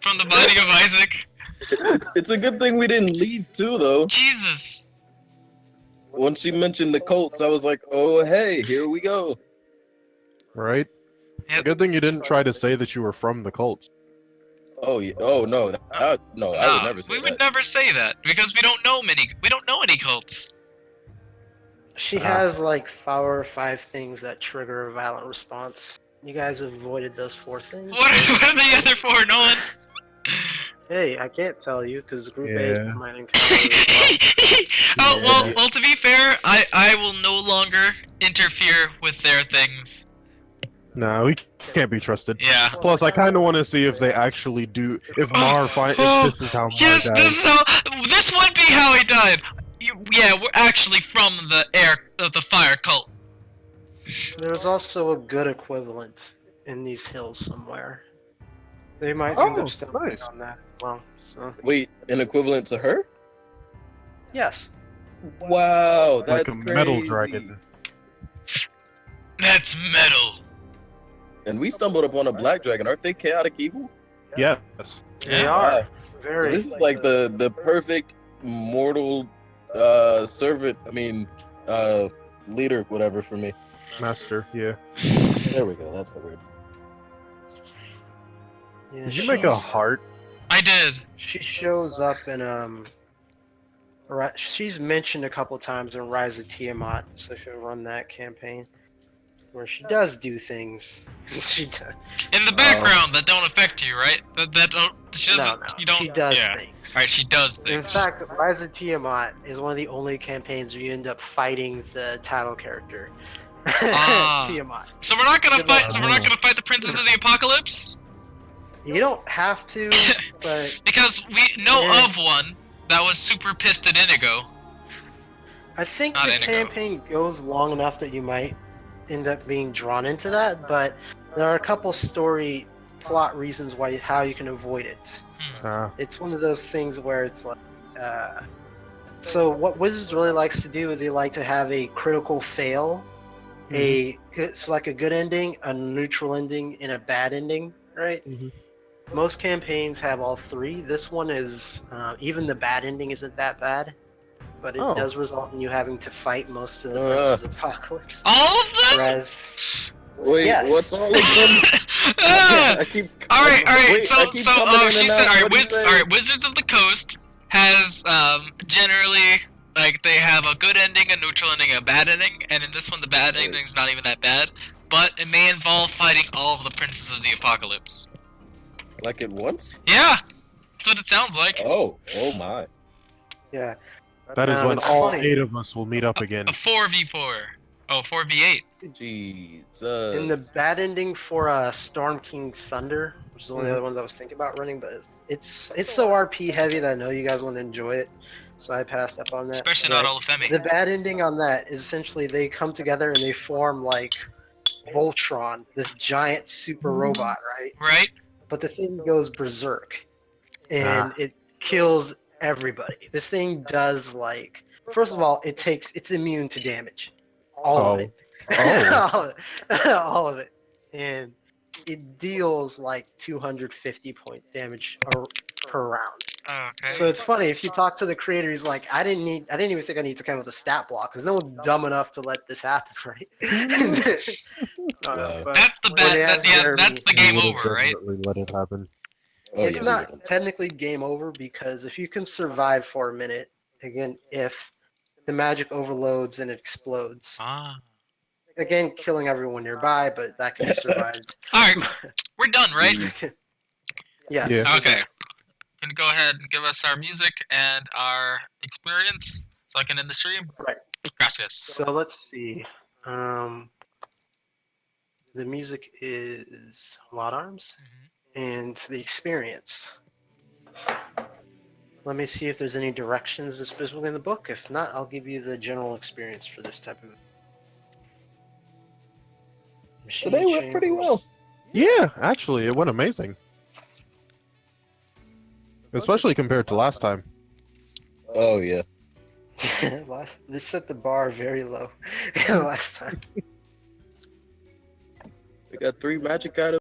From The Binding of Isaac? It's a good thing we didn't leave too, though. Jesus. Once she mentioned the Colts, I was like, oh hey, here we go. Right? Yep. Good thing you didn't try to say that you were from the Colts. Oh yeah. Oh no. No, I would never say we that. would never say that because we don't know any cults. she has like 4 or 5 things that trigger a violent response. You guys avoided those 4 things. What are the other 4, Nolan? Hey, I can't tell you because Group A Yeah. is might encounter as well. Oh well. To be fair, I will no longer interfere with their things. No, we can't be trusted. Yeah. Plus, I kind of want to see if they actually do. If Mar finds, if this is how Mar Yes, dies. this is how. This would be how he died. Yeah, we're actually from the the fire cult. There's also a good equivalent in these hills somewhere. They might end Oh, up stumbling nice. on that. Well, so Wait, an equivalent to her? yes. Wow, Like that's a metal crazy. dragon. That's metal. And we stumbled upon a black dragon. Aren't they chaotic evil? Yes. They Yeah. are. Wow. Very. This is like the perfect mortal servant. I mean, leader, whatever for me. Master. Yeah. There we go. That's the word. Yeah, Did you make a heart? I did. She shows up in she's mentioned a couple times in Rise of Tiamat, so she'll run that campaign where she does do things. She does. In the background that don't affect you, right? That don't. She doesn't. No, You don't. she does yeah. things. All right, she does In things. fact, Rise of Tiamat is one of the only campaigns where you end up fighting the title character, Ah. Tiamat. So we're not gonna Good fight. luck. So we're not gonna fight the Princess of the Apocalypse You don't have to, but because we know Yeah. of one that was super pissed at Inigo. I think Not the Inigo. campaign goes long enough that you might end up being drawn into that, but there are a couple story plot reasons how you can avoid it. It's one of those things where it's like, so what Wizards really likes to do is they like to have a critical fail, it's like a good ending, a neutral ending, and a bad ending, right? Mhm. Most campaigns have all 3. This one is, even the bad ending isn't that bad, but it Oh. does result in you having to fight most of the Princes of Apocalypse. All of them. Whereas, Wait, Yes. what's all of them? Ah! I keep. All right. wait, I keep coming in and She said, out. all What'd you right, say? Wizards of the Coast has generally like they have a good ending, a neutral ending, a bad ending, and in this one the bad ending's not even that bad, but it may involve fighting all of the Princes of the Apocalypse. Like at once? Yeah, that's what it sounds like. Oh my. yeah. That is when it's all funny. 8 of us will meet up again. A 4v4. Oh, 4v8. Jesus. In the bad ending for Storm King's Thunder, which is one of the other ones I was thinking about running, but it's so RP heavy that I know you guys want to enjoy it, so I passed up on that. Especially But not Olufemi. the bad ending on that is essentially they come together and they form like Voltron, this giant super robot, right? Right? But the thing goes berserk, and it kills everybody. This thing does like, first of all, it's immune to damage, all of it. Oh. all of it, and it deals like 250 point damage per round. Okay. So it's funny if you talk to the creator, he's like, I didn't even think I need to come up with a stat block because no one's dumb enough to let this happen, right? Wow. But That's the when bad. they That, asked yeah, Jeremy- that's the game over, right? Definitely let it happen. Oh, It's yeah, not technically game over because if you can survive for a minute, again, if the magic overloads and it explodes, Ah. again, killing everyone nearby, but that can be survived. All right, we're done, right? Jeez. Yes. Yeah. Okay. can you go ahead and give us our music and our experience so I can end the stream? Right. Gracias. So let's see. The music is Wild Arms, and the experience. Let me see if there's any directions specifically in the book. If not, I'll give you the general experience for this type of. Machine Today went pretty chambers. well. Yeah, actually, it went amazing. Especially compared to last time. Oh yeah. They set the bar very low last time. We got 3 magic items.